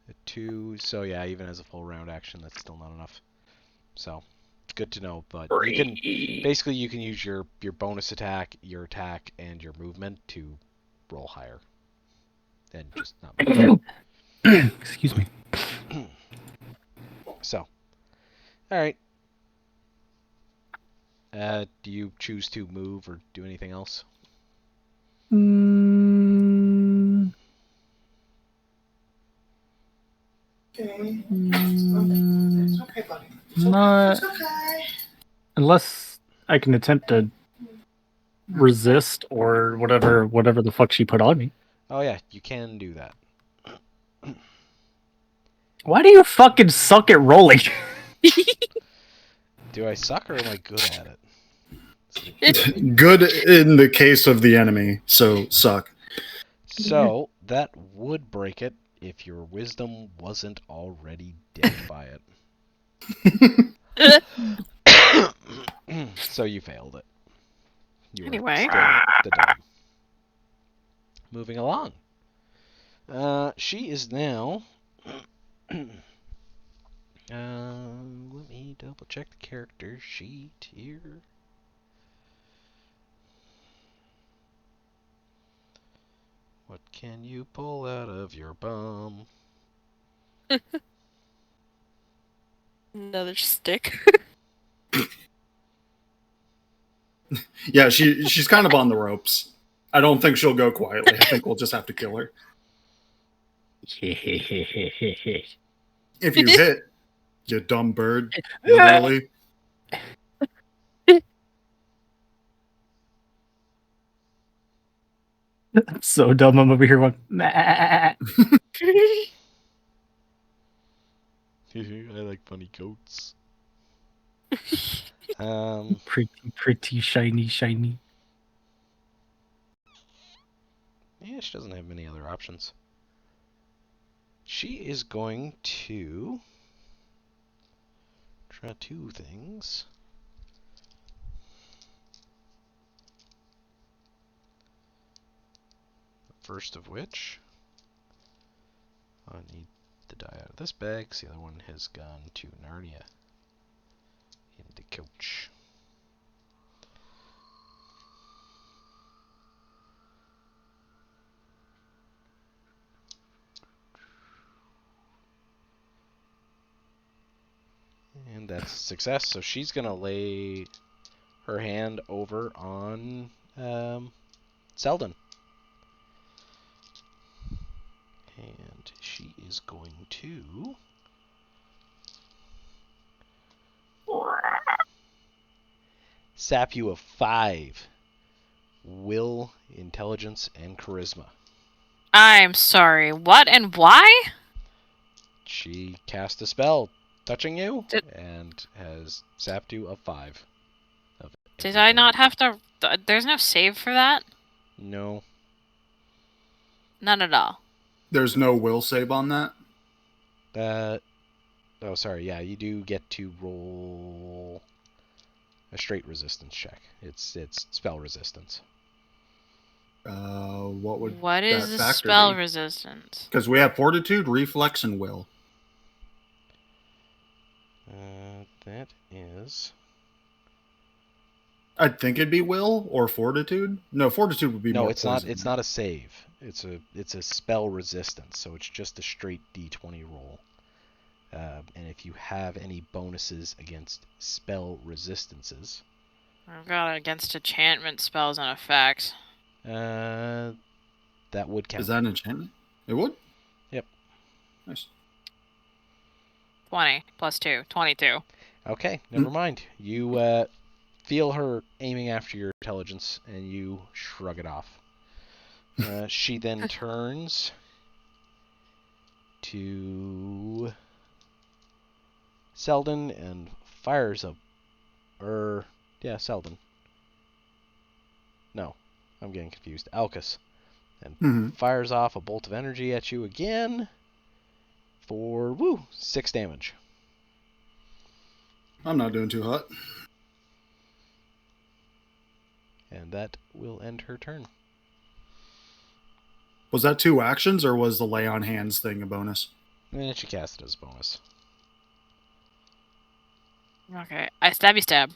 a 2, so yeah, even as a full round action, that's still not enough. So, it's good to know, but you can use your bonus attack, your attack, and your movement to roll higher. And just not move. Excuse me. So, alright. Do you choose to move or do anything else? Okay, buddy. Not okay. Unless I can attempt to resist or whatever the fuck she put on me. Oh yeah, you can do that. Why do you fucking suck at rolling? Do I suck or am I good at it? Good in the case of the enemy, so suck. So, that would break it if your wisdom wasn't already dead by it. So you failed it. Anyway. Still the dog. Moving along. She is now... let me double check the character sheet here. What can you pull out of your bum? Another stick. Yeah, she's kind of on the ropes. I don't think she'll go quietly. I think we'll just have to kill her. If you hit, You dumb bird. Literally. So dumb. I'm over here going. Nah. I like funny goats. Pretty, shiny. Yeah, she doesn't have many other options. She is going to try two things. First of which, I need the die out of this bag, because the other one has gone to Narnia in the couch. And that's a success, so she's going to lay her hand over on Selden. And she is going to sap you of 5 will, intelligence, and charisma. I'm sorry. What and why? She cast a spell touching you and has sapped you of 5. Did I not have to... There's no save for that? No. None at all. There's no will save on that? Oh, sorry. Yeah, you do get to roll a straight resistance check. It's spell resistance. What is the factor spell be? resistance? Because we have fortitude, reflex, and will. That is... I think it'd be will or fortitude. No, fortitude would be more. No, it's poison, not. It's not a save. It's a spell resistance, so it's just a straight D20 roll. And if you have any bonuses against spell resistances, I've got it against enchantment spells and effects. that would count. Is that an enchantment? It would? Yep. Nice. 20 plus 2. 22. Okay, never mind. You feel her aiming after your intelligence, and you shrug it off. She then turns to Selden and fires a... Selden. No, I'm getting confused. Alcus. And fires off a bolt of energy at you again for, 6 damage. I'm not doing too hot. And that will end her turn. Was that 2 actions, or was the lay on hands thing a bonus? And she cast it as a bonus. Okay, I stabby stab.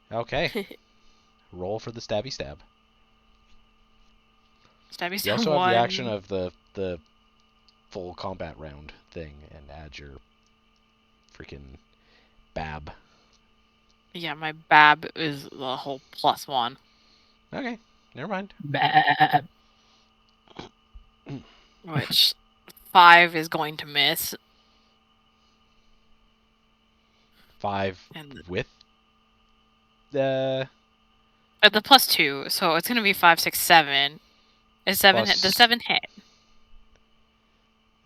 Okay. Roll for the stabby stab. Stabby stab You also 1. have the action of the full combat round thing, and add your freaking bab. Yeah, my bab is the whole +1. Okay, never mind. Bad. Which 5 is going to miss. 5 And with the... At the +2, so it's going to be 5, 6, 7. Is 7 hit? Does 7 hit?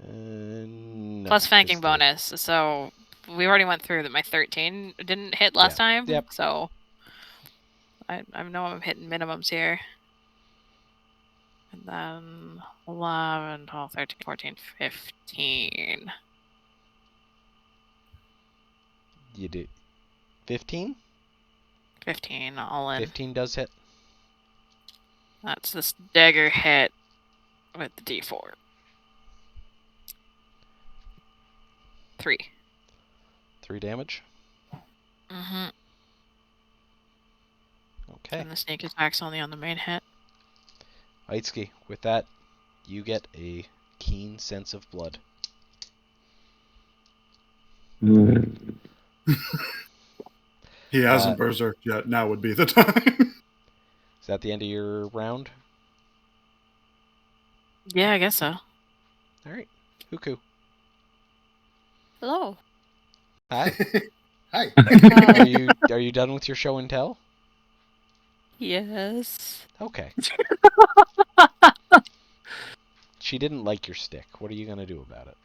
No. Plus flanking bonus, so we already went through that my 13 didn't hit last time. Yep. So I know I'm hitting minimums here. And then 11, 12, 13, 14, 15. You did 15? 15 all in. 15 does hit. That's this dagger hit with the D4. 3. 3 damage. Mm-hmm. Okay. And the sneak attack's only on the main hit. Aitsuki, with that, you get a keen sense of blood. He hasn't berserked yet. Now would be the time. Is that the end of your round? Yeah, I guess so. Alright. Huku. Hello. Hi. Hi. Are you done with your show and tell? Yes. Okay. She didn't like your stick. What are you gonna do about it?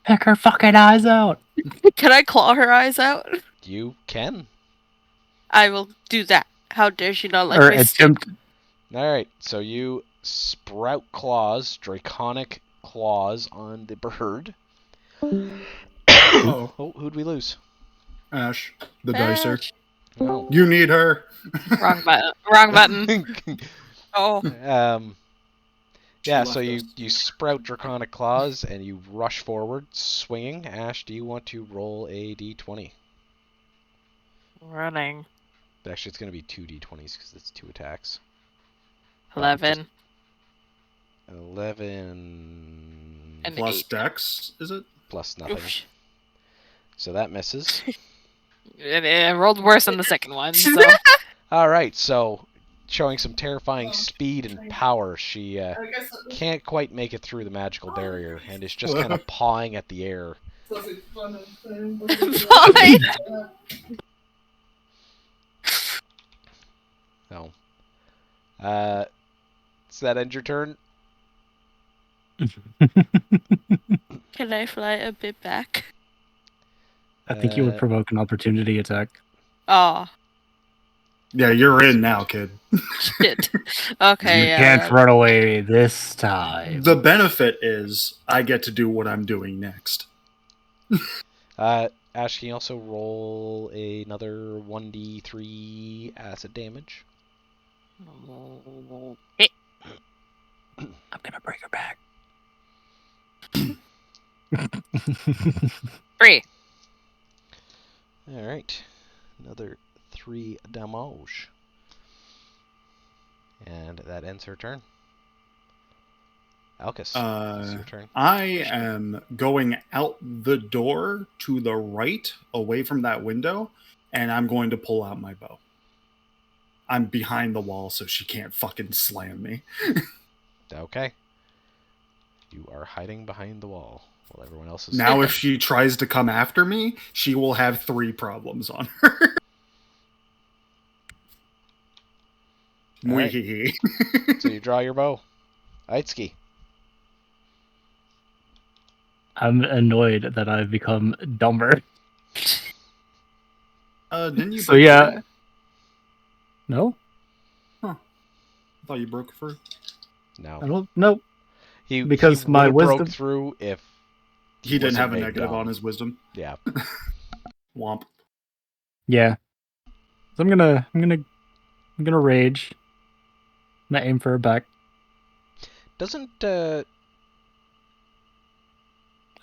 Pick her fucking eyes out. Can I claw her eyes out? You can. I will do that. How dare she not like Or my stick? attempt. Alright, so you sprout claws, draconic claws on the bird. Oh, Who'd we lose? Ash, the dicer. Ash. Oh. You need her. Wrong button. Wrong button. Oh. Yeah, so you sprout draconic claws and you rush forward, swinging. Ash, do you want to roll a d20? Running. Actually, it's going to be two d20s because it's 2 attacks. 11. 11 And Plus 8. dex, is it? plus nothing. Oof. So that misses. It rolled worse than the second one, so. Alright, so showing some terrifying speed and power, she can't quite make it through the magical barrier and is just kind of pawing at the air. Fine. So, does that end your turn? Can I fly a bit back? I think you would provoke an opportunity attack. Oh, Yeah, you're in now, kid. shit. Okay, You yeah. can't run away this time. The benefit is I get to do what I'm doing next. Ash, can you also roll another 1d3 acid damage? Hey. I'm gonna break her back. 3. Alright. Another 3 damage. And that ends her turn. Alcus, it's your turn. I am going out the door to the right, away from that window, and I'm going to pull out my bow. I'm behind the wall, so she can't fucking slam me. Okay. You are hiding behind the wall while everyone else is... Now, if she tries to come after me, she will have 3 problems on her. Alright. Mweehee. So you draw your bow. Aitsuki. I'm annoyed that I've become dumber. Didn't you So break yeah. through? No? I thought you broke through. No. I don't. Nope. He Because he my would've broke wisdom. through if He didn't wasn't have a made negative dumb. on his wisdom. Yeah. Womp. Yeah. So I'm gonna rage. I'm gonna aim for her back. Doesn't I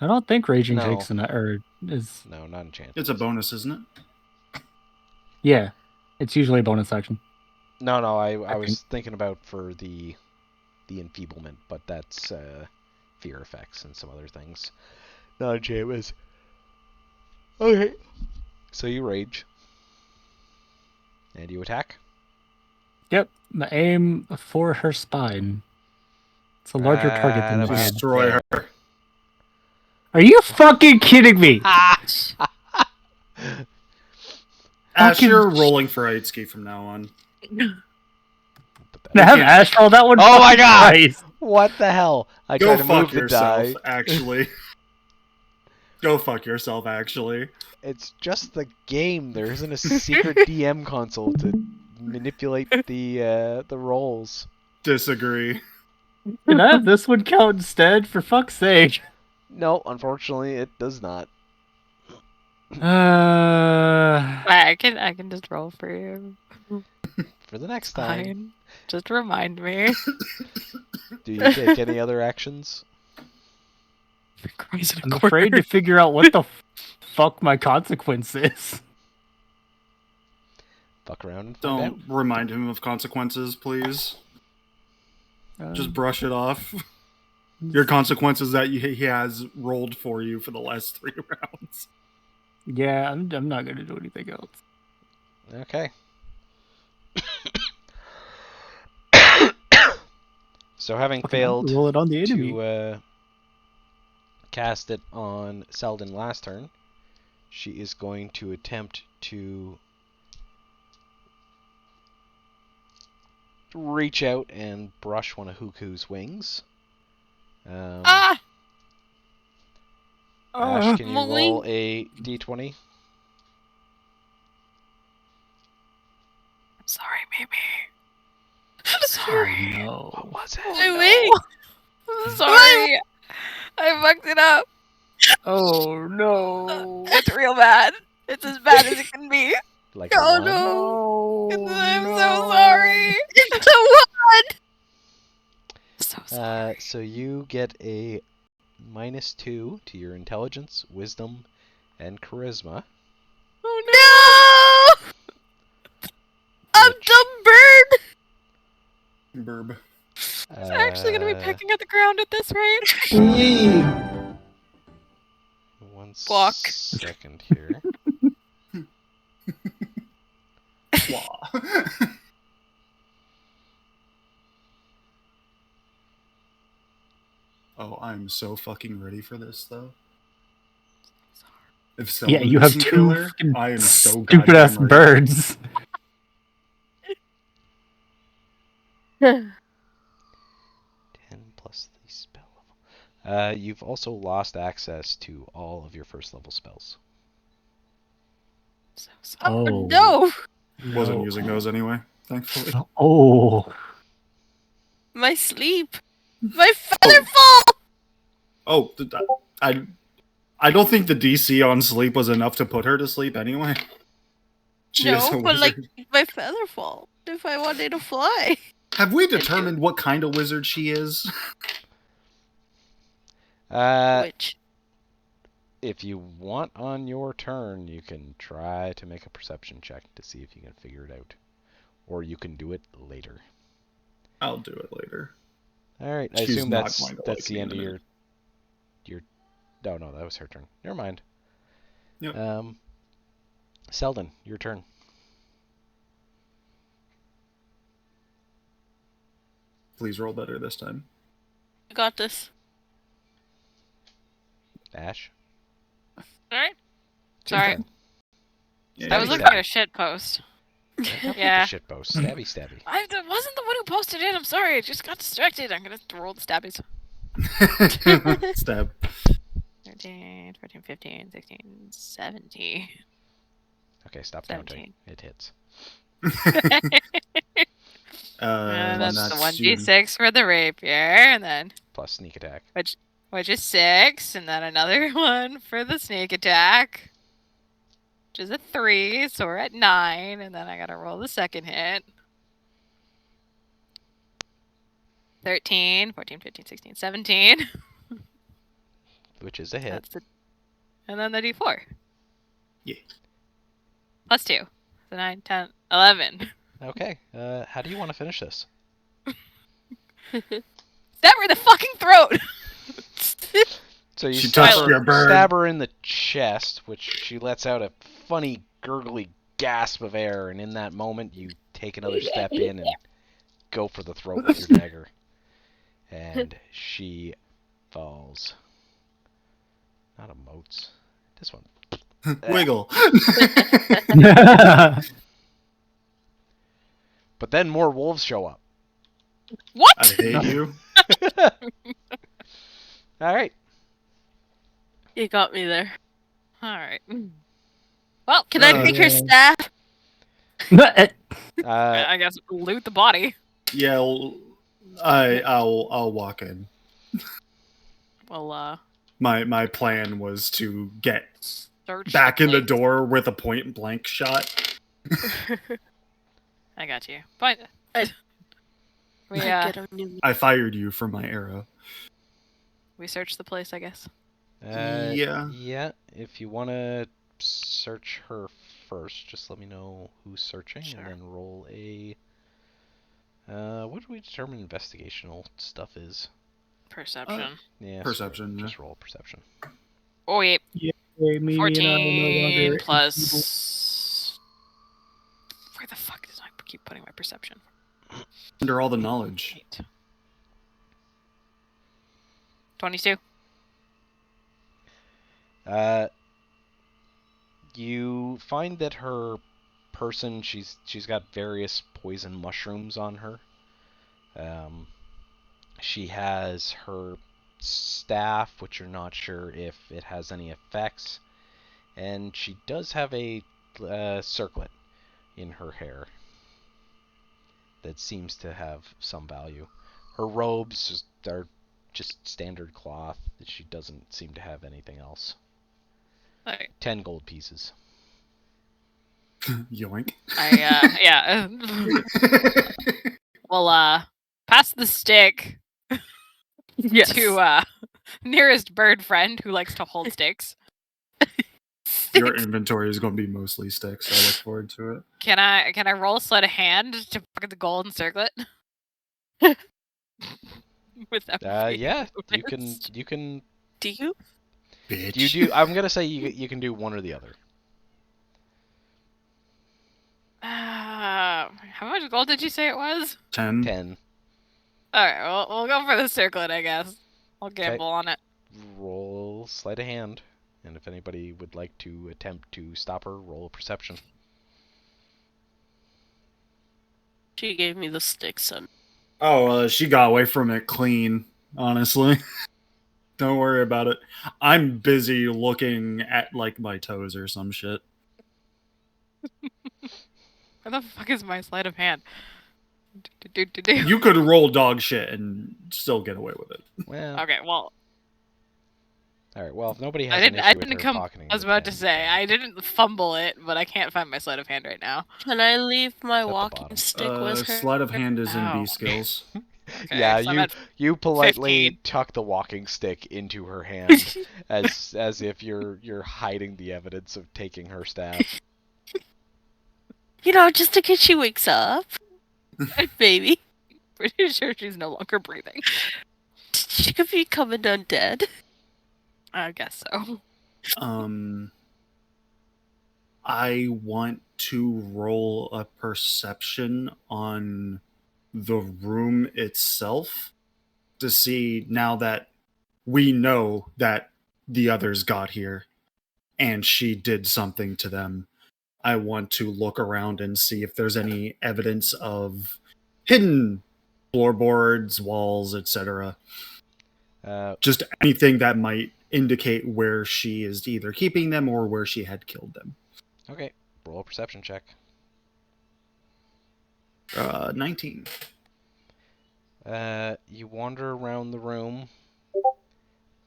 don't think raging No. takes is. No, not enchanted. It's a bonus, isn't it? Yeah, it's usually a bonus action. No, I think. was thinking about for the enfeeblement, but that's fear effects and some other things. Not enchantments. Okay. So you rage. And you attack? Yep, I aim for her spine. It's a larger target than the That will head. Destroy fail. her. Are you fucking kidding me? Ash, Fucking- you're rolling for Aitsuki from now on. Now have Ash roll that one. Oh my fucking god! twice. What the hell? I Go tried to fuck move the yourself, die. actually. Go fuck yourself, actually. It's just the game. There isn't a secret DM console to manipulate the rolls. Disagree. Can I have this one count instead? For fuck's sake. No, unfortunately, it does not. I can just roll for you. For the next time. Fine. Just remind me. Do you take any other actions? I'm afraid to figure out what the fuck my consequence is. Fuck around and find out. Don't remind him of consequences, please. Just brush it off. Your consequences that he has rolled for you for the last 3 rounds. Yeah, I'm not gonna do anything else. Okay. So having failed roll it on the enemy. to cast it on Selden last turn, She is going to attempt to reach out and brush one of Huku's wings. Ash, can you roll a d20? I'm sorry, Mimi. Sorry, no. What was it? Oh, no. I'm sorry. I fucked it up. Oh no. It's real bad. It's as bad as it can be. Like a Oh one? no! I'm so sorry. It's a one! So sorry. So you get a -2 to your intelligence, wisdom, and charisma. Oh no! I'm Which, dumb bird! Burb. It's actually going to be pecking at the ground at this rate. One Block. second here. Flaw. Oh, I'm so fucking ready for this, though. If Yeah, Selden you have doesn't two kill her, fucking I am so stupid ass goddamn ready. birds. 10 plus the spell level. You've also lost access to all of your first level spells. So sorry. Oh no! Wasn't using those anyway, thankfully. Oh. My sleep! My feather fall! Oh, I don't think the DC on sleep was enough to put her to sleep anyway. She is a No, but wizard. like my feather fall. If I wanted to fly. Have we determined what kind of wizard she is? Which If you want on your turn, you can try to make a perception check to see if you can figure it out. Or you can do it later. I'll do it later. Alright, I She's assume not that's going to like the me end in of a your... No, that was her turn. Never mind. Yep. Selden, your turn. Please roll better this time. I got this. Ash? Alright. It's your Sorry. turn. Yeah, I was you're looking good. at a shit post. Don't Yeah. the shit post. Stabby, stabby. I wasn't the one who posted it. I'm sorry. I just got distracted. I'm going to roll the stabbies. Stab. 13, 14, 15, 16, 17. Okay, stop 17. counting. It hits. And that's the that's 1d6 for the rapier, and then Plus sneak attack. which is 6, and then another one for the sneak attack, which is a 3, so we're at 9, and then I gotta roll the second hit. 13, 14, 15, 16, 17. Which is a hit. And then the d4. Yeah. Plus 2. So 9, 10, 11. Okay, how do you want to finish this? Stab her in the fucking throat! So you She stab touched her, your bird. stab her in the chest, which she lets out a funny, gurgly gasp of air, and in that moment you take another step in and go for the throat with your dagger. And she falls. Not emotes. This one. Wiggle. But then more wolves show up. What? I hate you. Alright. You got me there. Alright. Well, Can I take her staff? I guess loot the body. Yeah, I'll walk in. Well, My plan was to get search back in the place. door with a point blank shot. I got you. But we Get a new- I fired you for my arrow. we searched the place, I guess. Yeah. Yeah, if you want to search her first, just let me know who's searching, Sure. and then roll a... what do we determine investigational stuff is? Perception. Yeah, Perception, Just roll perception. Oh, wait. Mimi 14 and I are no longer plus... Where the fuck did I keep putting my perception? Under all the knowledge. 8. 22. You find that her person, she's got various poison mushrooms on her. She has her staff, which you're not sure if it has any effects, and she does have a circlet in her hair that seems to have some value. Her robes are just standard cloth. She doesn't seem to have anything else. Right. 10 gold pieces. Yoink. Yeah. Well, pass the stick Yes. to nearest bird friend who likes to hold sticks. Your inventory is going to be mostly sticks. I look forward to it. Can I roll sleight of hand to pocket the golden circlet? Without being Yeah, noticed? you can. Do you? Bitch. You do. I'm gonna say you can do one or the other. How much gold did you say it was? 10. 10. Alright, well, we'll go for the circlet, I guess. I'll gamble on it. Roll sleight of hand, and if anybody would like to attempt to stop her, roll a perception. She gave me the stick, son. Oh, she got away from it clean, honestly. Don't worry about it. I'm busy looking at, like, my toes or some shit. Where the fuck is my sleight of hand? You could roll dog shit and still get away with it. Well, Okay, well, alright, well, if nobody has I an didn't. issue with her come. pocketing I was it, about to then- say I didn't fumble it, but I can't find my sleight of hand right now. Can I leave my It's at the walking bottom. stick with her? Sleight of hand is in Oh. B skills. Okay, Yeah, so I'm at you politely 15. tuck the walking stick into her hand as if you're hiding the evidence of taking her staff. You know, just in case she wakes up. Baby. Pretty sure she's no longer breathing. She could be coming undead. I guess so. I want to roll a perception on the room itself to see, now that we know that the others got here and she did something to them. I want to look around and see if there's any evidence of hidden floorboards, walls, etc. Just anything that might indicate where she is either keeping them or where she had killed them. Okay, roll a perception check. 19. You wander around the room,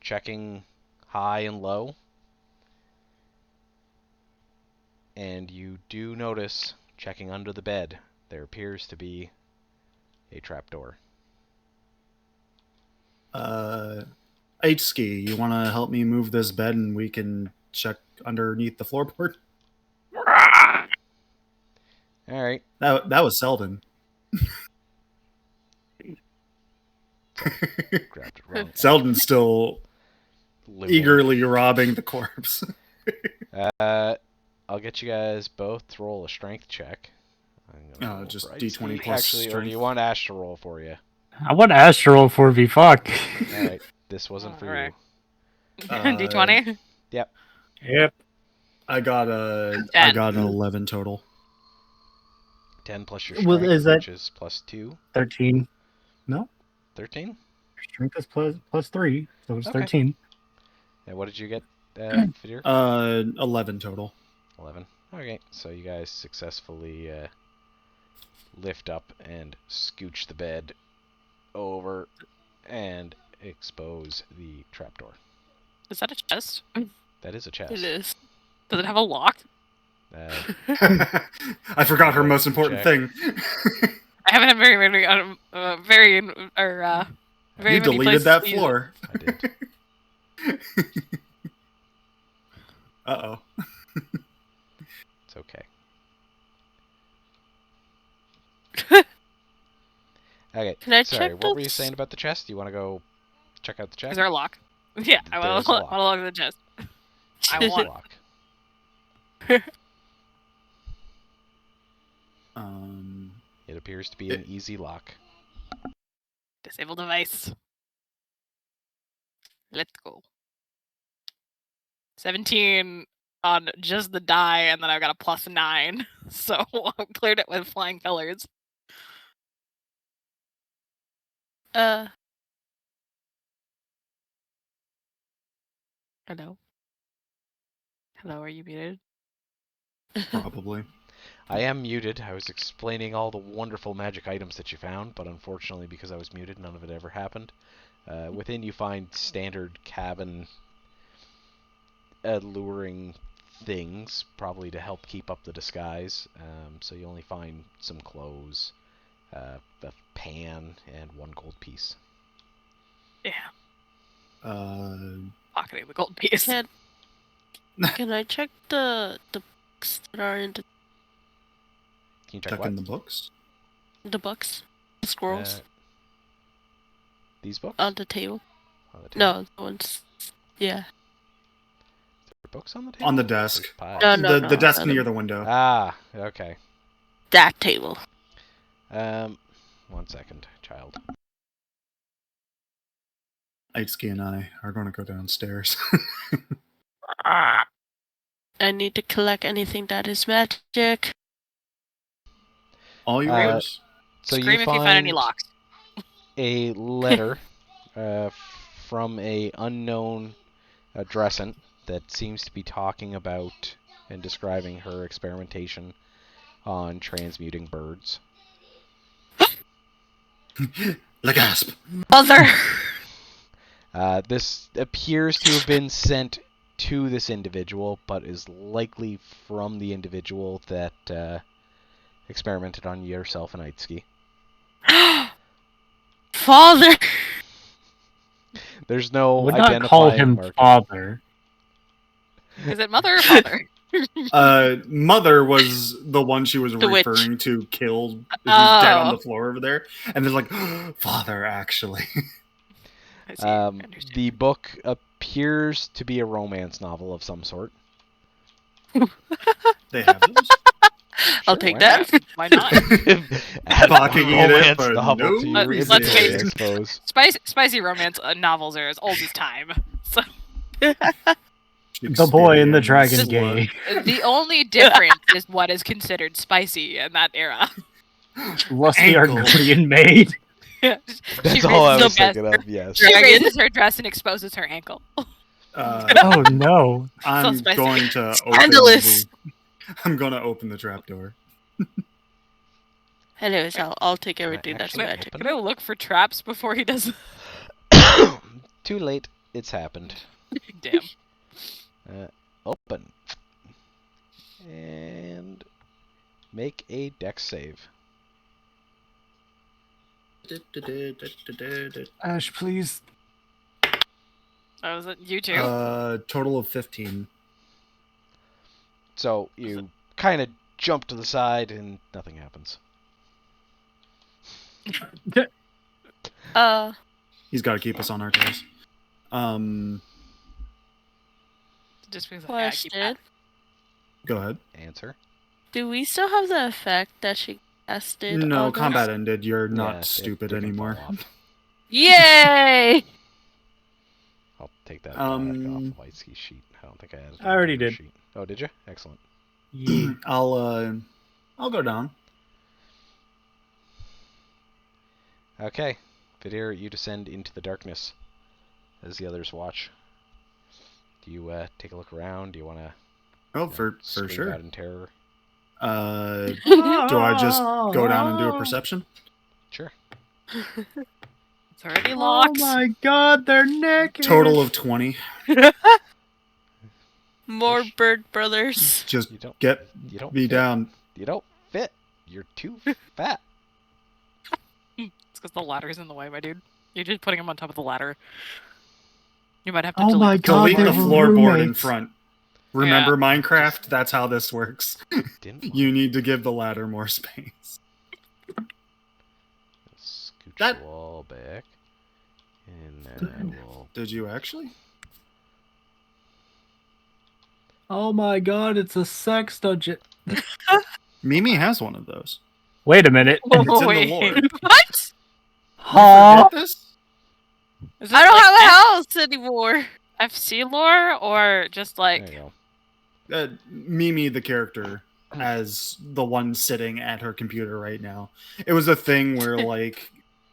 checking high and low, and you do notice, checking under the bed, there appears to be a trapdoor. H-Ski, you want to help me move this bed and we can check underneath the floorboard? Alright. That was Selden. Grabbed it wrong. Selden's still Living. eagerly robbing the corpse. I'll get you guys both to roll a strength check. I'm gonna roll Just for D20 Ice-Ski. plus Actually, or do strength. you want Ash to roll for you? I want Astral for me. Fuck. Alright, this wasn't for Alright. you. D20? Yep. I got 10. an 11 total. 10 plus your Well, strength, is that- which is plus 2. 13. No, 13? strength is plus 3, so it's Okay. 13. And what did you get, Fidir? 11 total. 11. Okay, so you guys successfully lift up and scooch the bed over and expose the trapdoor. Is that a chest? That is a chest. It is. Does it have a lock? I forgot her Wait, most important check. thing. I haven't had very many, very You many deleted places that to use it. floor. I did. Uh-oh. It's okay. Okay, Can I sorry, check what were you those? saying about the chest? You want to go check out the chest? Is there a lock? Yeah, I There want is a to lock. look at the chest. I There's a want. lock. It appears to be an easy lock. Disable device. Let's go. 17 on just the die, and then I got a +9. So I cleared it with flying colors. Uh, Hello? Hello, are you muted? Probably. I am muted. I was explaining all the wonderful magic items that you found, but unfortunately, because I was muted, none of it ever happened. Within, you find standard cabin alluring things, probably to help keep up the disguise. So you only find some clothes, a pan, and 1 gold piece. Yeah, Uh, pocketing the gold piece. can I check the books that are in Can you check check what? in the books. the books, the scrolls These books? on the table? On the table? No, the ones. Yeah. There are books on the table? On the desk. There's piles. No, The desk no, near the window. Ah, okay. That table. 1 second, child. Aitsuki and I are going to go downstairs. I need to collect anything that is magic. All yours. So Scream you if you find any locks. a letter from a unknown addressant that seems to be talking about and describing her experimentation on transmuting birds. The gasp. Mother! This appears to have been sent to this individual, but is likely from the individual that experimented on yourself and Aitsuki. Father! There's no Would not identifying call him marking. father. Is it mother or father? Mother was the one she was The witch. referring to killed, who's dead on Oh. the floor over there. And there's like, father, actually. I see. I understand. The book appears to be a romance novel of some sort. They have those? I'll Sure, take why that. not? Why not? Balking Add one at it, romance but novel to no your Let's inventory, face I it. suppose. Spicy romance novels are as old as time. So The boy and the dragon Slut. gay. the only difference is what is considered spicy in that era. Lusty Ankle. Argonian maid. That's all I was dress. thinking of, yes. She Dragon. raises her dress and exposes her ankle. Oh no. I'm spicy. going to Scandalous. I'm going to open the trapdoor. Anyways, I'll take everything that's actually magic. open Can I look for traps before he does? Too late. It's happened. Damn. Open. And make a dex save. Ash, please. Oh, was it you too? Total of 15. So you kind of jump to the side and nothing happens. He's got to keep us on our toes. Just because I keep that. Question. Go ahead. Answer. Do we still have the effect that she casted? No, on combat us? ended. You're Yeah, not it stupid didn't anymore. fall off. Yay! I'll take that back off Um, the Whiteski sheet. I don't think I added it I already on your did. sheet. Oh, did you? Excellent. Yeah. I'll go down. Okay. Vidir, you descend into the darkness as the others watch. Do you take a look around? Do you want to Oh, for scream sure. out in terror? Do I just go down and do a perception? Sure. It's already Oh locked. my god, they're naked. Total of 20. More Push. bird brothers. Just You don't. get You don't. me fit. down. You don't fit. You're too fat. It's because the ladder's in the way, my dude. You're just putting him on top of the ladder. You might have to Oh delete my the God, Delete they the were floorboard in roommates. front. Remember Minecraft? That's how this works. Didn't You need to give the ladder more space. scooch That- the wall back, and then I will. Did you actually? Oh my god, it's a sex dungeon. Mimi has one of those. Wait a minute. It's in the Wait. lore. What? Huh? Forget this? Is it I don't like have a house anymore. FC lore or just There like you go. Mimi, the character, as the one sitting at her computer right now. It was a thing where like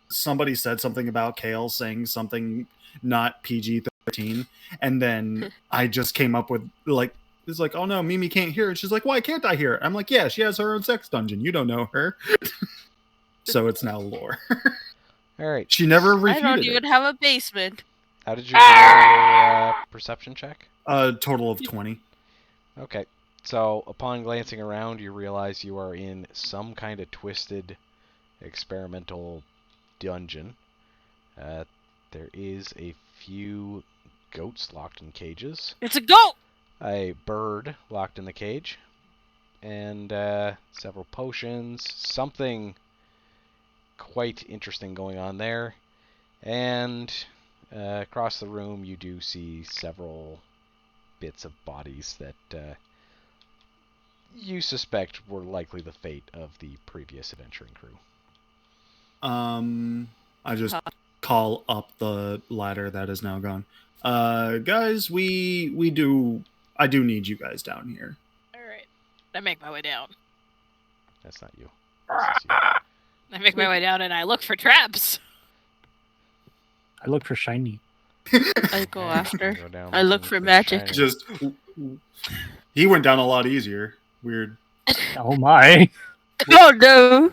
somebody said something about Kale saying something not PG-13, and then I just came up with like it's like, oh no, Mimi can't hear it. She's like, why can't I hear it? I'm like, yeah, she has her own sex dungeon. You don't know her. So it's now lore. All right. She never I refuted don't even it. have a basement. How did you roll your perception check? A total of 20. Okay. So upon glancing around, you realize you are in some kind of twisted experimental dungeon. There is a few goats locked in cages, It's a goat! a bird locked in the cage, and several potions, something quite interesting going on there. And across the room, you do see several bits of bodies that you suspect were likely the fate of the previous adventuring crew. I just call up the ladder that is now gone. Guys, I do need you guys down here. Alright. I make my way down. That's not you. This is you. I make my way down and I look for traps. I look for shiny. I go Okay, after. go down I look for magic. shiny. Just he went down a lot easier. Weird. Oh my! Oh no!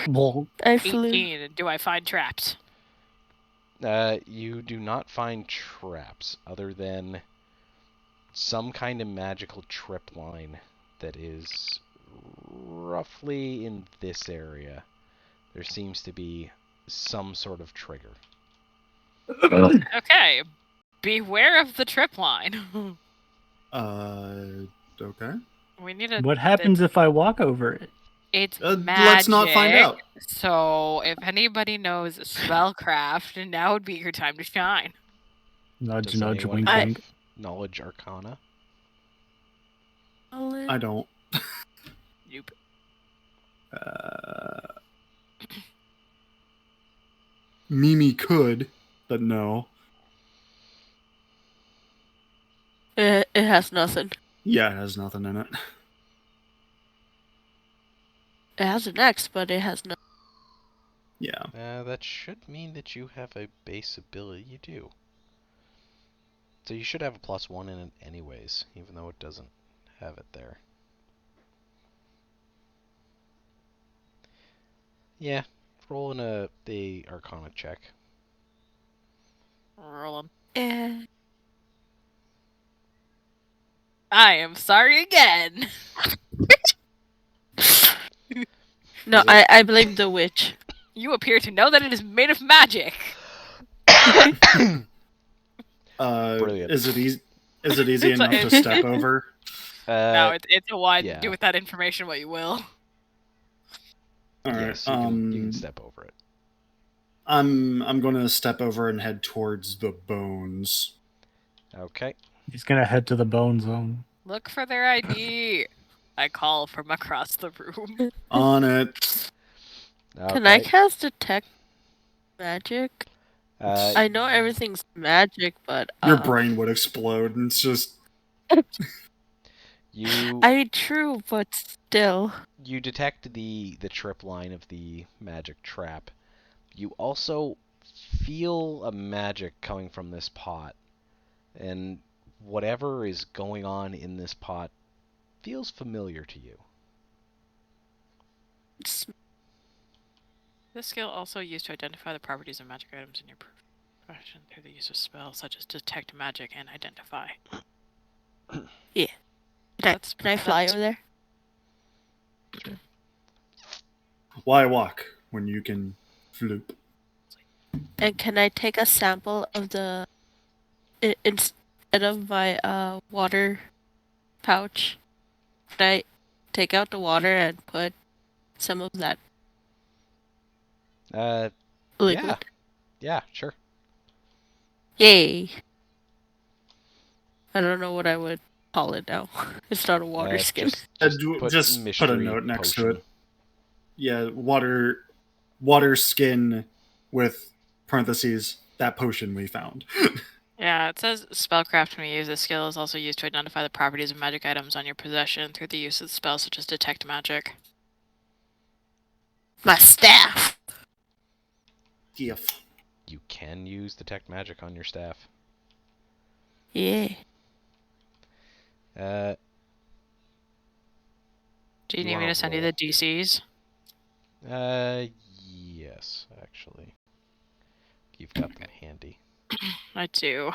Well, I flew. 18. Do I find traps? You do not find traps other than some kind of magical trip line that is roughly in this area. There seems to be some sort of trigger. Okay. Beware of the trip line. Okay. We need a. what happens if I walk over it? It's magic. Let's not find out. So, if anybody knows spellcraft, now would be your time to shine. Nudge, Does nudge, anyone wink, have wink. knowledge arcana? I don't. Nope. Mimi could, but no. It has nothing. Yeah, it has nothing in it. It has an X, but it has no. Yeah. That should mean that you have a base ability. You do. So you should have a +1 in it anyways, even though it doesn't have it there. Yeah, roll in the arcana check. Roll 'em. Eh. I am sorry again. No, I blame the witch. You appear to know that it is made of magic. Brilliant. Is it easy? Is it easy enough to step over? No, it's a wide. yeah. Do with that information what you will. All right. Yes, you can step over it. I'm going to step over and head towards the bones. Okay. He's gonna head to the bone zone. Look for their ID. I call from across the room. On it. Okay. Can I cast detect magic? Uh, I know everything's magic, but Your brain would explode, and it's just. you I mean, true, but still. you detect the trip line of the magic trap. You also feel a magic coming from this pot, and whatever is going on in this pot feels familiar to you. This skill also used to identify the properties of magic items in your profession through the use of spells such as detect magic and identify. Yeah. Can I fly over there? Why walk when you can floop? And can I take a sample of the instead of my water pouch? Can I take out the water and put some of that liquid? Yeah, sure. Yay! I don't know what I would call it now. It's not a water skin. Just put a note next to it. Yeah, water skin with parentheses, that potion we found. Yeah, it says spellcraft when you use this skill is also used to identify the properties of magic items on your possession through the use of spells such as detect magic. My staff. Gif. You can use detect magic on your staff. Yeah. Uh, Do you You need me wanna to send you roll? the DCs? Yes, actually. You've got them handy. I do.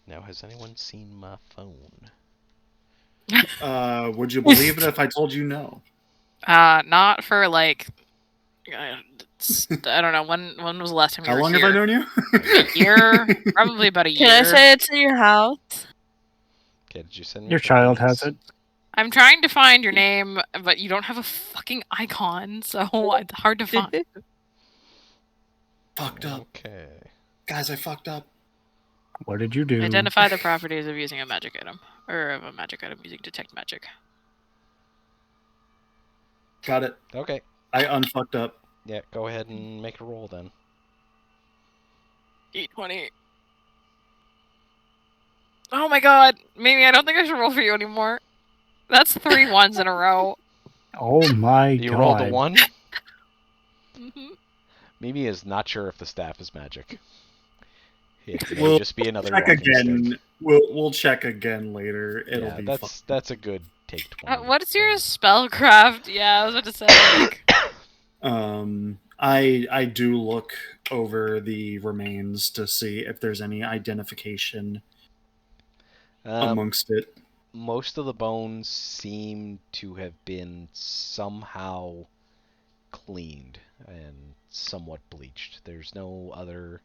Now, has anyone seen my phone? Would you believe it if I told you no? Not for like, I don't know. When was the last time you How were long here? have I known you? A year? Probably about a year. Can I send it to your house? Okay, did you send me Your child has coordinates? it. I'm trying to find your name, but you don't have a fucking icon, so it's hard to find. Fucked up. Okay. Guys, I fucked up. What did you do? Identify the properties of using a magic item, or of a magic item using detect magic. Got it. Okay. I unfucked up. Yeah, go ahead and make a roll then. D20. Oh my god, Mimi, I don't think I should roll for you anymore. That's 3 ones in a row. Oh my You god. rolled a 1? hmm Mimi is not sure if the staff is magic. It may We'll just be another check walking again. stick. We'll check again later. It'll Yeah, be that's a good take 20. what is your then. spellcraft? Yeah, I was about to say, like... fine. I do look over the remains to see if there's any identification amongst it. Most of the bones seem to have been somehow cleaned and somewhat bleached. There's no other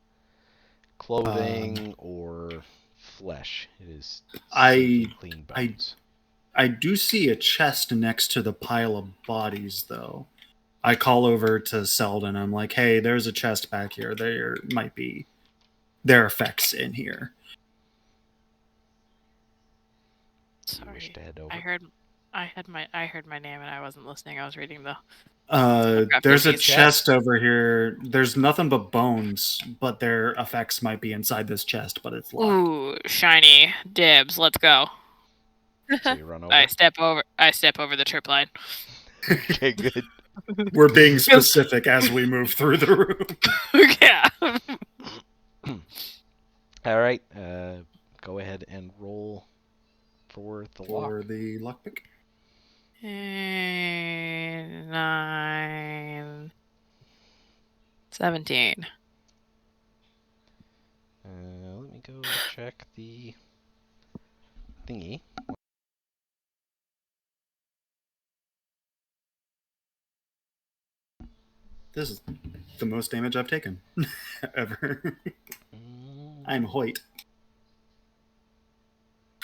clothing or flesh. It is simply clean bones. I do see a chest next to the pile of bodies, though. I call over to Selden. I'm like, hey, there's a chest back here. There might be their effects in here. Do you wish Sorry, to head over? I heard my name and I wasn't listening. I was reading the... There's a disease. chest over here. There's nothing but bones, but their effects might be inside this chest, but it's locked. Ooh, shiny. Dibs, let's go. So you run over? I step over the trip line. Okay, good. We're being specific as we move through the room. Yeah. All right. Go ahead and roll for the lock. For the lockpick. 9, 17. Let me go check the thingy. This is the most damage I've taken ever. I'm Hoyt.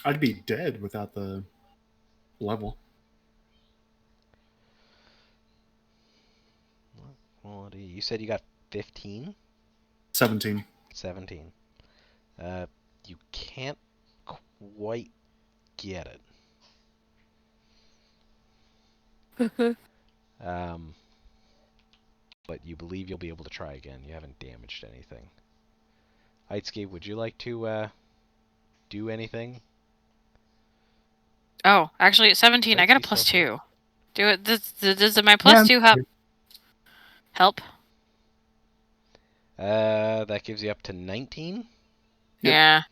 I'd be dead without the level. Quality. You said you got 15? 17. 17. You can't quite get it. But you believe you'll be able to try again. You haven't damaged anything. Heightscape, would you like to do anything? Oh, actually, at 17, I got a Heightscape's plus still 2. Do it. Does my plus 2 help? That gives you up to 19? Yep. Yeah.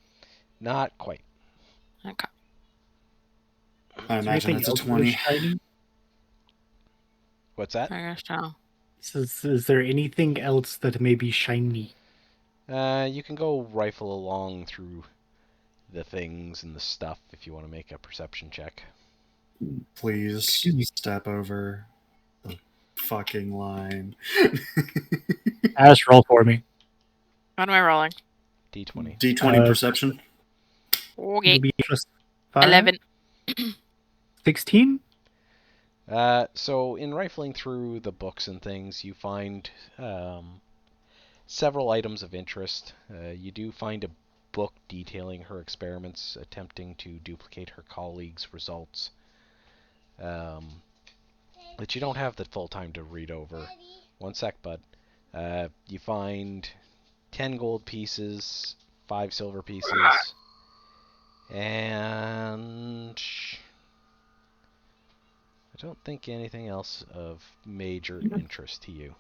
Not quite. Okay. I Is there imagine anything it's a else that 20. is shiny? What's that? I guess so. Is there anything else that may be shiny? You can go rifle along through the things and the stuff if you want to make a perception check. Please Excuse me. step over the fucking line. Ash, roll for me. What am I rolling? D20. D20 perception. Okay. It'll be plus 5? 11. 16? So in rifling through the books and things, you find several items of interest. You do find a book detailing her experiments attempting to duplicate her colleagues' results. That you don't have the full time to read over. One sec, bud. You find 10 gold pieces, 5 silver pieces, and I don't think anything else of major interest to you.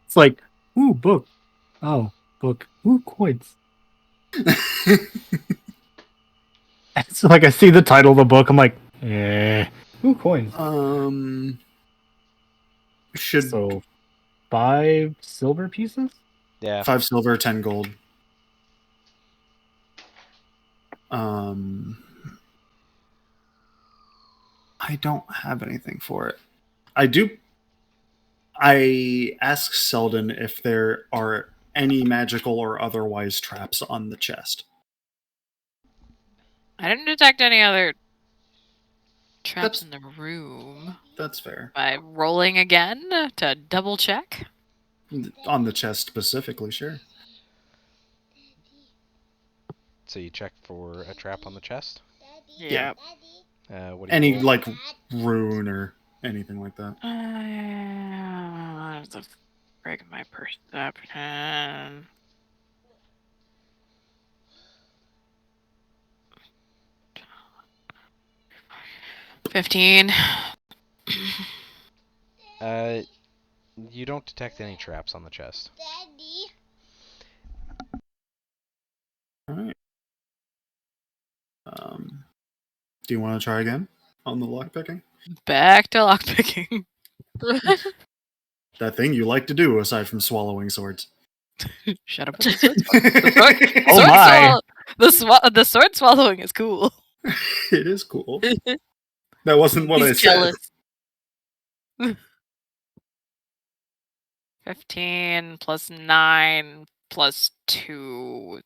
It's like, ooh, book. Oh, book. Ooh, coins. It's like I see the title of the book. I'm like, ooh, coins. Should So 5 silver pieces? Yeah. 5 silver, 10 gold. I don't have anything for it. I ask Selden if there are any magical or otherwise traps on the chest. I didn't detect any other traps That's- in the room. That's fair. By rolling again to double check. On the chest specifically, sure. So you check for a trap on the chest? Yeah. What do you Any roll? like rune or anything like that. The break my perception. $15. You don't detect any traps on the chest. All right. Do you want to try again on the lockpicking? Back to lockpicking. That thing you like to do aside from swallowing swords. Shut up with the sword swallowing. Oh my. The sword swallowing is cool. It is cool. That wasn't what I He's said. jealous. 15 plus 9 plus 2.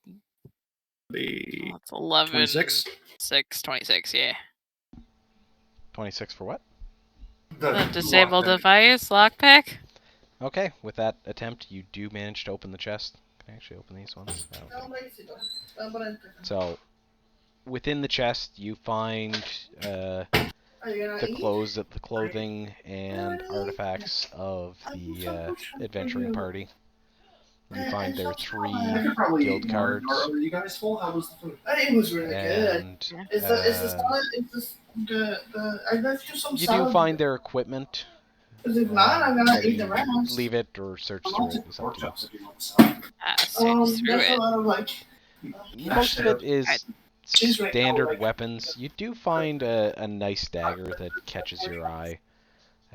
The That's 11. 26? 6, 26, yeah. 26 for what? The disabled device, lockpick? Okay, with that attempt, you do manage to open the chest. Can I actually open these ones? I don't think. So, within the chest, you find the clothing and artifacts of the adventuring party. You find their 3 guild cards. Are you guys full? How was the food? It was really good. And Is the salad? Is the I left you some you salad. do find their equipment. Because if not, I'm gonna whether eat the you rest. leave it or search through it is up to you. If you want salad. Search through There's a it. lot of like. Most of it is Cheese right now, standard like- weapons. You do find a nice dagger that catches your eye,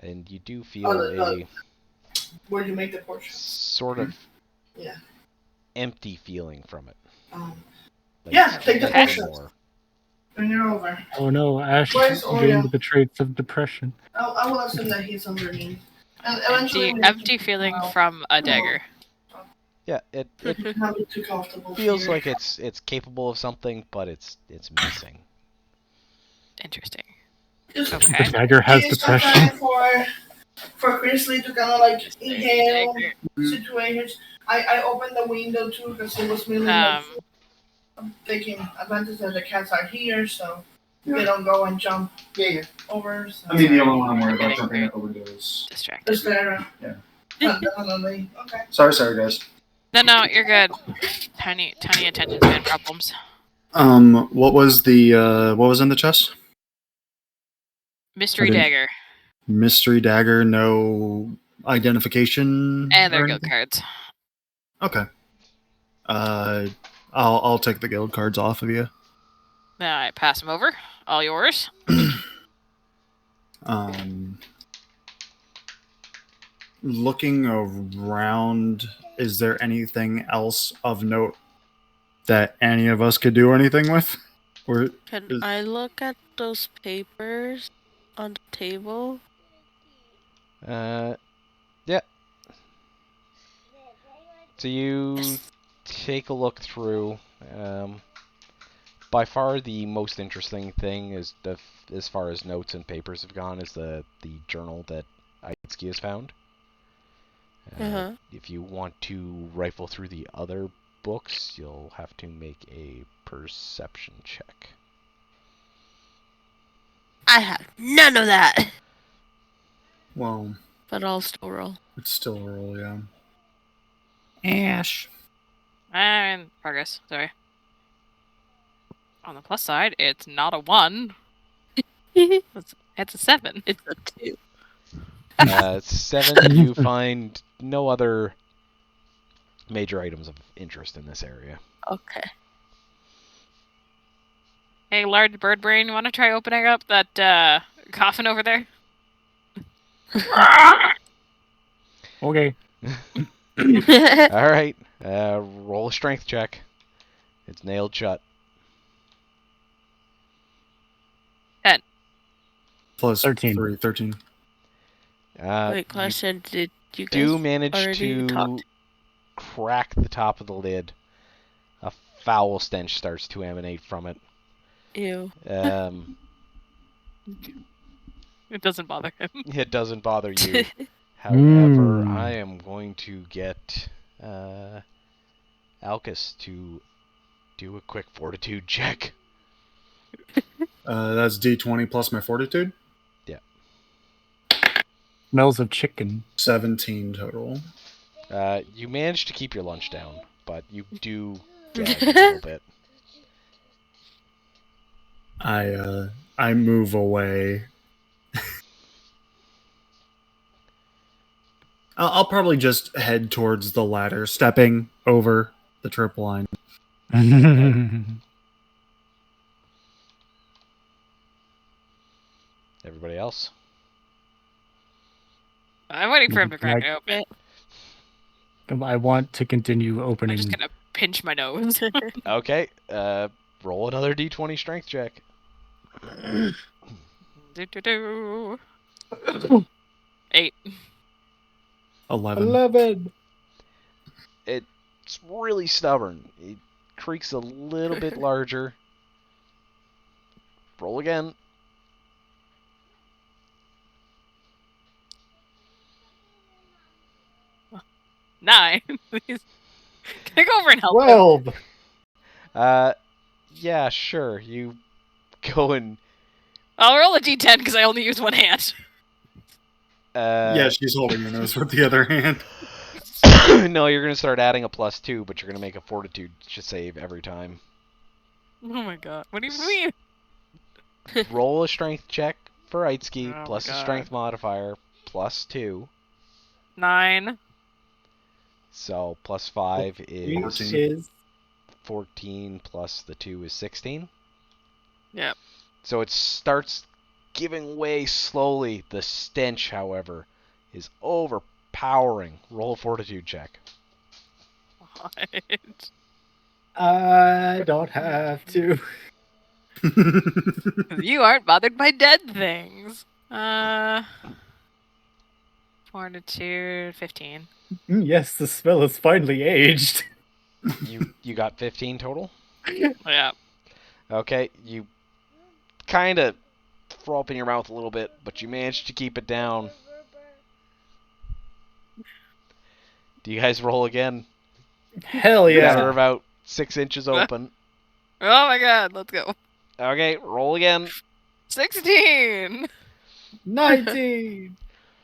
and you do feel a Where you make the portion. sort of Yeah. empty feeling from it. Like, Yeah, take the you want portion. more. Bring it over. Oh no, Ash Where's doing Oreo? the traits of depression. I will assume that he's underneath. And eventually Empty feeling from a dagger. Yeah, it Not be too comfortable. feels here. like it's capable of something, but it's missing. Interesting. Just Okay. The dagger has use depression. something for Grizzly to kind of like inhale situations. I opened the window too because it was really like, taking advantage that the cats are here, so they don't go and jump over. So. I mean, the only one I'm worried about jumping out the window is. Distracted. Is there? Yeah. Definitely. Okay. Sorry, guys. No, you're good. Tiny attention span problems. What was in the chest? Mystery I didn't- dagger. Mystery dagger, no identification. And their or guild anything? cards. Okay. I'll take the guild cards off of you. I pass them over. All yours. Looking around, is there anything else of note that any of us could do anything with? Or Can I look at those papers on the table? Yeah. So you take a look through. By far, the most interesting thing is as far as notes and papers have gone, is the journal that Aitsuki has found. If you want to rifle through the other books, you'll have to make a perception check. I have none of that. well, But I'll still roll. it's still a roll, yeah. Ash. And progress. Sorry. On the plus side, it's not a 1. It's a 7. It's a 2. 7. You find no other major items of interest in this area. Okay. Hey, large bird brain, you want to try opening up that coffin over there? Okay. All right. Roll a strength check. It's nailed shut. Plus 13. 3, 13. Wait, You question. Did you guys do manage already to talk? crack the top of the lid. A foul stench starts to emanate from it. Ew. It doesn't bother him. It doesn't bother you. However, Mm. I am going to get Alcus to do a quick fortitude check. That's D20 plus my fortitude. Smells of chicken. 17 total. You manage to keep your lunch down, but you do gag a little bit. I move away. I'll probably just head towards the ladder, stepping over the trip line. Everybody else? I'm waiting for him to crack it open. I want to continue I'm opening. just gonna pinch my nose. Okay. Roll another d20 strength check. Do. 8. 11. 11. It's really stubborn. It creaks a little bit larger. Roll again. 9. Please. Can I go over and help 12. Yeah, sure. You go and... I'll roll a d10 because I only use one hand. Yeah, she's holding her nose with the other hand. No, you're going to start adding a +2, but you're going to make a fortitude save every time. Oh my god. What do you mean? Roll a strength check for Aitsuki, Oh plus my a God. strength modifier, +2. 9. So +5 is 14. 14 plus the 2 is 16. Yep. So it starts giving way slowly. The stench, however, is overpowering. Roll a fortitude check. What? I don't have to. You aren't bothered by dead things. Fortitude 15. Yes, the spell is finally aged. You got 15 total? Yeah. Okay, you kind of throw up in your mouth a little bit, but you managed to keep it down. Do you guys roll again? Hell You got her yeah. about 6 inches open. Oh my god, let's go. Okay, roll again. 16 19.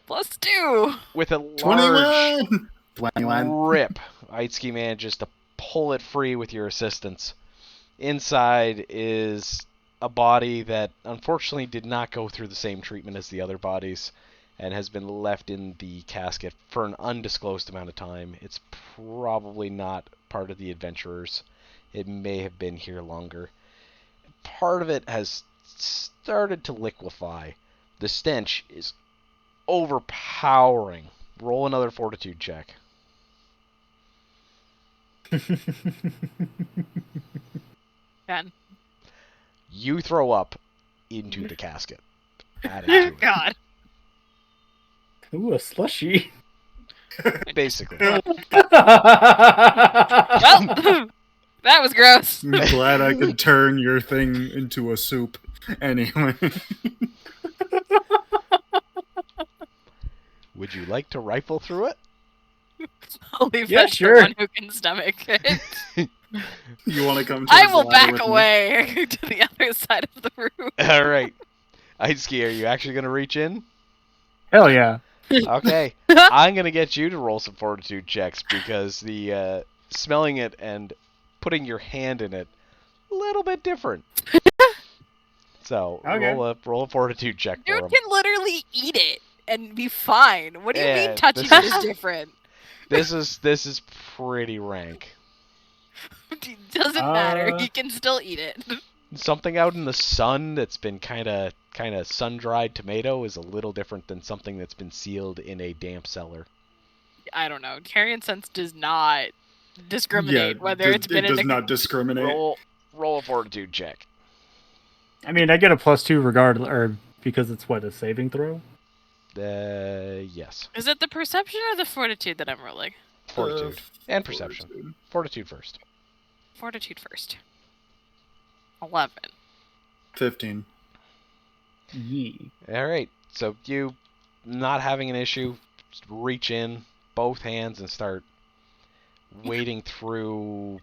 plus 2. With a large 21! 21. rip, Aitsuki manages to pull it free with your assistance. Inside is a body that unfortunately did not go through the same treatment as the other bodies and has been left in the casket for an undisclosed amount of time. It's probably not part of the adventurers. It may have been here longer. Part of it has started to liquefy. The stench is overpowering. Roll another fortitude check. 10. You throw up into the casket. Added to it. God. Ooh, a slushy. Basically. Well, that was gross. I'm glad I could turn your thing into a soup. Anyway. Would you like to rifle through it? I'll leave Yeah, that to sure. the one who can stomach it. You want to come towards I the will ladder back with me? away to the other side of the room. Alright. Aitsuki, are you actually going to reach in? Hell yeah. Okay, I'm gonna get you to roll some fortitude checks because the smelling it and putting your hand in it a little bit different. So Okay. roll a fortitude check for Dude him. can literally eat it and be fine. What do you mean Yeah, touching this it is is- different? This is pretty rank. It doesn't matter. He can still eat it. Something out in the sun that's been kind of sun-dried tomato is a little different than something that's been sealed in a damp cellar. I don't know. Carrion sense does not discriminate whether it's been it does in a... not discriminate. Roll a fortitude check. I mean, I get a +2 regardless, or because it's what, a saving throw? Yes. Is it the perception or the fortitude that I'm rolling? Fortitude and perception. Fortitude first. Fortitude first. 11. 15. Yee. All right. So you, not having an issue, just reach in both hands and start wading through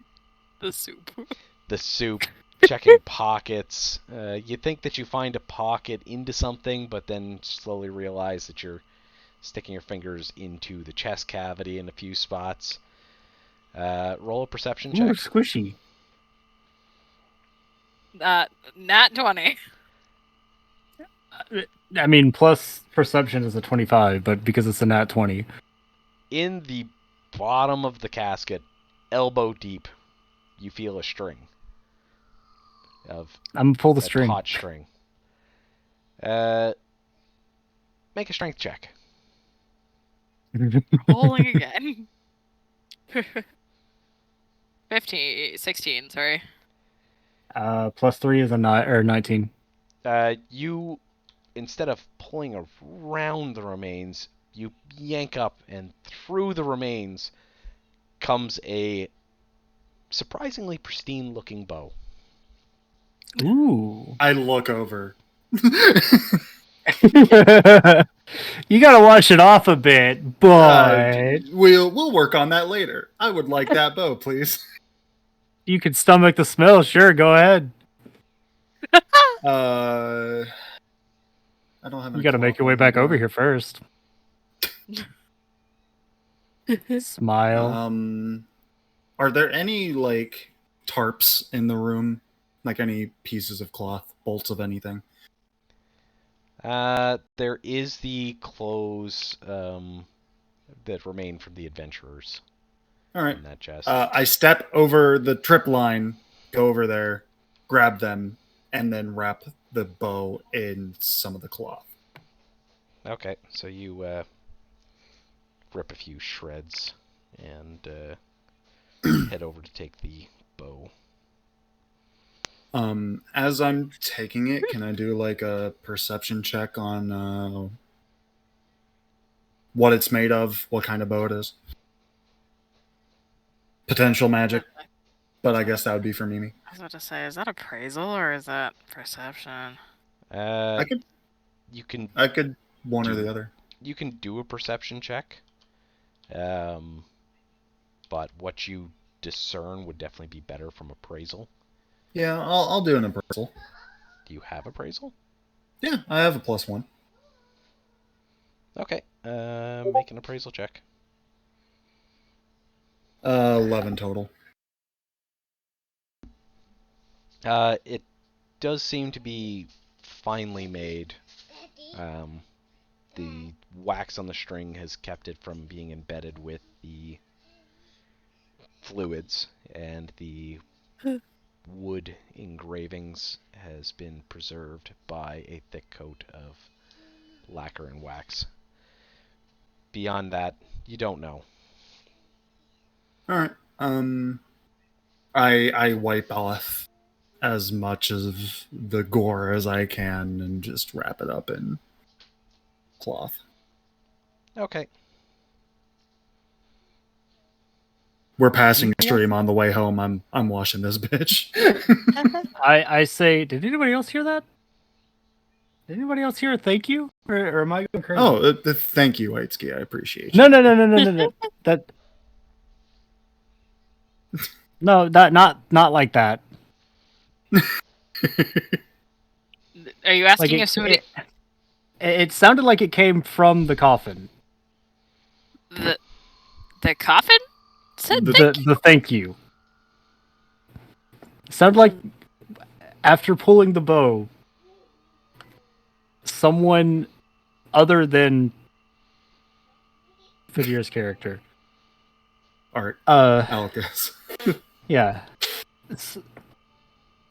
The soup. the soup, checking pockets. You think that you find a pocket into something, but then slowly realize that you're sticking your fingers into the chest cavity in a few spots. Roll a perception Ooh, check. squishy. Nat 20. I mean, plus perception is a 25, but because it's a nat 20. In the bottom of the casket, elbow deep, you feel a string of I'm pull the a string. taut string. Make a strength check. Rolling again. 16, sorry. +3 is a 19. You, instead of pulling around the remains, you yank up, and through the remains comes a surprisingly pristine-looking bow. Ooh. I look over. You gotta wash it off a bit, but We'll work on that later. I would like that bow, please. you can stomach the smell. Sure, go ahead. I don't have. You gotta make your way back over here first. Smile. Are there any like tarps in the room? Like any pieces of cloth, bolts of anything? There is the clothes that remain from the adventurers. All right. In that chest. I step over the trip line, go over there, grab them, and then wrap the bow in some of the cloth. Okay, so you rip a few shreds and head over to take the bow. As I'm taking it, can I do like a perception check on what it's made of, what kind of bow it is? Potential magic, but I guess that would be for Mimi. I was about to say, is that appraisal or is that perception? I could one or the other. You can do a perception check, but what you discern would definitely be better from appraisal. Yeah, I'll do an appraisal. Do you have appraisal? Yeah, I have a +1. Okay, make an appraisal check. 11 total. It does seem to be finely made. The wax on the string has kept it from being embedded with the fluids, and the wood engravings has been preserved by a thick coat of lacquer and wax. Beyond that, you don't know. All right. I wipe off as much of the gore as I can and just wrap it up in cloth. Okay. We're passing stream on the way home. I'm washing this bitch. I say, did anybody else hear that? Did anybody else hear a thank you? Or am I going crazy? Oh, thank you, Aitsuki. I appreciate No, you. no. That. No, that not like that. Are you asking Like if somebody... It sounded like it came from the coffin. The coffin said The thank you. It sounded like after pulling the bow, someone other than Fidier's character, Art. uh, Alcus. yeah,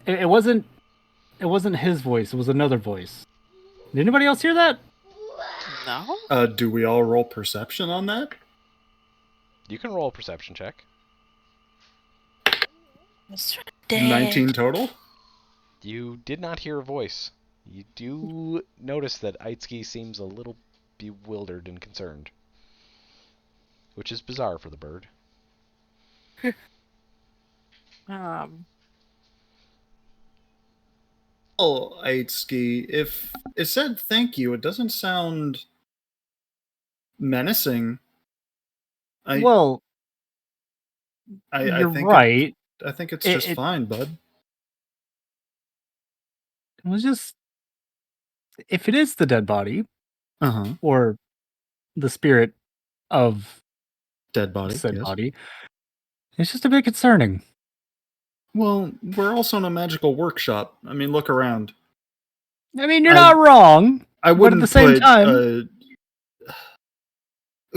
it wasn't his voice. It was another voice. Did anybody else hear that? No. Do we all roll perception on that? You can roll a perception check. 19 total? You did not hear a voice. You do notice that Aitsuki seems a little bewildered and concerned. Which is bizarre for the bird. Oh, Aitsuki, if it said thank you, it doesn't sound menacing. Well, you're think right. I think it's just fine, bud. It was just, if it is the dead body, or the spirit of dead body, said yes. body, it's just a bit concerning. Well, we're also in a magical workshop. I mean, look around. I mean, you're not wrong. I wouldn't but at the same put, time,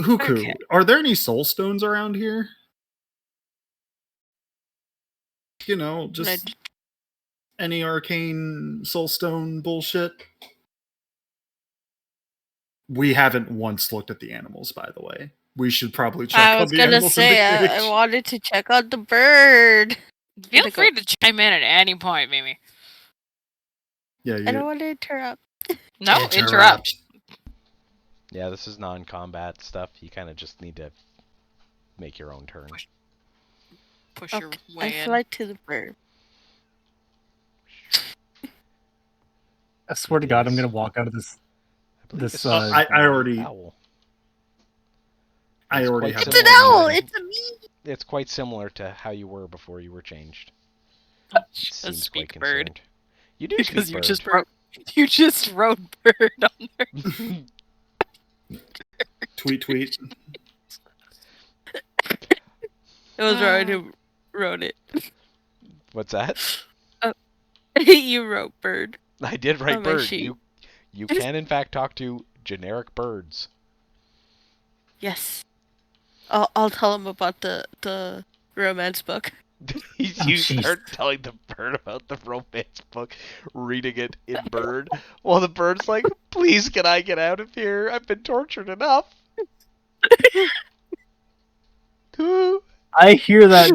Huku, Okay. are there any soul stones around here? You know, just any arcane soul stone bullshit. We haven't once looked at the animals, by the way. We should probably check on the animals in the cage. I wanted to check on the bird. Feel free to chime in at any point, Mimi. Yeah, I don't want to interrupt. No, interrupt. Yeah, this is non-combat stuff. You kind of just need to make your own turn. Push your way in. I fly to the bird. I swear to God, I'm gonna walk out of this. I already have. It's an owl. It's a me. It's quite similar to how you were before you were changed. Seems quite concerned. Bird. You do because speak bird. You just wrote bird on there. Tweet. It was Ryan who wrote it. What's that? You wrote bird. I did write bird. Sheet. You can in fact talk to generic birds. Yes. I'll tell him about the romance book. You start telling the bird about the romance book, reading it in bird, while the bird's like, "Please, can I get out of here? I've been tortured enough." I hear that.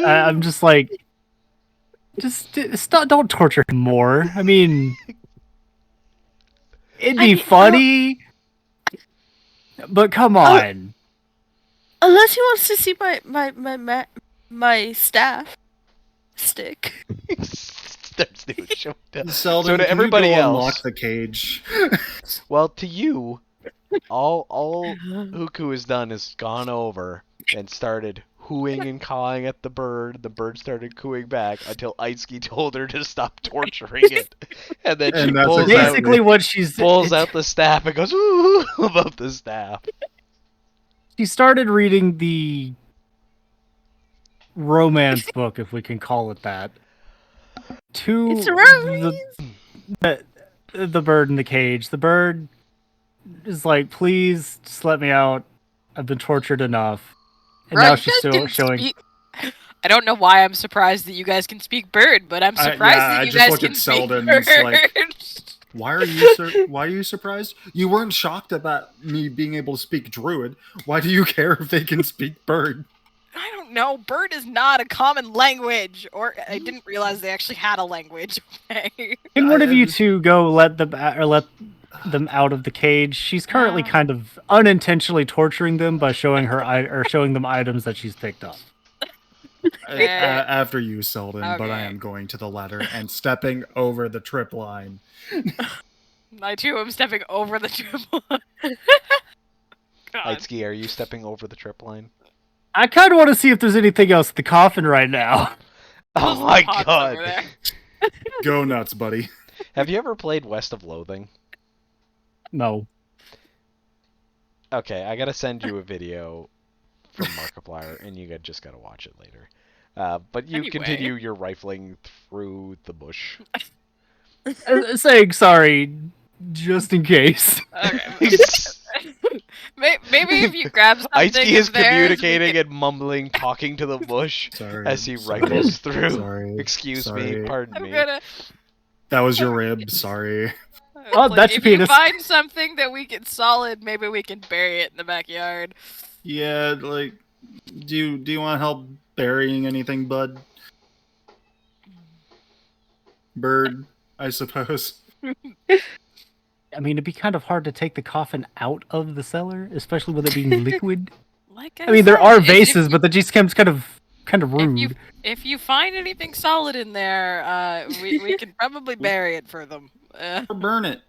I'm just like, stop! Don't torture him more. I mean, it'd be funny, but come on. Unless he wants to see my staff stick. Selden, so to everybody else, unlock the cage. Well, to you, all Huku has done is gone over and started hooing and cawing at the bird. The bird started cooing back until Aitsuki told her to stop torturing it, and then she pulls basically out, what she's pulls out the staff and goes ooh about the staff. She started reading the romance book, if we can call it that, to the bird in the cage. The bird is like, "Please, just let me out. I've been tortured enough." And now she's still showing. I don't know why I'm surprised that you guys can speak bird, but I'm surprised that you guys can speak bird. Like, why are you surprised? You weren't shocked about me being able to speak Druid. Why do you care if they can speak bird? I don't know. Bird is not a common language, or I didn't realize they actually had a language. Okay. Can one of you two go let them out of the cage? She's currently kind of unintentionally torturing them by showing them items that she's picked up. After you, Selden, but I am going to the ladder and stepping over the trip line. I too am stepping over the trip line. Aitsuki, are you stepping over the trip line? I kind of want to see if there's anything else in the coffin right now. Oh my god! Go nuts, buddy. Have you ever played West of Loathing? No. Okay, I gotta send you a video from Markiplier, and you just gotta watch it later. But you Anyway. continue your rifling through the bush. Saying sorry, just in case. Okay. Maybe if you grab something Ice-Ski is of theirs, communicating and mumbling, talking to the bush Sorry. as he rifles through. Sorry. Excuse sorry. me, pardon I'm me. gonna. That was your rib. Sorry. Oh, Like, that's your if you penis. find something that we can solid, maybe we can bury it in the backyard. Yeah, like, do you want help burying anything, bud? Bird, I suppose. I mean, it'd be kind of hard to take the coffin out of the cellar, especially with it being liquid. Like I mean, there are said, vases, but that just comes kind of rude. If you find anything solid in there, we can probably bury it for them. Or burn it.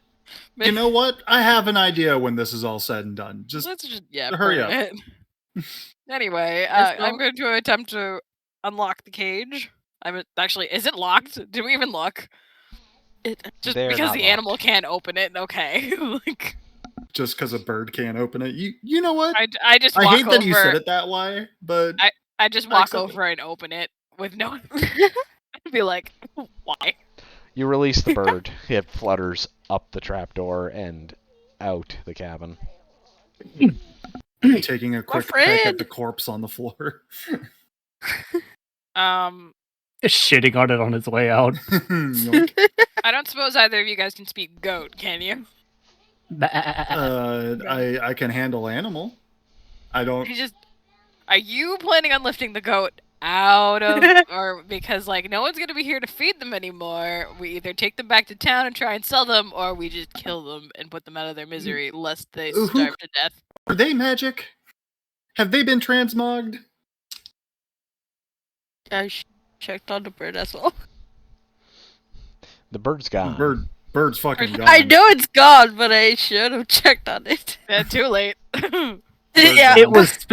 You know what? I have an idea when this is all said and done. Just Let's just hurry burn up. it. Anyway, Let's go. I'm going to attempt to unlock the cage. Actually, is it locked? Did we even look? Just They're because not the locked. animal can't open it, okay. Like, just because a bird can't open it. You know what? I just walk I hate over. that you said it that way, but I just I walk accept over and open it with no. Be like, why? You release the bird. It flutters up the trapdoor and out the cabin. taking a quick peek at friend. the corpse on the floor. Just shitting on it on its way out. Yoink. I don't suppose either of you guys can speak goat, can you? I can handle animal. I don't. Are you planning on lifting the goat out of, or because like no one's gonna be here to feed them anymore? We either take them back to town and try and sell them, or we just kill them and put them out of their misery, lest they starve to death. Are they magic? Have they been transmogged? I checked on the bird as well. The bird's gone. Bird's fucking gone. I know it's gone, but I should have checked on it. Too late. Yeah. It was.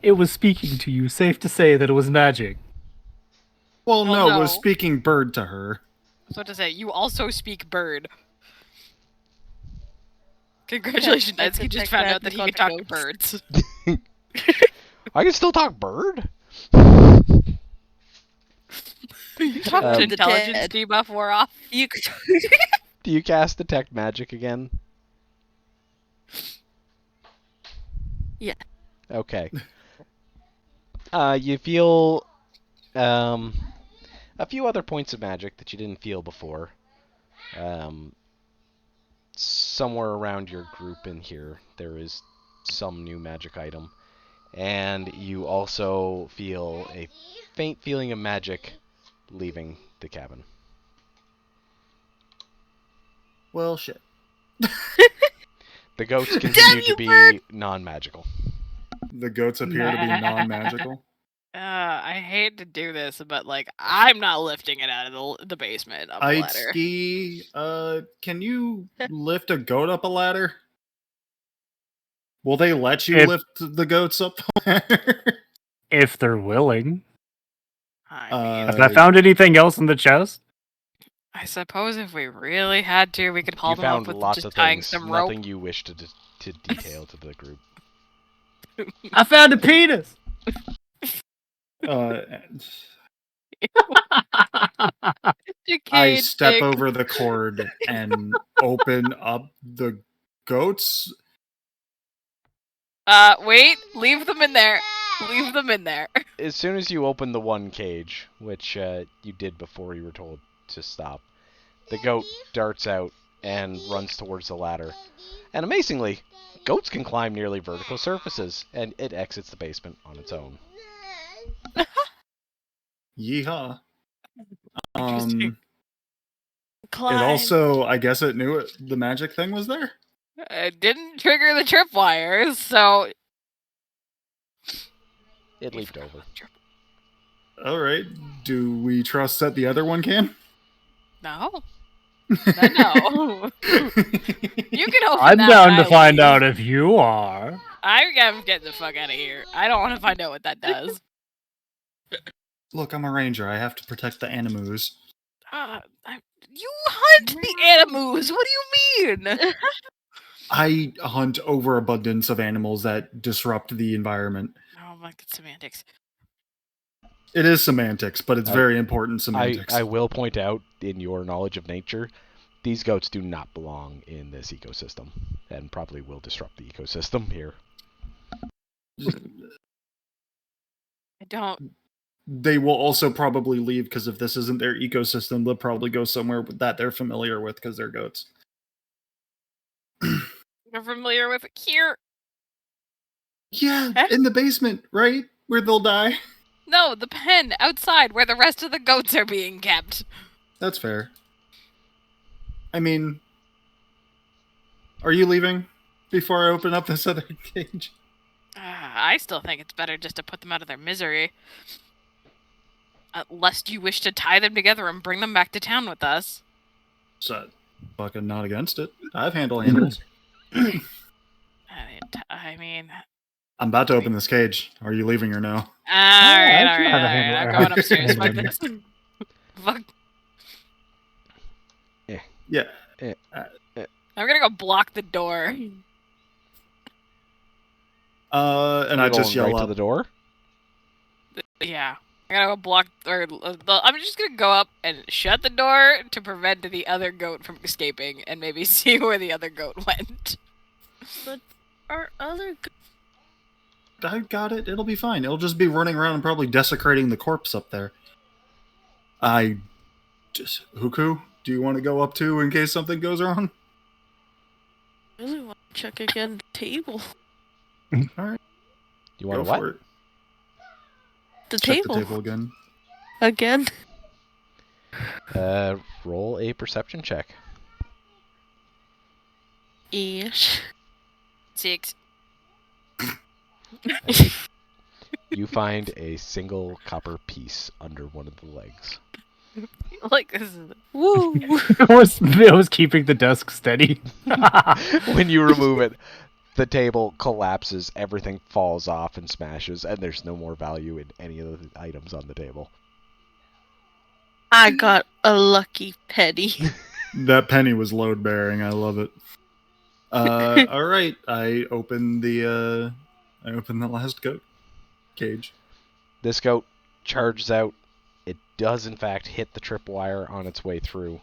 It was speaking to you. Safe to say that it was magic. Well, no, no. it was speaking bird to her. So to say, you also speak bird. Congratulations, Yeah, Edsky just found out that he can talk to birds. I can still talk bird? You talk to intelligence debuff wore off. You Do you cast Detect Magic again? Yeah. Okay. You feel a few other points of magic that you didn't feel before. Somewhere around your group in here, there is some new magic item. And you also feel a faint feeling of magic leaving the cabin. Well, shit. The goats continue to be non-magical. The goats appear to be non-magical. I hate to do this, but like I'm not lifting it out of the basement up the ladder. Ski, can you lift a goat up a ladder? Will they let you lift the goats up the ladder? If they're willing. Have I found anything else in the chest? I suppose if we really had to, we could haul You them up found with lots just of tying things, some rope. nothing you wish to detail to the group. I found a penis! I step over the cord and open up the goats. Wait, leave them in there. Leave them in there. As soon as you open the one cage, which you did before you were told to stop, the goat darts out and runs towards the ladder. And amazingly, goats can climb nearly vertical surfaces, and it exits the basement on its own. Yeehaw. Interesting. It also, I guess it knew the magic thing was there? It didn't trigger the tripwires, so... It leaped over. Alright, do we trust that the other one can? No. No. You can open I'm that down to one, find please. out if you are. I'm getting the fuck out of here. I don't want to find out what that does. Look, I'm a ranger. I have to protect the animus. You hunt the animals. What do you mean? I hunt overabundance of animals that disrupt the environment. Oh my, that's semantics. It is semantics, but it's very important semantics. I will point out, in your knowledge of nature, these goats do not belong in this ecosystem, and probably will disrupt the ecosystem here. I don't. They will also probably leave because if this isn't their ecosystem, they'll probably go somewhere that they're familiar with because they're goats. You're familiar with it here? Yeah, in the basement, right? Where they'll die. No, the pen outside where the rest of the goats are being kept. That's fair. I mean, are you leaving before I open up this other cage? I still think it's better just to put them out of their misery. Lest you wish to tie them together and bring them back to town with us. So, fucking not against it. I've handled animals. I mean... I'm about to open this cage. Are you leaving or no? Alright. I'm going upstairs. Fuck this. Fuck. Yeah. I'm gonna go block the door. And I just yell right up to the door. Yeah. I'm gonna go block, I'm just gonna go up and shut the door to prevent the other goat from escaping, and maybe see where the other goat went. But our other... I got it. It'll be fine. It'll just be running around and probably desecrating the corpse up there. Huku, do you want to go up too in case something goes wrong? I really want to check again the table. Alright. You want Go to what? for it. The Check table. the table again. Again? Roll a perception check. Ish. 6. You find a single copper piece under one of the legs. Like, this is... Woo! It was keeping the desk steady. When you remove it, the table collapses, everything falls off and smashes, and there's no more value in any of the items on the table. I got a lucky penny. That penny was load bearing. I love it. All right. I open the last goat cage. This goat charges out. It does in fact hit the tripwire on its way through.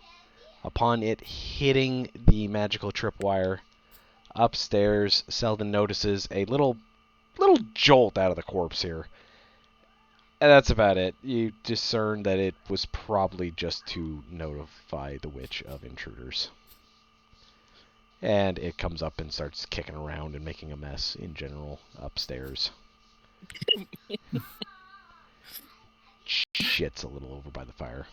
Upon it hitting the magical tripwire, upstairs, Selden notices a little jolt out of the corpse here. And that's about it. You discern that it was probably just to notify the witch of intruders. And it comes up and starts kicking around and making a mess in general upstairs. Shit's a little over by the fire.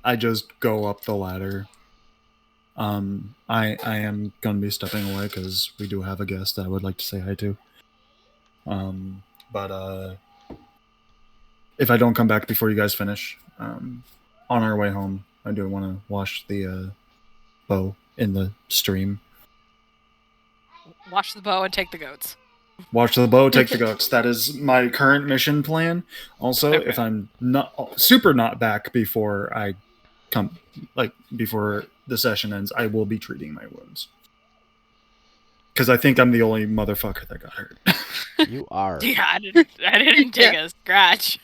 I just go up the ladder. I am gonna be stepping away because we do have a guest that I would like to say hi to. But if I don't come back before you guys finish, on our way home, I do want to wash the bow in the stream. Wash the bow and take the goats. Watch the bow, take the goats. That is my current mission plan. Also, Okay. if I'm not back before I come, before the session ends, I will be treating my wounds. Because I think I'm the only motherfucker that got hurt. You are. Yeah, I didn't take a scratch.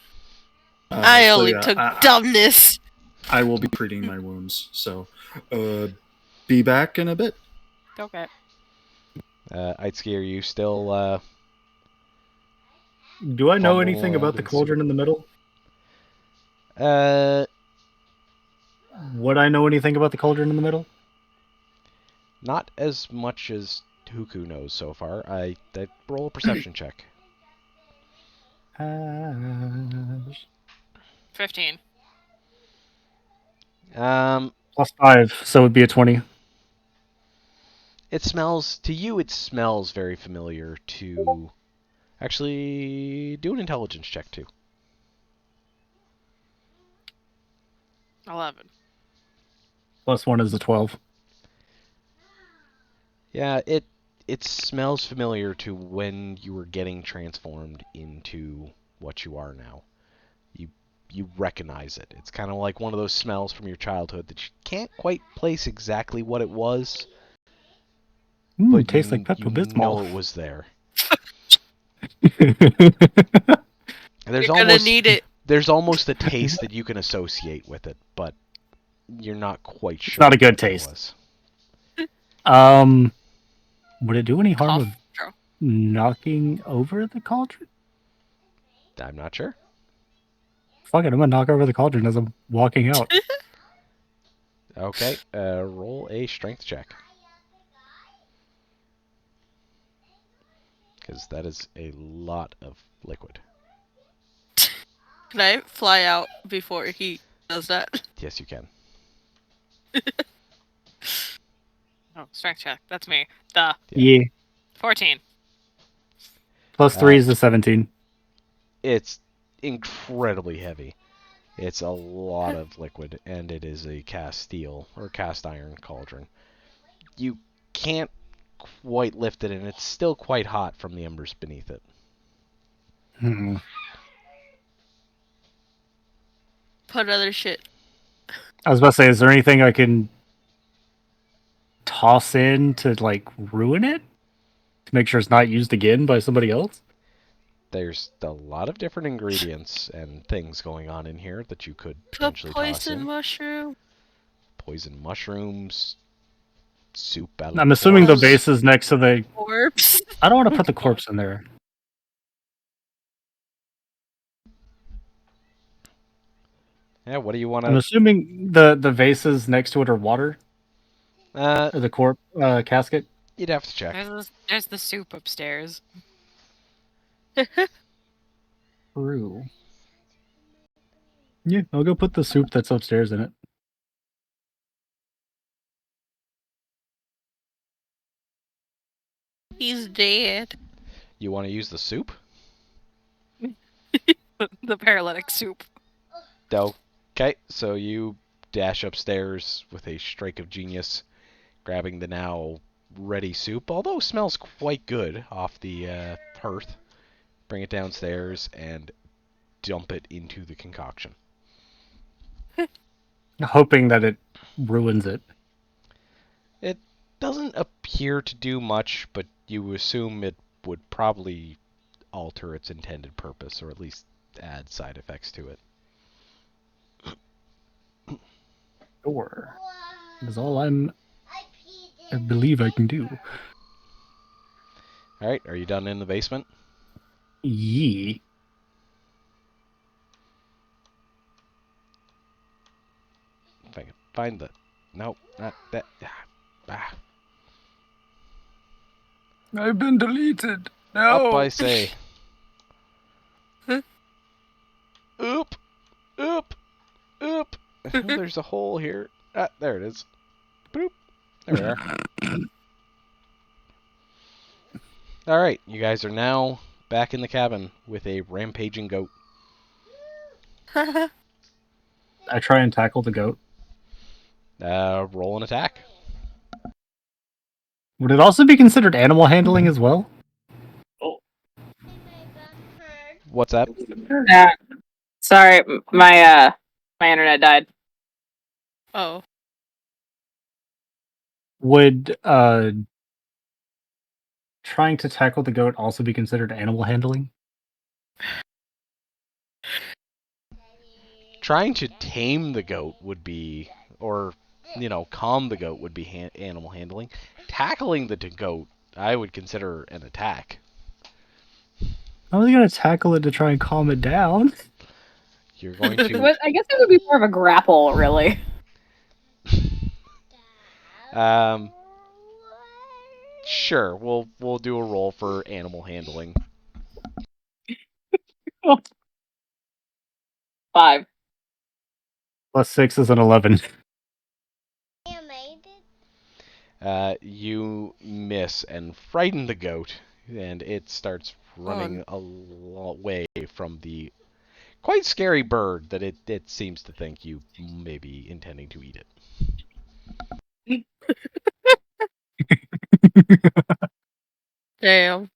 I only took dumbness. I will be treating my wounds. So, be back in a bit. Okay. Aitsuki, are you still Do I know Fumble anything about the cauldron in the middle? Would I know anything about the cauldron in the middle? Not as much as Huku knows so far. I roll a perception check. 15. +5, so it would be a 20. It smells very familiar to... Actually, do an intelligence check too. 11. +1 is a 12. Yeah, it smells familiar to when you were getting transformed into what you are now. You recognize it. It's kind of like one of those smells from your childhood that you can't quite place exactly what it was, but tastes like you know Pepto-Bismol. it was there. You're gonna need it. There's almost a taste that you can associate with it, but you're not quite sure. It's not a good what that taste. was. Would it do any harm Cough of drop. knocking over the cauldron? I'm not sure. Fuck it, I'm gonna knock over the cauldron as I'm walking out. Okay, roll a strength check. Because that is a lot of liquid. Can I fly out before he does that? Yes, you can. Oh, strength check. That's me. Yeah. 14. Plus 3 is the 17. It's incredibly heavy. It's a lot of liquid, and it is a cast steel or cast iron cauldron. You can't quite lift it, and it's still quite hot from the embers beneath it. Put other shit. I was about to say, is there anything I can toss in to like ruin it? To make sure it's not used again by somebody else? There's a lot of different ingredients and things going on in here that you could Put potentially toss poison in. mushroom. Poison mushrooms, soup. I'm assuming the base is next to the Corpse. I don't want to put the corpse in there. Yeah, what do you want to... I'm assuming the vases next to it are water? Or the casket? You'd have to check. There's the soup upstairs. True. Yeah, I'll go put the soup that's upstairs in it. He's dead. You want to use the soup? The paralytic soup. Okay, so you dash upstairs with a strike of genius, grabbing the now ready soup, although smells quite good off the hearth. Bring it downstairs and dump it into the concoction. Hoping that it ruins it. It doesn't appear to do much, but you assume it would probably alter its intended purpose, or at least add side effects to it. Sure. That's all I believe I can do. Alright, are you done in the basement? Yee. If I can find the... Nope, not that... Ah. I've been deleted. No. Up, I say. Oop! Oop! Oop! Oh, there's a hole here. Ah, there it is. Boop. There we are. Alright, you guys are now back in the cabin with a rampaging goat. I try and tackle the goat. Roll an attack. Would it also be considered animal handling as well? What's that? Sorry, my internet died. Oh. Would trying to tackle the goat also be considered animal handling? Trying to tame the goat would be, or, calm the goat would be animal handling. Tackling the goat, I would consider an attack. I was going to tackle it to try and calm it down. You're going to... I guess it would be more of a grapple, really. Sure, we'll do a roll for animal handling. 5. Plus 6 is an 11. You miss and frighten the goat, and it starts running away from the quite scary bird that it seems to think you may be intending to eat it. Damn.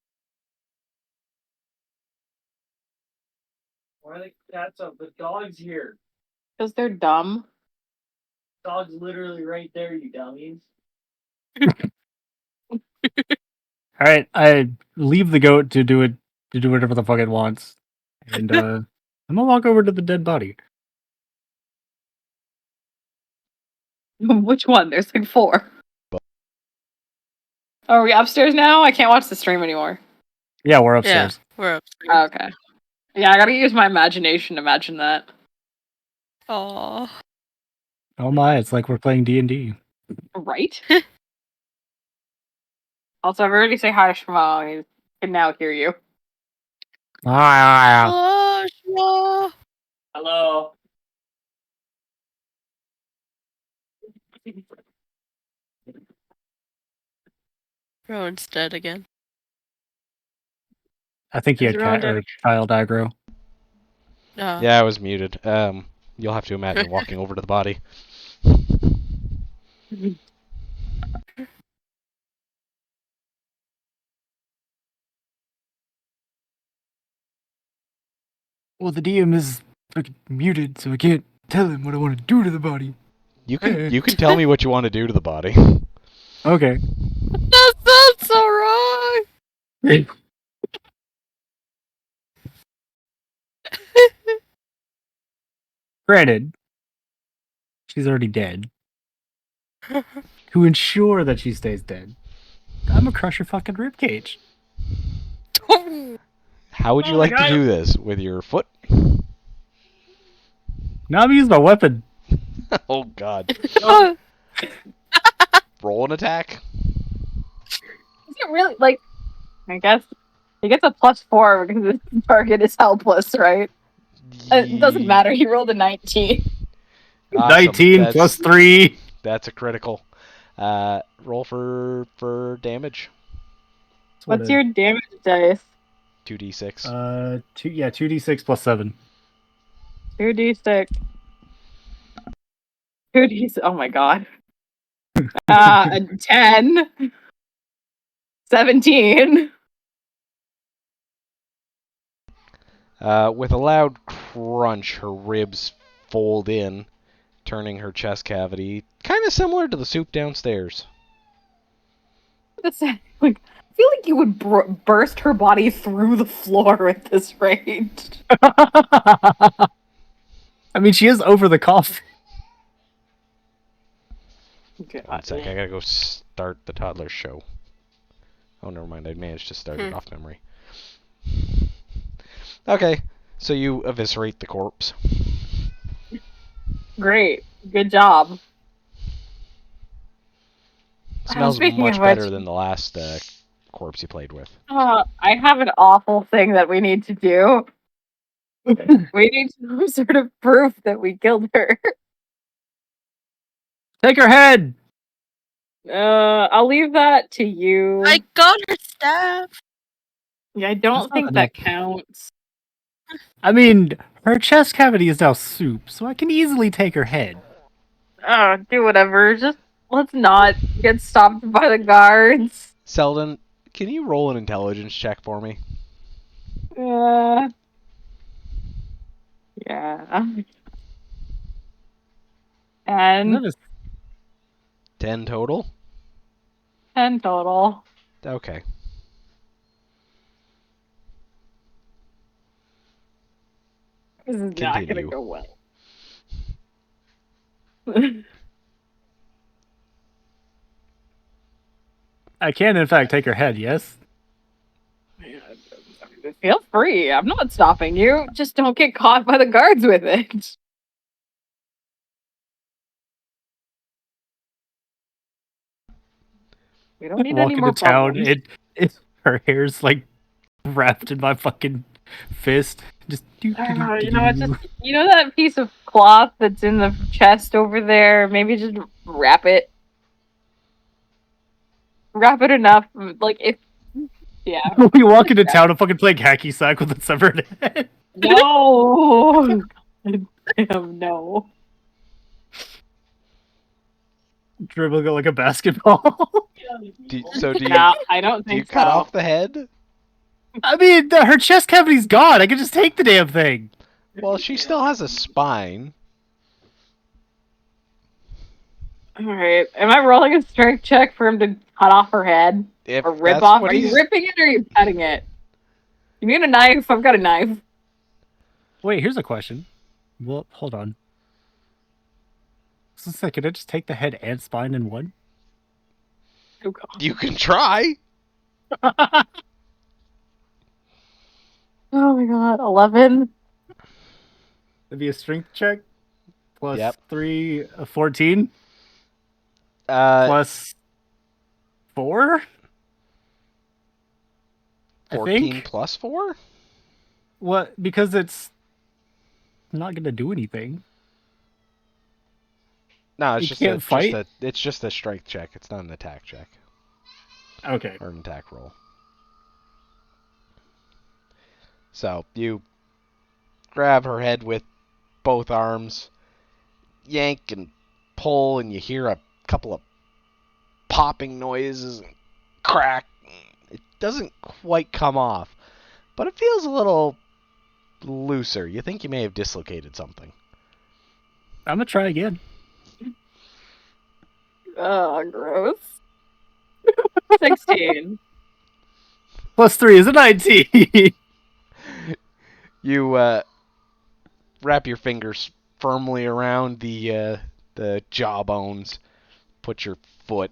Why are the cats up? The dog's here. Because they're dumb. Dog's literally right there, you dummies. All right, I leave the goat to do whatever the fuck it wants, and I'm gonna walk over to the dead body. Which one? There's like 4. Are we upstairs now? I can't watch the stream anymore. Yeah, we're upstairs. Yeah, we're upstairs. Oh, okay. Yeah, I gotta use my imagination to imagine that. Aww. Oh my, it's like we're playing D&D. Right? Also, everybody say hi to Shmo. He can now hear you. Ah, Oh, hello. Rowan's dead again. I think he Is had Rowan cat or child aggro. Yeah, I was muted. You'll have to imagine walking over to the body. Well, the DM is fucking muted, so I can't tell him what I want to do to the body. You can tell me what you want to do to the body. Okay. That sounds so wrong! Granted, she's already dead. To ensure that she stays dead, I'm gonna crush her fucking ribcage. How would you like to do this? With your foot? Now I'm using my weapon. Oh god. Roll an attack. Is it really like? I guess he gets a +4 because the target is helpless, right? It doesn't matter. He rolled a 19. Awesome. 19 plus 3. That's a critical. Roll for damage. What's your damage dice? 2d6. 2d6 plus 7. 2d6. 2d6. Oh my god. 10. 17. With a loud crunch, her ribs fold in, turning her chest cavity kind of similar to the soup downstairs. Like, I feel like you would burst her body through the floor at this rate. I mean, she is over the coffin. One sec, I gotta go start the toddler show. Oh, never mind, I managed to start it off memory. Okay, so you eviscerate the corpse. Great. Good job. Smells much better than the last corpse you played with. I have an awful thing that we need to do. We need some sort of proof that we killed her. Take her head! I'll leave that to you. I got her staff! Yeah, I don't think that counts. I mean, her chest cavity is now soup, so I can easily take her head. Do whatever. Just let's not get stopped by the guards. Selden, can you roll an intelligence check for me? Yeah. And 10 total? 10 total. Okay. This is not gonna go well. I can, in fact, take her head, yes? Feel free. I'm not stopping you. Just don't get caught by the guards with it. We don't need any more problems. Her hair's like wrapped in my fucking fist. Just you know that piece of cloth that's in the chest over there? Maybe just wrap it. Wrap it enough, like if. Yeah. We walk into town and fucking play hacky sack with a severed head. No. Damn no. Dribbling it like a basketball. I don't think do you cut off the head? I mean, her chest cavity's gone. I can just take the damn thing. Well, she still has a spine. Alright. Am I rolling a strength check for him to cut off her head? If Or rip that's off? what Are you he's... ripping it or are you cutting it? You need a knife? I've got a knife. Wait, here's a question. Well, hold on. So, can I just take the head and spine in one? Oh, God. You can try. Oh my god, 11? It'd be a strength check. Plus Yep. 3, 14. Plus 4? 14 plus 4? What? Because it's not gonna do anything. No, it's just a strength check. It's not an attack check. Okay. Or an attack roll. So you grab her head with both arms, yank and pull, and you hear a couple of popping noises and crack. It doesn't quite come off, but it feels a little looser. You think you may have dislocated something. I'm gonna try again. Oh, gross. 16. Plus 3 is a 19. You wrap your fingers firmly around the jawbones, put your foot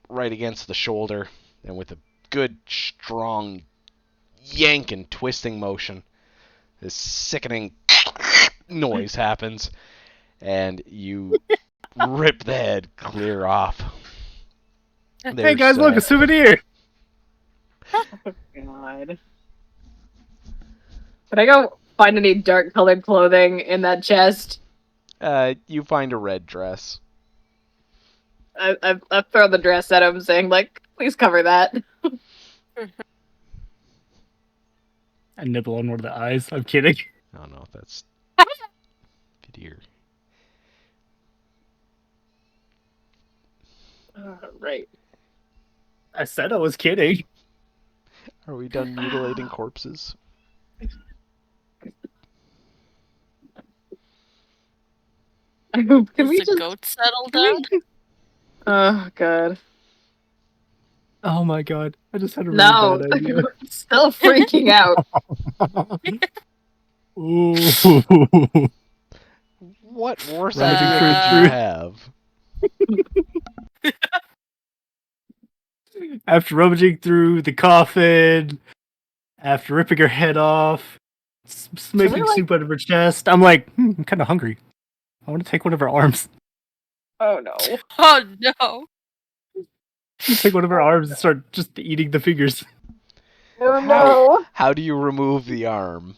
right against the shoulder, and with a good, strong yank and twisting motion, this sickening noise happens, and you rip the head clear off. Hey guys, look, a souvenir! Oh, God. Can I go find any dark-colored clothing in that chest? You find a red dress. I throw the dress at him, saying, like, please cover that. I nibble on one of the eyes. I'm kidding. Oh no, that's dear. Right. I said I was kidding. Are we done mutilating corpses? Can we just goat settle down? Oh, God. Oh my god. I just had a really bad idea. Still freaking out. Ooh. What worse idea did you have? After rummaging through the coffin, after ripping her head off, making soup out of her chest, I'm like, I'm kind of hungry. I want to take one of her arms. Oh no. Oh no. Take one of her arms and start just eating the fingers. Oh no. How do you remove the arm?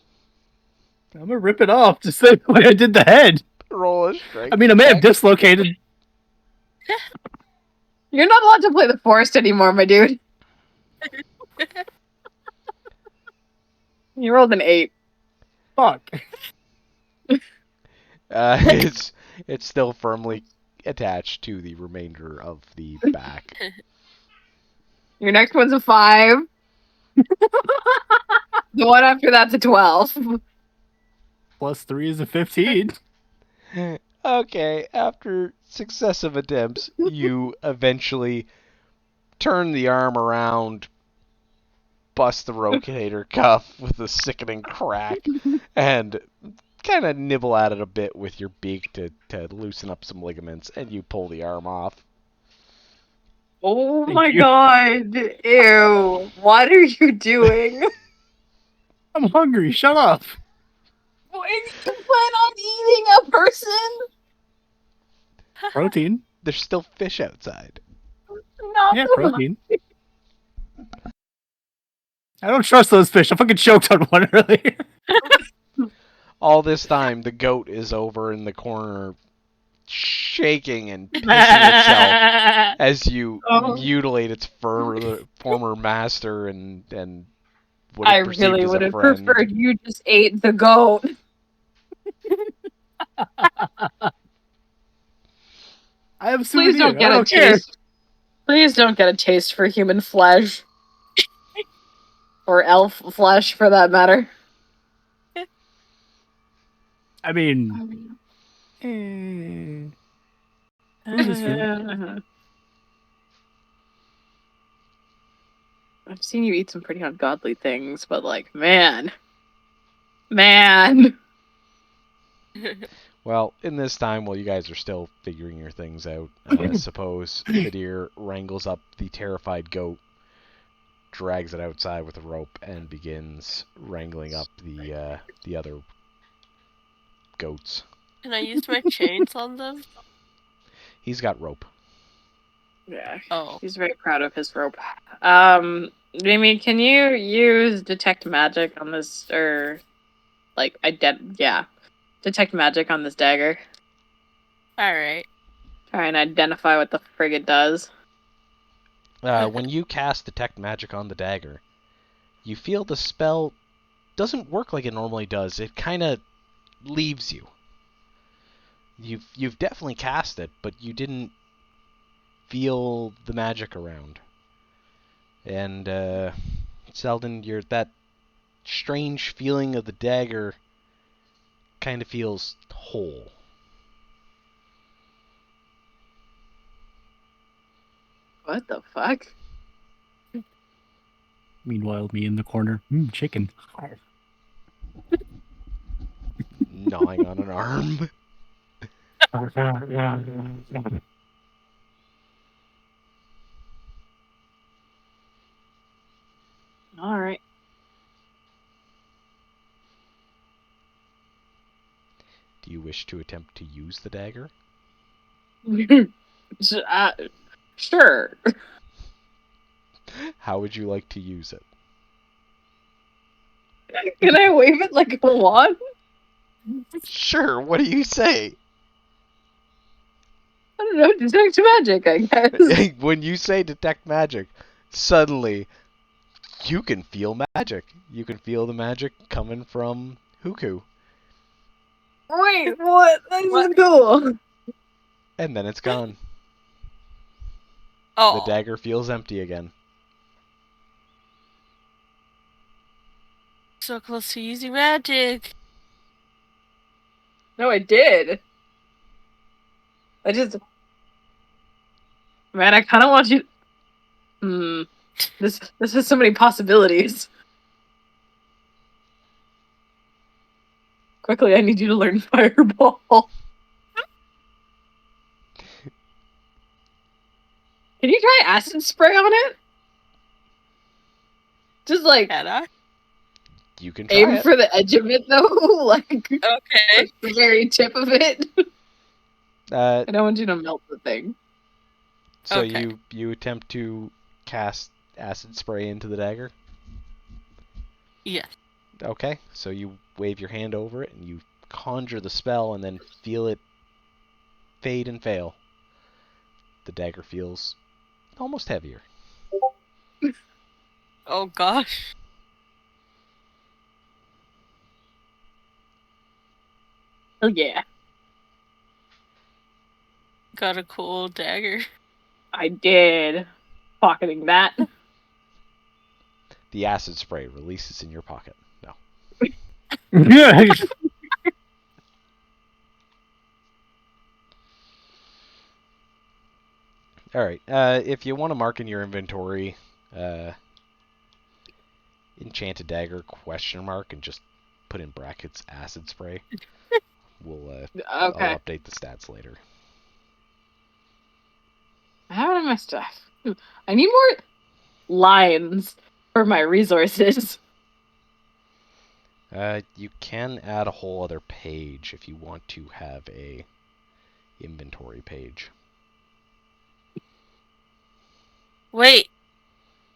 I'm gonna rip it off just the way I did the head. Roll a strength. I mean, I may have dislocated. You're not allowed to play the forest anymore, my dude. You rolled an 8. Fuck. It's still firmly attached to the remainder of the back. Your next one's a 5. The one after that's a 12. Plus 3 is a 15. Okay, after successive attempts, you eventually turn the arm around, bust the rotator cuff with a sickening crack, and kind of nibble at it a bit with your beak to loosen up some ligaments, and you pull the arm off. Oh my god. Ew. What are you doing? I'm hungry. Shut up. What, you plan on eating a person? Protein. There's still fish outside. No. Yeah, protein. I don't trust those fish. I fucking choked on one earlier. All this time, the goat is over in the corner, shaking and pissing itself as you mutilate its former master and what I it perceived really as would a have friend. preferred you just ate the goat. I have a souvenir. Please don't get I a don't care. taste. Please don't get a taste for human flesh. Or elf flesh, for that matter. I mean, this feeling. I've seen you eat some pretty ungodly things, but like, man. Well, in this time, while you guys are still figuring your things out, I suppose the deer wrangles up the terrified goat, drags it outside with a rope, and begins wrangling up the other goats. Can I use my chains on them? He's got rope. Yeah. Oh. He's very proud of his rope. Mimi, can you use detect magic on this, or like detect magic on this dagger? Alright. Try and identify what the frig it does. When you cast detect magic on the dagger, you feel the spell doesn't work like it normally does. It kind of leaves you. You've definitely cast it, but you didn't feel the magic around. And Selden, that strange feeling of the dagger kind of feels whole. What the fuck? Meanwhile, me in the corner, chicken. Gnawing on an arm. All right. Do you wish to attempt to use the dagger? Sure. How would you like to use it? Can I wave it like a wand? Sure, what do you say? I don't know, detect magic, I guess. When you say detect magic, suddenly you can feel magic. You can feel the magic coming from Huku. Wait, what? This is cool. And then it's gone. Oh. The dagger feels empty again. So close to using magic. No, I did. Man, I kind of want you. This has so many possibilities. Quickly, I need you to learn Fireball. Can you try acid spray on it? Just like Can I? You can try aim it. for the edge of it, though. Like Okay. the very tip of it. I don't want you to melt the thing. So Okay. you attempt to cast acid spray into the dagger? Yes. Okay, so you wave your hand over it and you conjure the spell and then feel it fade and fail. The dagger feels almost heavier. Oh gosh. Oh yeah. Got a cool dagger. I did. Pocketing that. The acid spray releases in your pocket. No. Alright, if you want to mark in your inventory, enchanted dagger question mark and just put in brackets acid spray. I'll Okay. update the stats later. I have it in my stuff. I need more lines for my resources. You can add a whole other page if you want to have a inventory page. Wait,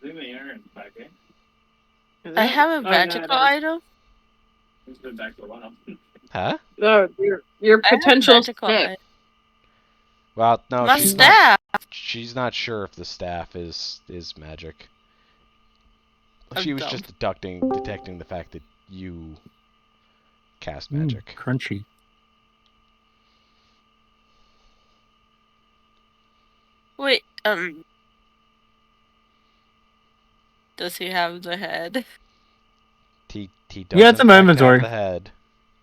I think the internet's back, eh? I have a magical item. It's been back for a while. Huh? No, your I have potential magical stick. item. Well, no, My she's staff. not. She's not sure if the staff is magic. She was just detecting the fact that you cast magic. Crunchy. Wait, does he have the head? He does Yeah, it's in my inventory. have the head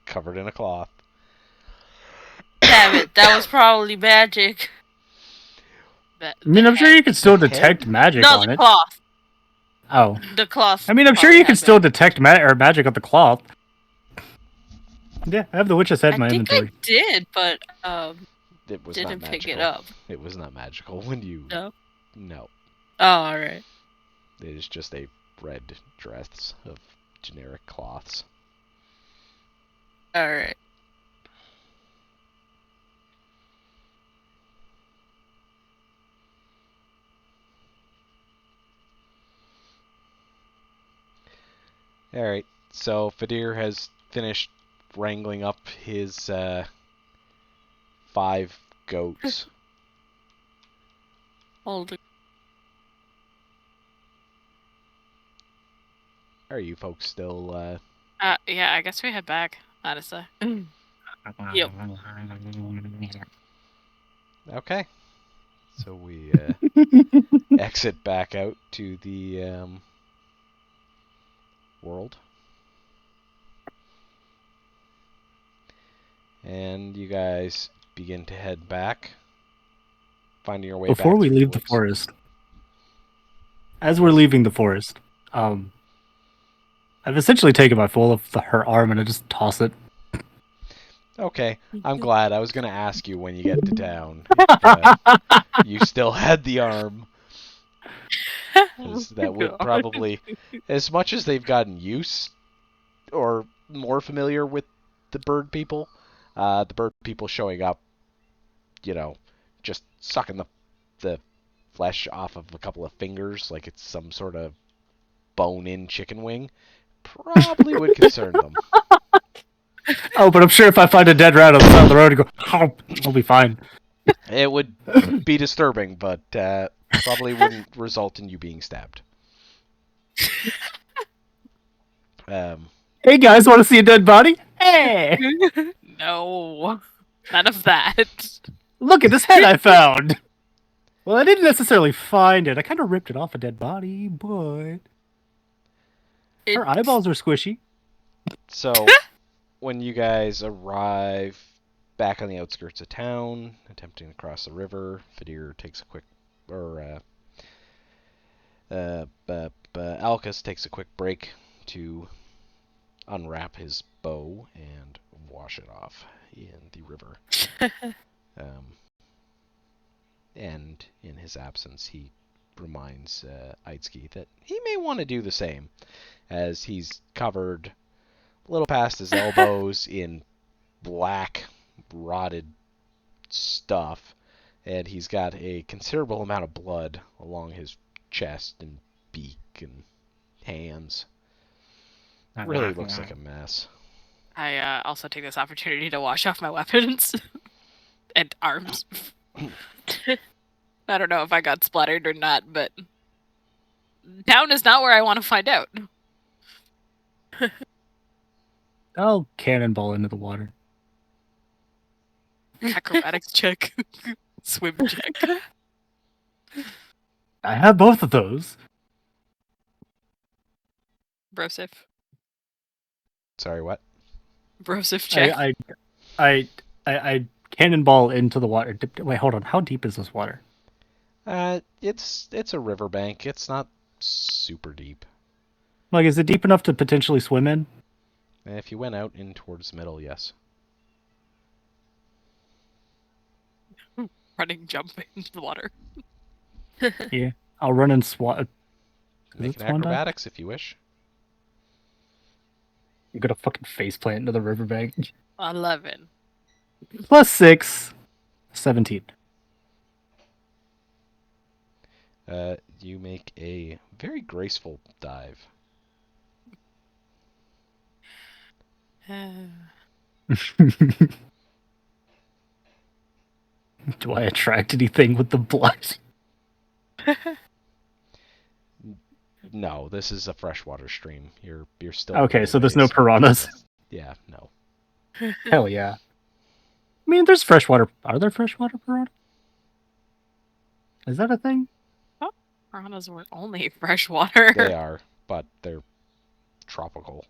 covered in a cloth. Damn it, that was probably magic. I mean, I'm sure you can still detect head? magic No, on the it. cloth. Oh. The cloth. I mean, I'm sure probably you can had still magic. detect magic on the cloth. Yeah, I have the witch's head in my I think inventory. I did, but It was didn't not pick it magical. up. It was not magical when you. No. No. Oh, all right. It is just a red dress of generic cloths. All right. Alright, so Fadir has finished wrangling up his 5 goats. Hold. Are you folks still Yeah, I guess we head back, honestly. Yep. okay? So we exit back out to the world. And you guys begin to head back, finding your way back Before we through leave the the woods. forest, as we're leaving the forest, I've essentially taken my full of her arm and I just toss it. Okay, I'm glad. I was going to ask you when you get to town if you still had the arm. Because that would probably, as much as they've gotten used or more familiar with the bird people showing up, you know, just sucking the flesh off of a couple of fingers like it's some sort of bone-in chicken wing, probably would concern them. Oh, but I'm sure if I find a dead rat on the side of the road and go, oh, I'll be fine. It would be disturbing, but probably wouldn't result in you being stabbed. Hey guys, want to see a dead body? Hey! No, none of that. Look at this head I found! Well, I didn't necessarily find it. I kind of ripped it off a dead body, but her eyeballs are squishy. So, when you guys arrive back on the outskirts of town, attempting to cross the river, Fadir takes a quick, Alcus takes a quick break to unwrap his bow and wash it off in the river. And in his absence, he reminds Aitsuki that he may want to do the same, as he's covered a little past his elbows in black, rotted stuff, and he's got a considerable amount of blood along his chest and beak and hands. Really looks like a mess. I also take this opportunity to wash off my weapons and arms. I don't know if I got splattered or not, but town is not where I want to find out. I'll cannonball into the water. Acrobatics check. Swim check. I have both of those. Brosif. Sorry, what? Brosif check. I cannonball into the water. Wait, hold on. How deep is this water? It's a riverbank. It's not super deep. Like, is it deep enough to potentially swim in? If you went out in towards the middle, yes. Running, jumping into the water. Yeah, I'll run and swat. Make an acrobatics if you wish. I'm gonna fucking faceplant into the riverbank. 11. Plus 6. 17. You make a very graceful dive. Do I attract anything with the blood? No, this is a freshwater stream. You're still okay. So there's no piranhas. Yeah, no. Hell yeah. I mean, there's freshwater. Are there freshwater piranhas? Is that a thing? Oh, piranhas were only freshwater. They are, but they're tropical.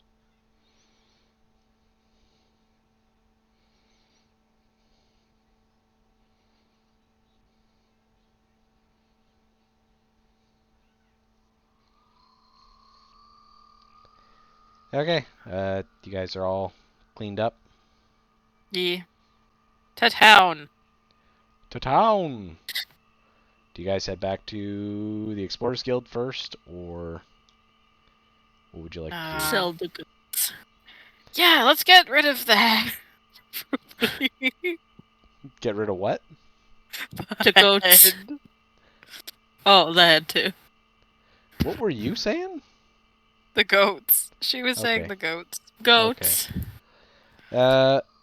Okay. You guys are all cleaned up. Yeah. To town. To town. Do you guys head back to the Explorers Guild first, or what would you like to do? Sell the goods. Yeah, let's get rid of that. Get rid of what? The goats. Oh, that too. What were you saying? The goats. She was Okay. saying the goats. Goats.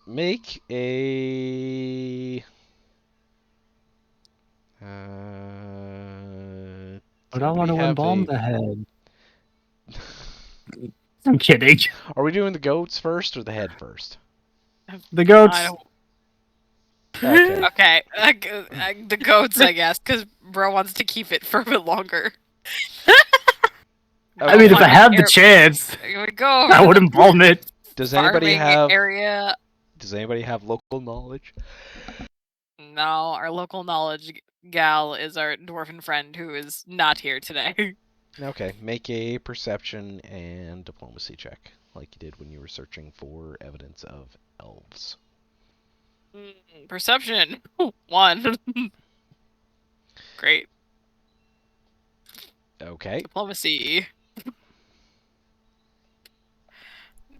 Make a. But I want somebody to have embalm a. the head. I'm kidding. Are we doing the goats first or the head first? The goats. I don't... Okay. Okay, the goats, I guess, because bro wants to keep it for a bit longer. I mean, if I had the chance, Here we go. I would embalm it. Does anybody have? Area? Does anybody have local knowledge? No, our local knowledge gal is our dwarven friend who is not here today. Okay, make a perception and diplomacy check, like you did when you were searching for evidence of elves. Perception 1. Great. Okay. Diplomacy.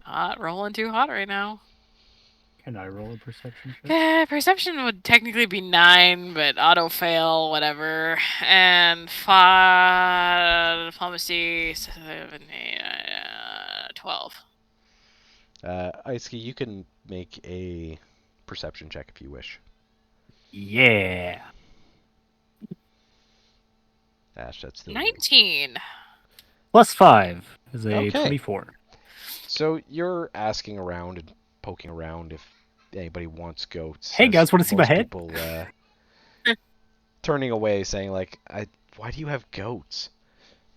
Not rolling too hot right now. Can I roll a perception check? Yeah, perception would technically be 9, but auto fail, whatever. And 5 diplomacy 7, 8, 12. Iski, you can make a perception check if you wish. Yeah. Ash, that's still 19. Plus 5 is a Okay. 24. So you're asking around and poking around if anybody wants goats. Hey guys, want to see my head? People turning away, saying like, "Why do you have goats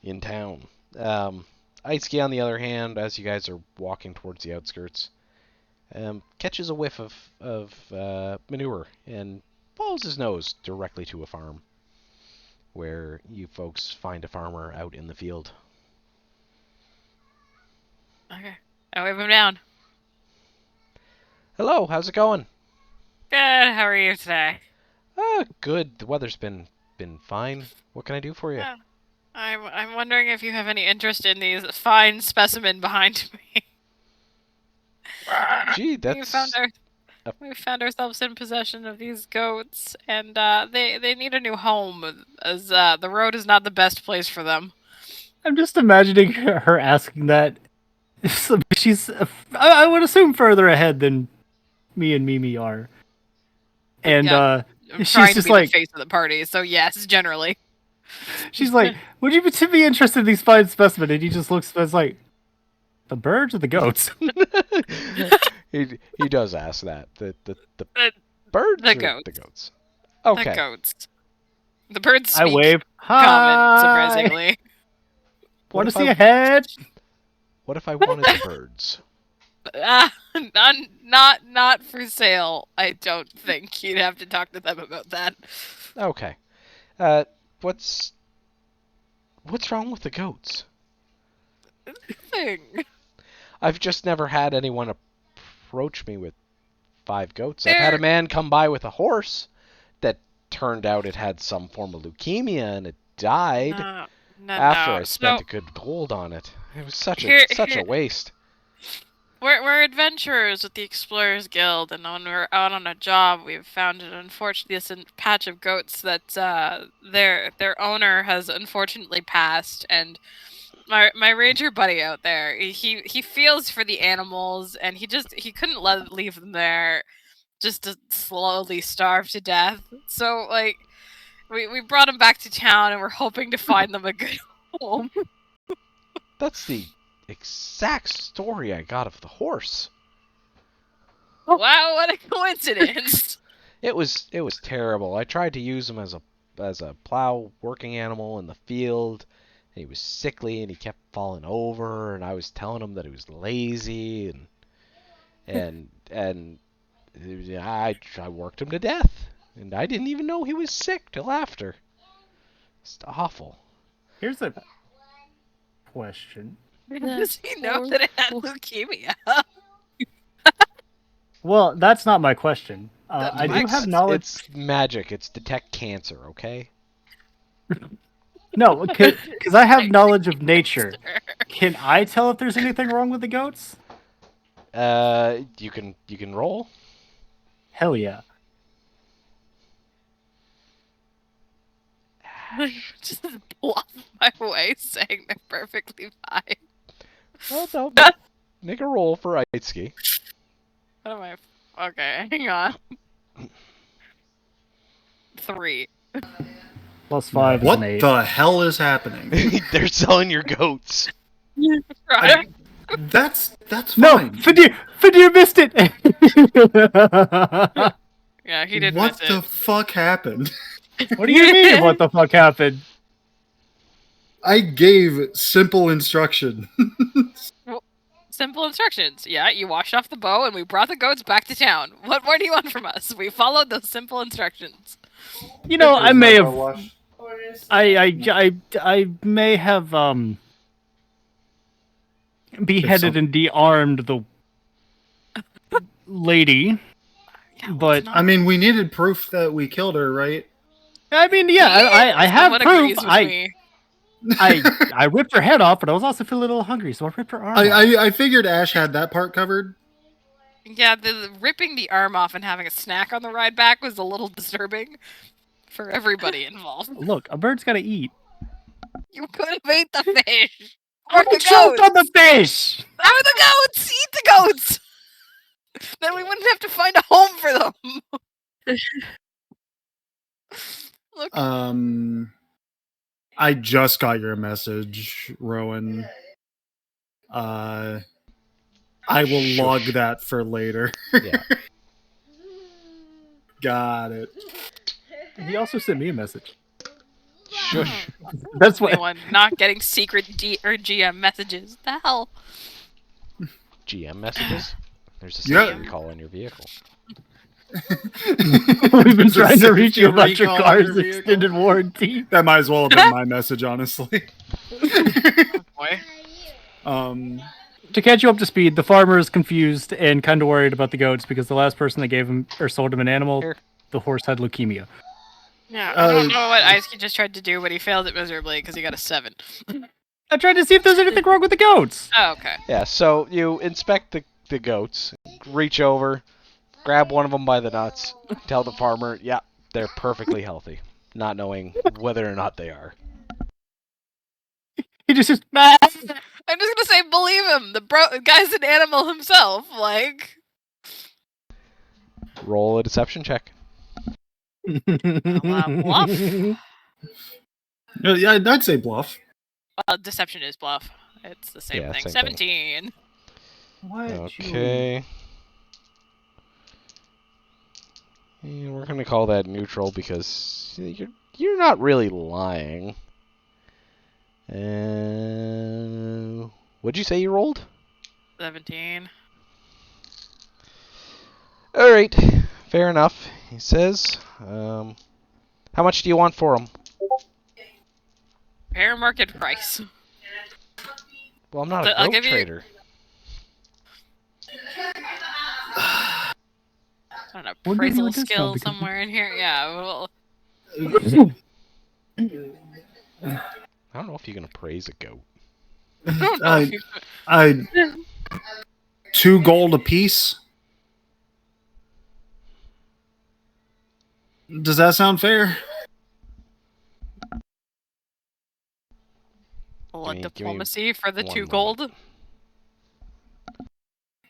in town?" Aitsuki, on the other hand, as you guys are walking towards the outskirts, catches a whiff of manure and follows his nose directly to a farm, where you folks find a farmer out in the field. Okay. I wave him down. Hello, how's it going? Good, how are you today? Good. The weather's been fine. What can I do for you? I'm wondering if you have any interest in these fine specimen behind me. Gee, that's... We found ourselves in possession of these goats, and they need a new home, as the road is not the best place for them. I'm just imagining her asking that. She's, I would assume, further ahead than me and Mimi are. And I'm she's trying just to be like the face of the party, so yes, generally. She's like, "Would you be interested in these fine specimens?" And he just looks as like, "The birds or the goats?" he does ask that. The birds the or goats. the goats? Okay. The goats. The birds speak I wave. common, Hi. surprisingly. Want to see a head? What if I wanted the birds? Not for sale. I don't think you'd have to talk to them about that. Okay. What's wrong with the goats? Thing. I've just never had anyone approach me with 5 goats. I've had a man come by with a horse that turned out it had some form of leukemia and it died after I spent a good gold on it. It was such a waste. We're adventurers with the Explorers Guild, and when we're out on a job, we've found this patch of goats that their owner has unfortunately passed, and my ranger buddy out there, he feels for the animals, and he couldn't leave them there just to slowly starve to death. So like we brought him back to town, and we're hoping to find them a good home. That's the exact story I got of the horse. Wow, what a coincidence! It was terrible. I tried to use him as a plow working animal in the field. And he was sickly and he kept falling over, and I was telling him that he was lazy and I worked him to death. And I didn't even know he was sick till after. It's awful. Here's a question. Does he know that it had leukemia? Well, that's not my question. That's I my do have question. knowledge. It's magic. It's detect cancer, okay? No, because I have Like, knowledge of nature. monster. Can I tell if there's anything wrong with the goats? You can roll. Hell yeah. Just bluff my way, saying they're perfectly fine. Well, no, make a roll for Aitsuki. What am I? Okay, hang on. 3. Plus 5 is What an 8. the hell is happening? They're selling your goats. Right? That's No, fine. Fadir missed it. Yeah, he did What miss the it. fuck happened? What do you mean? What the fuck happened? I gave simple instruction. Simple instructions. Yeah, you washed off the bow and we brought the goats back to town. What more do you want from us? We followed those simple instructions. You know, I Is may my have. bow wash? I may have beheaded and de-armed the lady, Yeah, well, but it's not- I mean, we needed proof that we killed her, right? I mean, yeah, I have someone proof. agrees with me. I ripped her head off, but I was also feeling a little hungry, so I ripped her arm off. I figured Ash had that part covered. Yeah, the ripping the arm off and having a snack on the ride back was a little disturbing for everybody involved. Look, a bird's gotta eat. You could have ate the fish. I Or the choked goats. on the fish. Or the goats. Eat the goats. Then we wouldn't have to find a home for them. Look, I just got your message, Rowan. I will log that for later. Yeah. Got it. He also sent me a message. Shush. That's what. anyone not getting secret D or GM messages. The hell? GM messages. There's a Yeah. safety recall on your vehicle. We've been trying to reach you about your Recall on car's your vehicle. extended warranty. That might as well have been my message, honestly. Boy. To catch you up to speed, the farmer is confused and kind of worried about the goats because the last person that gave him or sold him an animal, Here. the horse had leukemia. Yeah, I don't know what Ice just tried to do, but he failed it miserably because he got a 7. I tried to see if there's anything wrong with the goats. Oh, okay. Yeah, so you inspect the goats, reach over, grab one of them by the nuts, tell the farmer, yeah, they're perfectly healthy, not knowing whether or not they are. He just I'm just gonna say, believe him. The guy's an animal himself. Like, Roll a deception check. bluff. Yeah, I'd say bluff. Deception is bluff. It's the same Yeah, thing. same 17. What? Okay. And we're gonna call that neutral because you're not really lying. What'd you say you rolled? 17. All right, fair enough. He says, "How much do you want for them?" Fair market price. Well, I'm not a I'll goat give you- trader. I don't know, We'll give you a appraisal discount skill because- somewhere in here. Yeah, well, I don't know if you can appraise a goat. I 2 gold apiece. Does that sound fair? well, Give me diplomacy for the one 2 moment. gold.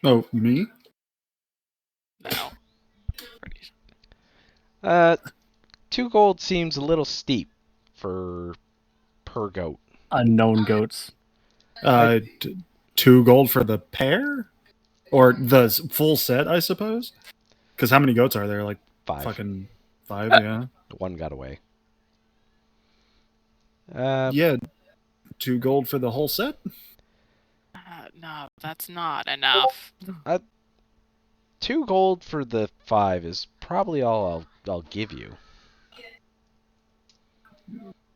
Oh, me? No. Pretty 2 gold seems a little steep for per goat. Unknown goats. 2 gold for the pair? Or the full set, I suppose? Because how many goats are there? Like 5. fucking 5, yeah. One got away. Yeah, 2 gold for the whole set? No, that's not enough. 2 gold for the 5 is probably all I'll give you.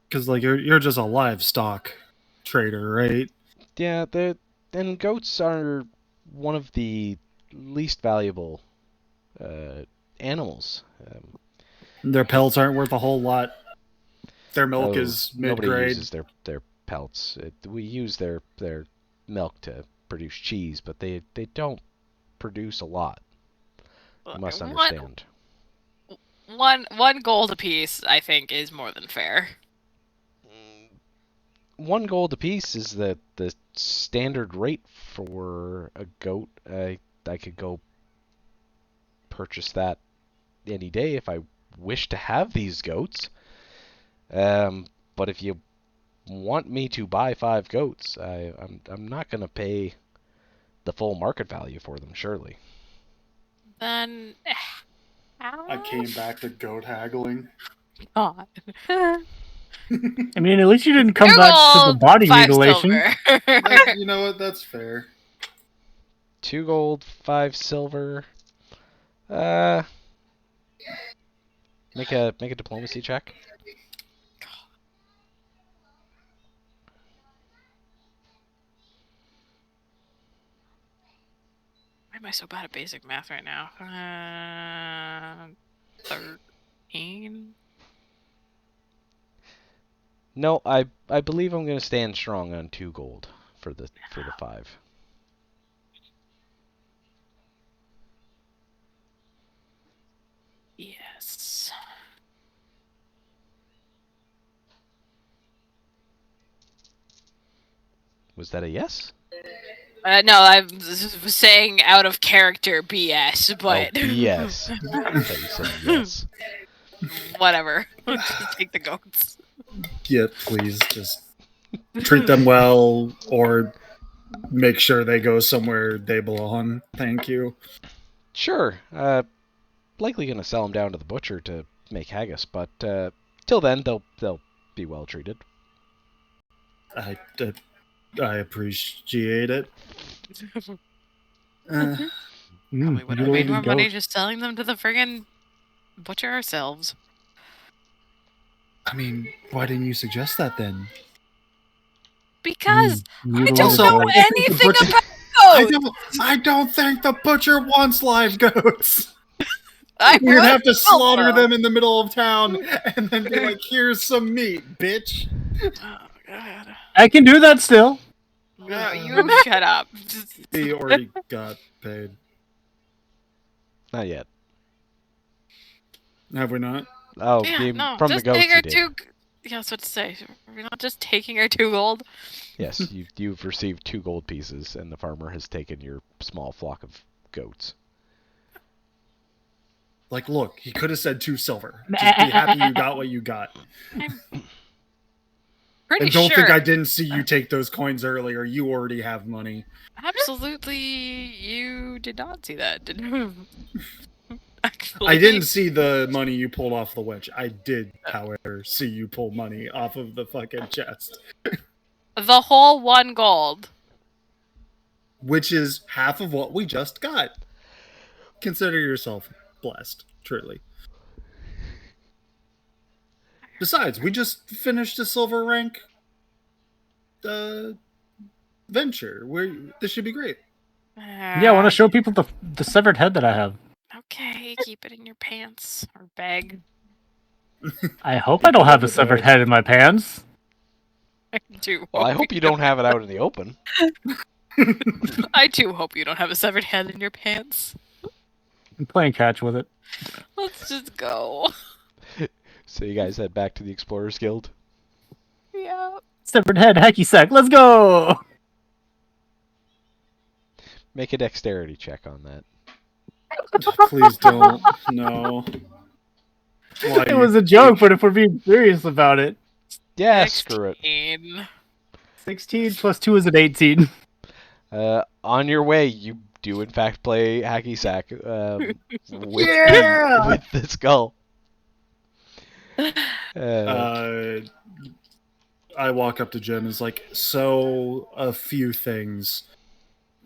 Because like you're just a livestock trader, right? Yeah, and goats are one of the least valuable animals. Their pelts aren't worth a whole lot. Their milk Oh, is nobody mid-grade. uses their pelts. We use their milk to produce cheese, but they don't produce a lot. You must understand. One gold apiece, I think, is more than fair. 1 gold apiece is the standard rate for a goat. I could go purchase that any day if I wish to have these goats. But if you want me to buy 5 goats, I'm not going to pay the full market value for them, surely. Then I came back to goat haggling. God. I mean, at least you didn't come back to the Gold, body 5 mutilation. silver. You know what? That's fair. 2 gold, 5 silver. Make a diplomacy check. Why am I so bad at basic math right now? 13. No, I believe I'm going to stand strong on 2 gold for the 5. Yes. Was that a yes? No, I was saying out of character BS, but Oh, BS. I thought you said yes. whatever. Just take the goats. Yeah, please just treat them well or make sure they go somewhere they belong. Thank you. Sure. Likely going to sell them down to the butcher to make haggis, but till then they'll be well treated. I appreciate it. Probably would have made Mutilated more money goat. just selling them to the friggin' butcher ourselves. I mean, why didn't you suggest that then? Because I Mutilated don't Also, know goat. anything butcher- about I goats. don't think the butcher wants live goats. I We'd have to would slaughter also. them in the middle of town and then be like, "Here's some meat, bitch." Oh God. I can do that still. No, you shut up. He already got paid. Not yet. Have we not? Oh, Yeah, no, from the just goats take you our did. 2. Yeah, that's what to say. We're not just taking our 2 gold. Yes, you've received 2 gold pieces, and the farmer has taken your small flock of goats. Like, look, he could have said 2 silver. Just be happy you got what you got. I'm pretty And don't sure. think I didn't see you take those coins earlier. You already have money. Absolutely, you did not see that, did you? Actually, I didn't see the money you pulled off the witch. I did, however, see you pull money off of the fucking chest. The whole 1 gold. Which is half of what we just got. Consider yourself blessed, truly. Besides, we just finished a silver rank venture. This should be great. Yeah, I want to show people the severed head that I have. Okay, keep it in your pants or bag. I hope I don't have a severed head in my pants. I do. Well, I hope you don't have it out in the open. I do hope you don't have a severed head in your pants. I'm playing catch with it. Let's just go. So you guys head back to the Explorers Guild? Yeah. Severed head, hacky sack, let's go! Make a dexterity check on that. Please don't. No. Why It was a joke, but if we're being serious about it. Yeah, screw it. 16 plus 2 is an 18. On your way, you do in fact play hacky sack with the skull. I walk up to Jim and is like, so a few things.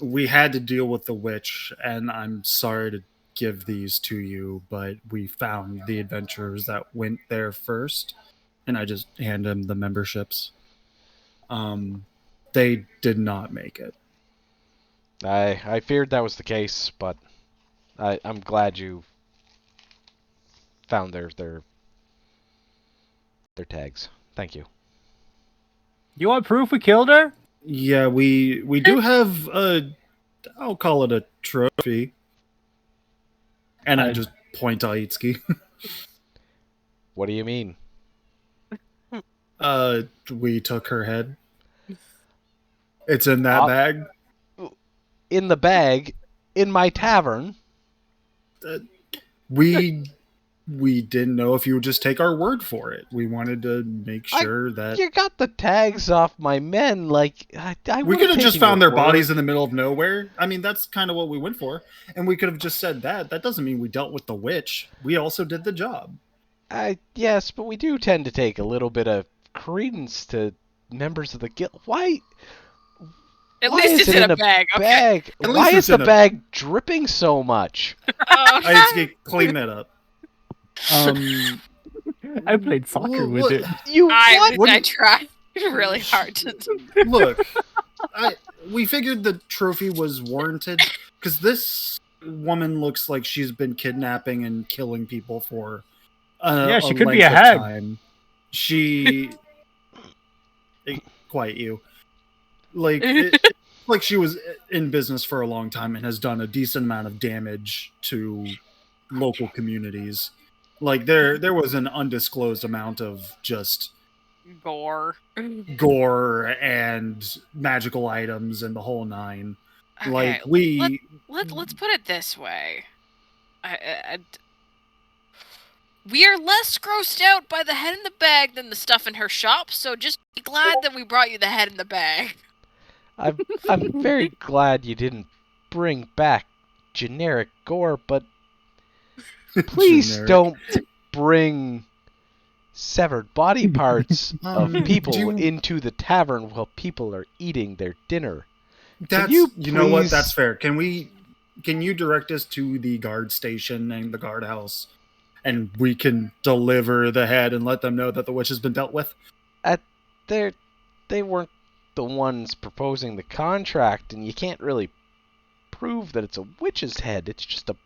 We had to deal with the witch, and I'm sorry to give these to you, but we found the adventurers that went there first, and I just hand him the memberships. They did not make it. I feared that was the case, but I'm glad you found their tags. Thank you. You want proof we killed her? Yeah, we do have I'll call it a trophy. And I just point to Aitsuki. What do you mean? We took her head. It's in that bag. In the bag, in my tavern. We didn't know if you would just take our word for it. We wanted to make sure that you got the tags off my men. Like we could have just found their bodies in the middle of nowhere. I mean, that's kind of what we went for, and we could have just said that. That doesn't mean we dealt with the witch. We also did the job. Yes, but we do tend to take a little bit of credence to members of the guild. Why? At least it's in a bag. Okay. Why is the bag dripping so much? I clean that up. I played soccer with it. I tried really hard to look. We figured the trophy was warranted because this woman looks like she's been kidnapping and killing people for she could be a hag. Time. She quiet you. Like like she was in business for a long time and has done a decent amount of damage to local communities. Like there was an undisclosed amount of just gore and magical items and the whole nine. Okay, like let's put it this way. We are less grossed out by the head in the bag than the stuff in her shop, so just be glad that we brought you the head in the bag. I'm very glad you didn't bring back generic gore, but please don't bring severed body parts of people into the tavern while people are eating their dinner. You know what? That's fair. Can you direct us to the guard station and the guardhouse, and we can deliver the head and let them know that the witch has been dealt with? They weren't the ones proposing the contract, and you can't really prove that it's a witch's head. It's just a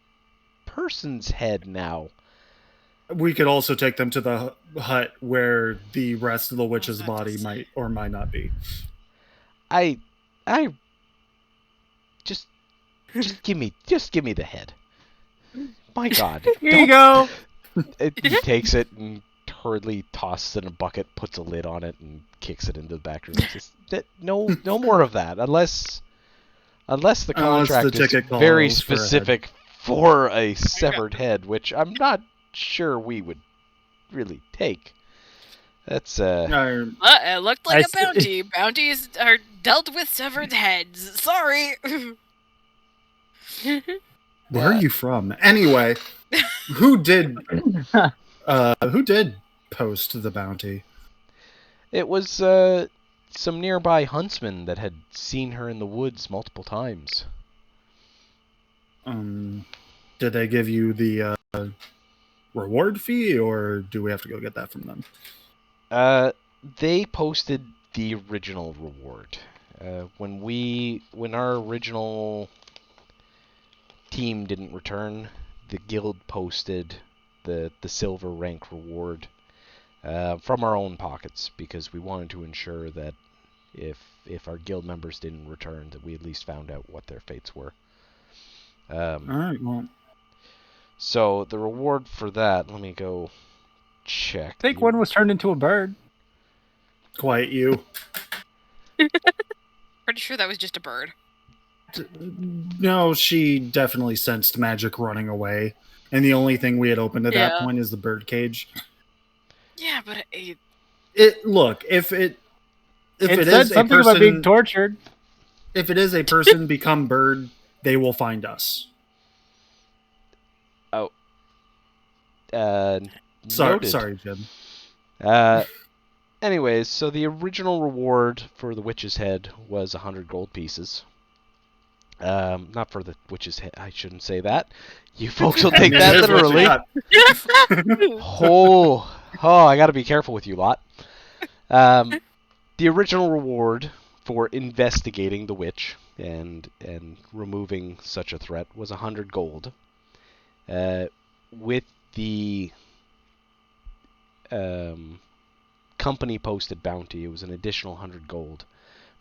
person's head now. We could also take them to the hut where the rest of the witch's body might or might not be. I just give me the head. My God. Here you go. He takes it and hurriedly tosses it in a bucket, puts a lid on it, and kicks it into the back room. No more of that, unless the contract is very specific for a severed head, which I'm not sure we would really take. That's it looked like a bounty. Bounties are dealt with severed heads. Sorry. Where are you from? Anyway, who did post the bounty? It was some nearby huntsman that had seen her in the woods multiple times. Did they give you the reward fee, or do we have to go get that from them? They posted the original reward. When our original team didn't return, the guild posted the silver rank reward from our own pockets, because we wanted to ensure that if our guild members didn't return, that we at least found out what their fates were. All right, well. So the reward for that, let me go check. I think one was turned into a bird. Quiet you. Pretty sure that was just a bird. No, she definitely sensed magic running away, and the only thing we had opened at that point is the bird cage. Yeah, but look, if it said is something a person about being tortured. If it is a person become bird, they will find us. Oh. Sorry, Jim. Anyways, so the original reward for the witch's head was 100 gold pieces. Not for the witch's head. I shouldn't say that. You folks will take that literally. I gotta be careful with you lot. The original reward for investigating the witch and removing such a threat was 100 gold. With the company posted bounty, it was an additional 100 gold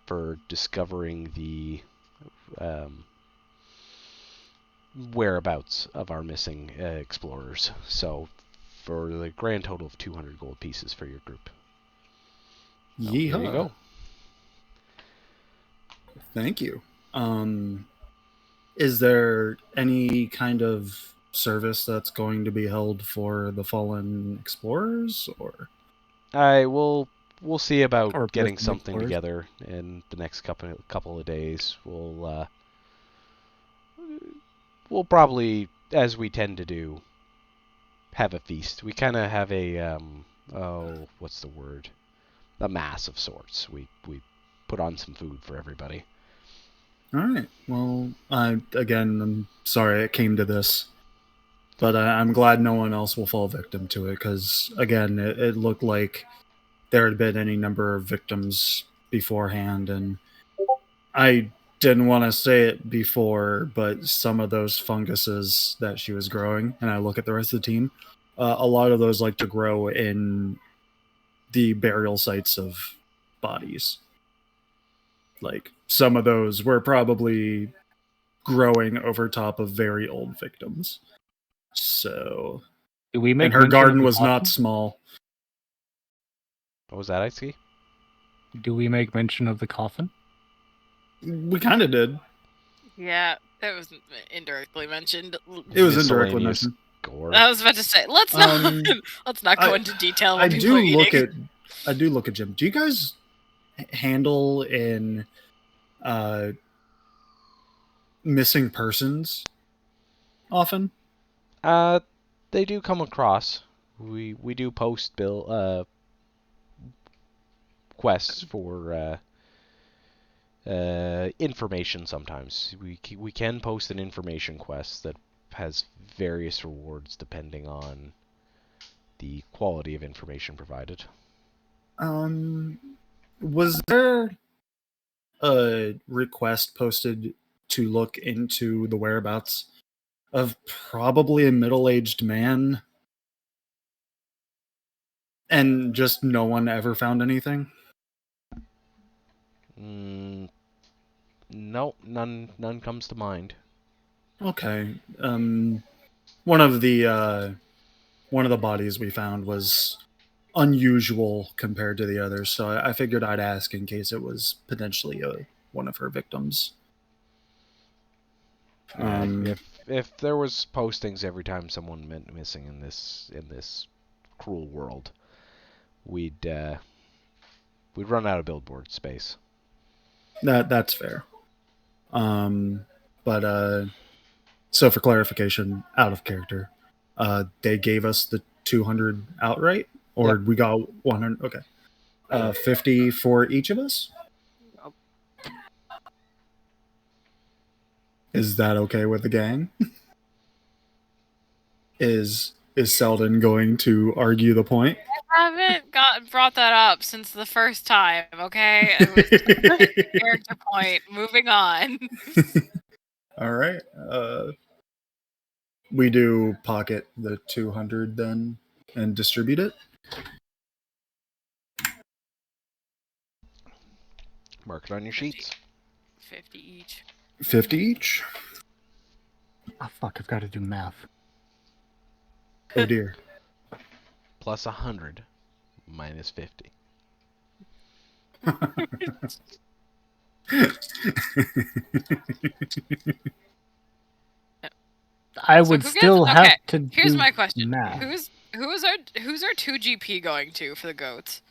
for discovering the whereabouts of our missing explorers. So, for the grand total of 200 gold pieces for your group. So, Yeehaw. there you go. Thank you. Is there any kind of service that's going to be held for the fallen explorers, or? We'll see about Or getting missing something explorers. together in the next couple of days. We'll probably, as we tend to do, have a feast. We kind of have a what's the word? A mass of sorts. We put on some food for everybody. All right. Well, again, I'm sorry it came to this, but I'm glad no one else will fall victim to it, because again, it looked like there had been any number of victims beforehand, and I didn't want to say it before, but some of those funguses that she was growing, and I look at the rest of the team, a lot of those like to grow in the burial sites of bodies. Like, some of those were probably growing over top of very old victims. So, Do we make and her mention of garden the was not coffin? small. What was that, Ice? Do we make mention of the coffin? We kind of did. Yeah, that was indirectly mentioned. It was indirectly Miscellaneous mentioned. gore. I was about to say, let's not let's not go I- into detail I what people do are look eating. at Jim. Do you guys handle in missing persons often? They do come across. We do post quests for information sometimes. We can post an information quest that has various rewards depending on the quality of information provided. Was there a request posted to look into the whereabouts of probably a middle-aged man, and just no one ever found anything? No, none comes to mind. Okay. One of the bodies we found was unusual compared to the others, so I figured I'd ask in case it was potentially one of her victims. If there was postings every time someone went missing in this cruel world, we'd run out of billboard space. That's fair. But so for clarification, out of character, they gave us the 200 outright, or Yep. we got 100. Okay, 50 for each of us. Is that okay with the gang? Is Selden going to argue the point? I haven't brought that up since the first time. Okay, it was a character point. Moving on. All right. We do pocket the 200 then and distribute it. Mark it on your sheets. 50 each. 50 each. Oh fuck! I've got to do math. Oh dear. Plus 100 minus 50. I So would who gets- still have okay, to Here's do my question: math. who's our 2 GP going to for the goats,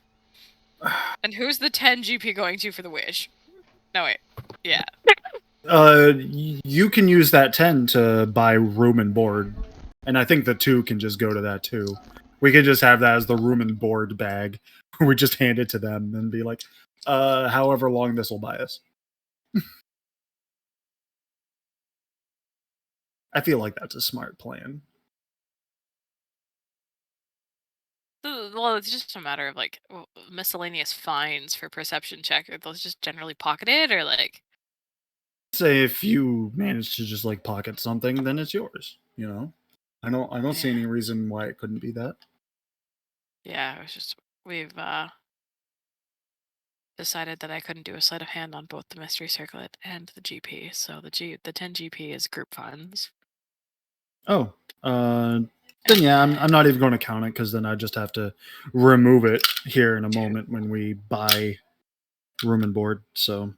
and who's the 10 GP going to for the wish? No wait, yeah. You can use that 10 to buy room and board, and I think the 2 can just go to that too. We could just have that as the room and board bag. We just hand it to them and be like, however long this will buy us. I feel like that's a smart plan. Well, it's just a matter of like miscellaneous fines for perception check. Are those just generally pocketed, or like? Say if you manage to just like pocket something, then it's yours. You know, I don't see any reason why it couldn't be that. Yeah, it was just we've decided that I couldn't do a sleight of hand on both the mystery circlet and the GP. So the 10 GP is group funds. Oh, then yeah, I'm not even going to count it because then I just have to remove it here in a moment when we buy room and board. So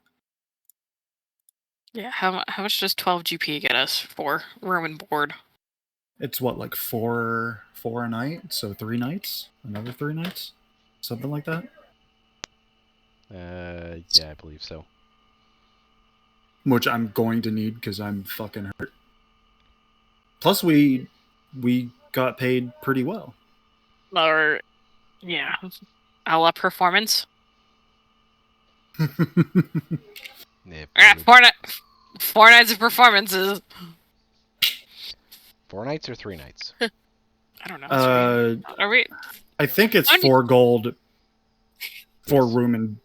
Yeah, how much does 12 GP get us for room and board? it's what, like four a night, so 3 nights, another 3 nights, something like that. Yeah, I believe so. Which I'm going to need because I'm fucking hurt. Plus, we got paid pretty well. Or yeah, a la performance. Yeah, Ah, 4 nights of performances. 4 nights or 3 nights? I don't know. Are we? I think it's 4 gold for room and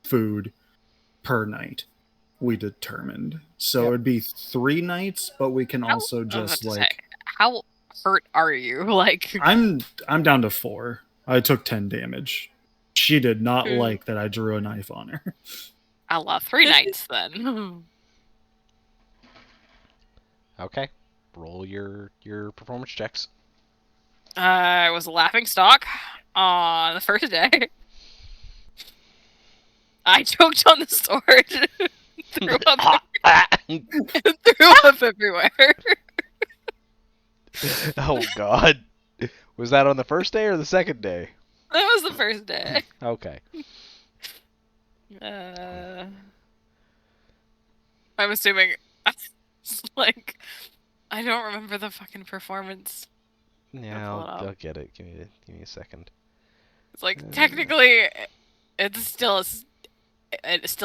food per night. We determined, so it'd be 3 nights, but we can also just like. How hurt are you? Like I'm down to 4. I took 10 damage. She did not like that I drew a knife on her. a la 3 nights then. Okay, roll your performance checks. I was a laughing stock on the first day. I choked on the sword. threw up everywhere. Oh God, was that on the first day or the second day? That was the first day. Okay. I'm assuming, like, I don't remember the fucking performance. Yeah, I'll get it. Give me a second. It's like technically, it's still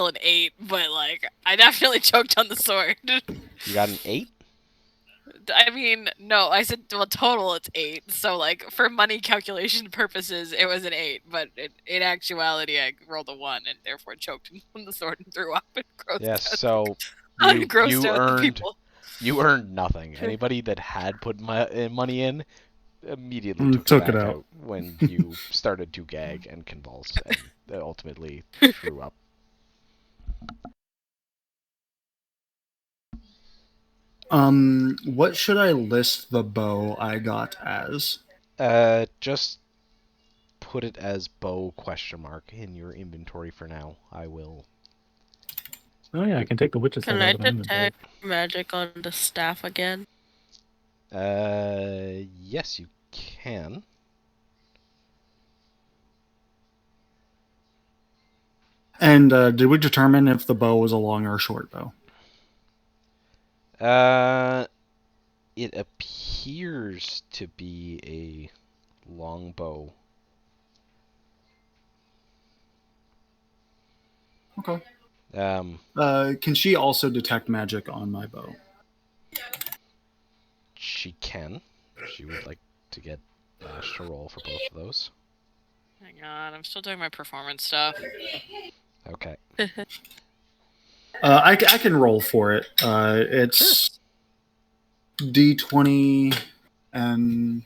an 8, but like I definitely choked on the sword. You got an 8? I mean, no, I said well total it's 8. So like for money calculation purposes, it was an 8, but in actuality, I rolled a 1 and therefore choked on the sword and threw up and grossed Yes, out. so you earned nothing. Anybody that had put money in immediately took it back out when you started to gag and convulse and ultimately threw up. What should I list the bow I got as? Just put it as bow ? In your inventory for now. I will. Oh yeah, I can take the witch's head out of my inventory. Can I detect magic on the staff again? Yes, you can. And did we determine if the bow was a long or a short bow? It appears to be a long bow. Okay. Can she also detect magic on my bow? She can. She would like to get Ash to roll for both of those. Hang on, I'm still doing my performance stuff. Okay. I can roll for it. It's D20 and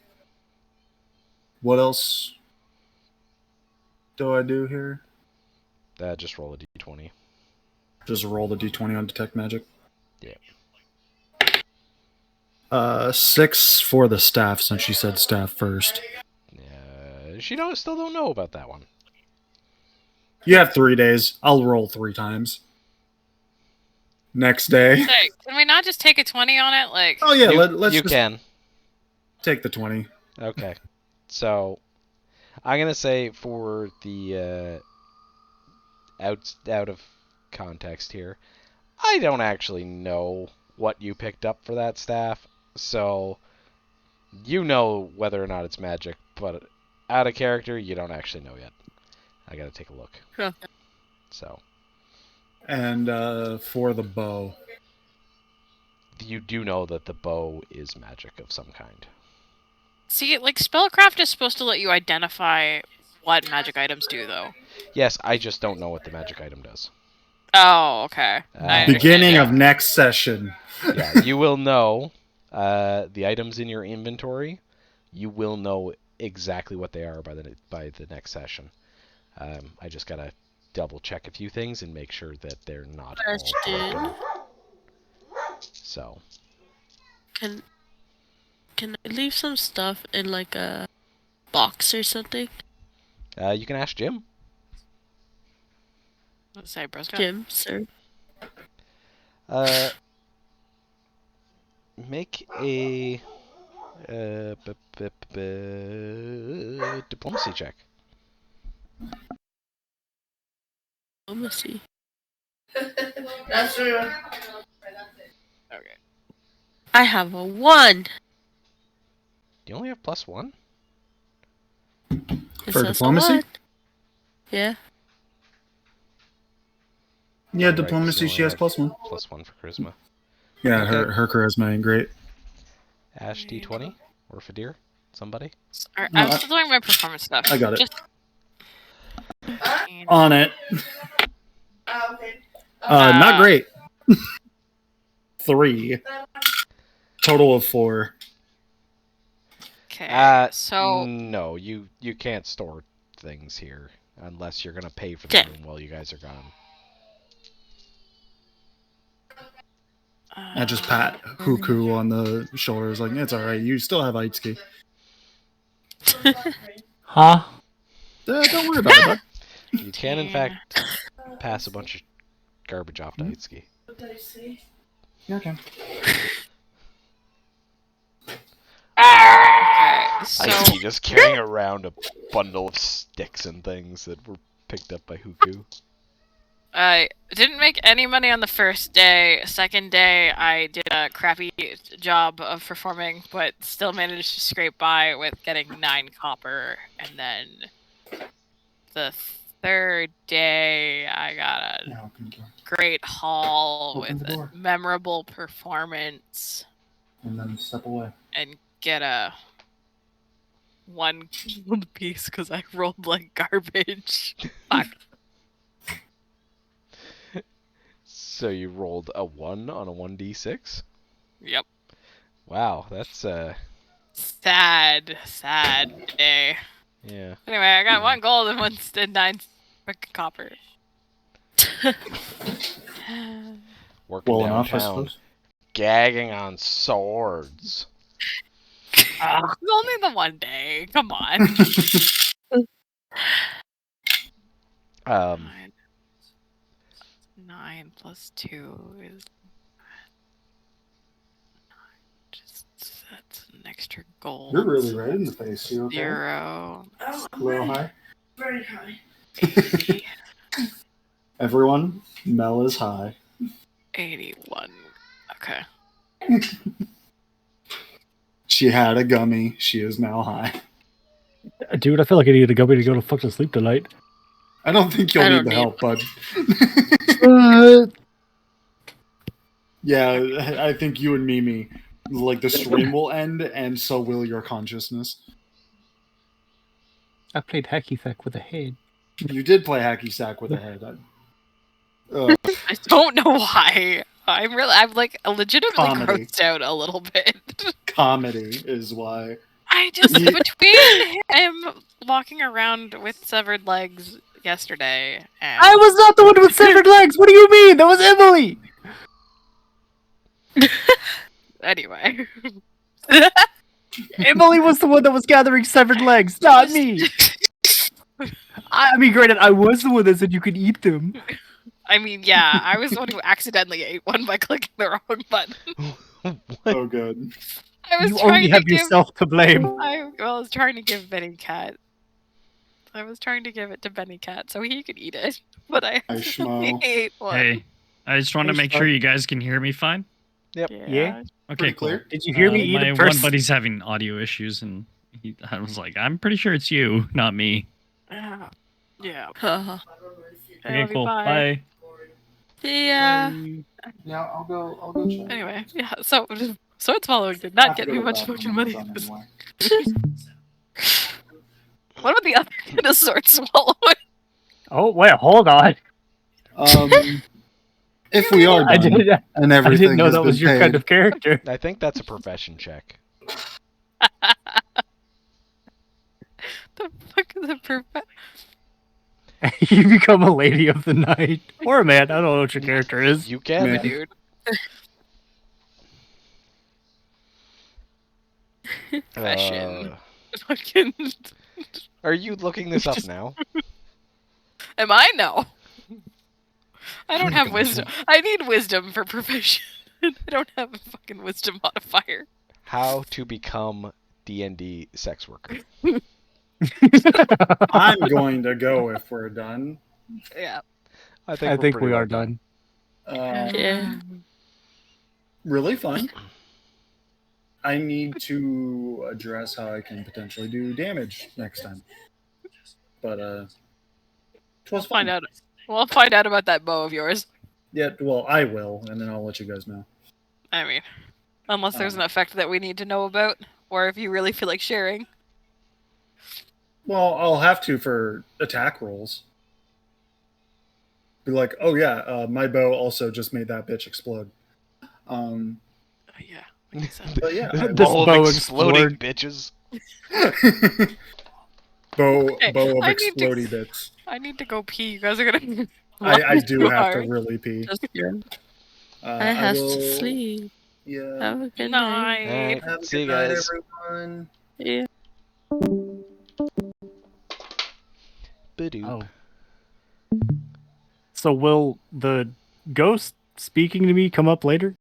what else do I do here? Just roll a D20. Just roll the D20 on detect magic. Yeah. 6 for the staff, since she said staff first. She still don't know about that one. You have 3 days. I'll roll 3 times. Next day. Hey, can we not just take a 20 on it? Like. Oh yeah, let's. You can take the 20. Okay. So, I'm gonna say for the out of context here, I don't actually know what you picked up for that staff, so you know whether or not it's magic, but out of character, you don't actually know yet. I gotta take a look. Huh. So. And for the bow, you do know that the bow is magic of some kind. See, like, spellcraft is supposed to let you identify what magic items do, though. Yes, I just don't know what the magic item does. Oh, okay. I Beginning understand. of next session. Yeah, you will know the items in your inventory. You will know exactly what they are by the next session. I just gotta double check a few things and make sure that they're not all broken. So. Can I leave some stuff in like a box or something? You can ask Jim. Let's say, bro, Jim, sir. Make a diplomacy check. Let me see. That's true. Okay. I have a 1. You only have +1? It For says diplomacy? a 1. Yeah. Yeah, Right, diplomacy, you she has only have +1. +1 for charisma. Yeah, Okay. her charisma ain't great. Ash D20 or Fadir, somebody. Alright, No, I'm still doing my performance stuff. I got it. Just... On it. Okay. Not great. 3. Total of 4. Okay, so... No, you can't store things here unless you're gonna pay for the Okay. room while you guys are gone. I just pat Huku on the shoulders like, it's alright, you still have Aitsuki. Huh? Don't worry about it, bud. You can, in fact, pass a bunch of garbage off to Aitsuki. Yeah, okay. Okay, so... Aitsuki just carrying around a bundle of sticks and things that were picked up by Huku. I didn't make any money on the first day. Second day, I did a crappy job of performing, but still managed to scrape by with getting 9 copper. And then the third day, I got a great haul with a memorable performance. And then step away. And get a 1 gold piece because I rolled like garbage. Fuck. So you rolled a 1 on a 1d6? Yep. Wow, that's Sad day. yeah. Anyway, I got 1 gold and 9 freaking copper. Working Well enough, I downtown, suppose. gagging on swords. Only the 1 day. Come on. 9 plus 2 is... Just, that's an extra gold. You're really red in the face. You okay? 0. Oh, A little high. very high. 80, Everyone, Mel is high. 81. Okay. She had a gummy. She is now high. Dude, I feel like I need a gummy to go to fuck to sleep tonight. I don't think you'll I need don't the need help, bud. Yeah, I think you and Mimi, like the stream will end, and so will your consciousness. I played hacky sack with a head. You did play hacky sack with a head. I don't know why. I'm like legitimately Comedy. grossed out a little bit. Comedy is why. I just between him walking around with severed legs yesterday and I was not the one with severed legs! What do you mean? That was Emily! anyway. Emily was the one that was gathering severed legs, not me! I mean, granted, I was the one that said you could eat them. I mean, yeah, I was the one who accidentally ate one by clicking the wrong button. Oh, good. I was You trying only to have give... yourself to blame. I was trying to give Benny Cat. I was trying to give it to Benny Cat so he could eat it, but I accidentally ate one. Hey, I just want to make sure you guys can hear me fine. Yep. Yeah. Okay, Pretty cool. clear. Did you hear me eat My it one first? buddy's having audio issues, and I was like, I'm pretty sure it's you, not me. Yeah. Okay, cool. Bye. Bye. Yeah. Yeah, I'll go check. Anyway, yeah, so Sword swallowing did I not get forget me what much bathroom fucking I'm money. from anymore. What about the other kind of sword swallowing? Oh wait, hold on. If we are I done didn't. and I everything didn't know has that been was your paid, kind of character. I think that's a profession check. The fuck is a perfect? You become a lady of the night, or a man. I don't know what your character is. You can. Man. Dude. Fashion. Fucking. Are you looking this up now? Am I? No. I don't have wisdom. I need wisdom for profession. I don't have a fucking wisdom modifier. How to become D&D sex worker. I'm going to go if we're done. Yeah. I think I we're think pretty we well are done. Yeah. Really fun. I need to address how I can potentially do damage next time. But it was fun. Find out. We'll find out about that bow of yours. Yeah, well, I will, and then I'll let you guys know. I mean, unless there's an effect that we need to know about, or if you really feel like sharing. Well, I'll have to for attack rolls. Be like, oh yeah, my bow also just made that bitch explode. Yeah. But yeah, This Bow of bow exploding explode. bitches. bow Okay, of I need to- explodey bits. I need to go pee. You guys are gonna. I do too have hard. to really pee. Just I I have will. to sleep. Yeah. Have a good night. Night. Have a See good you night, guys. everyone. Yeah. Badoop. Oh. So will the ghost speaking to me come up later?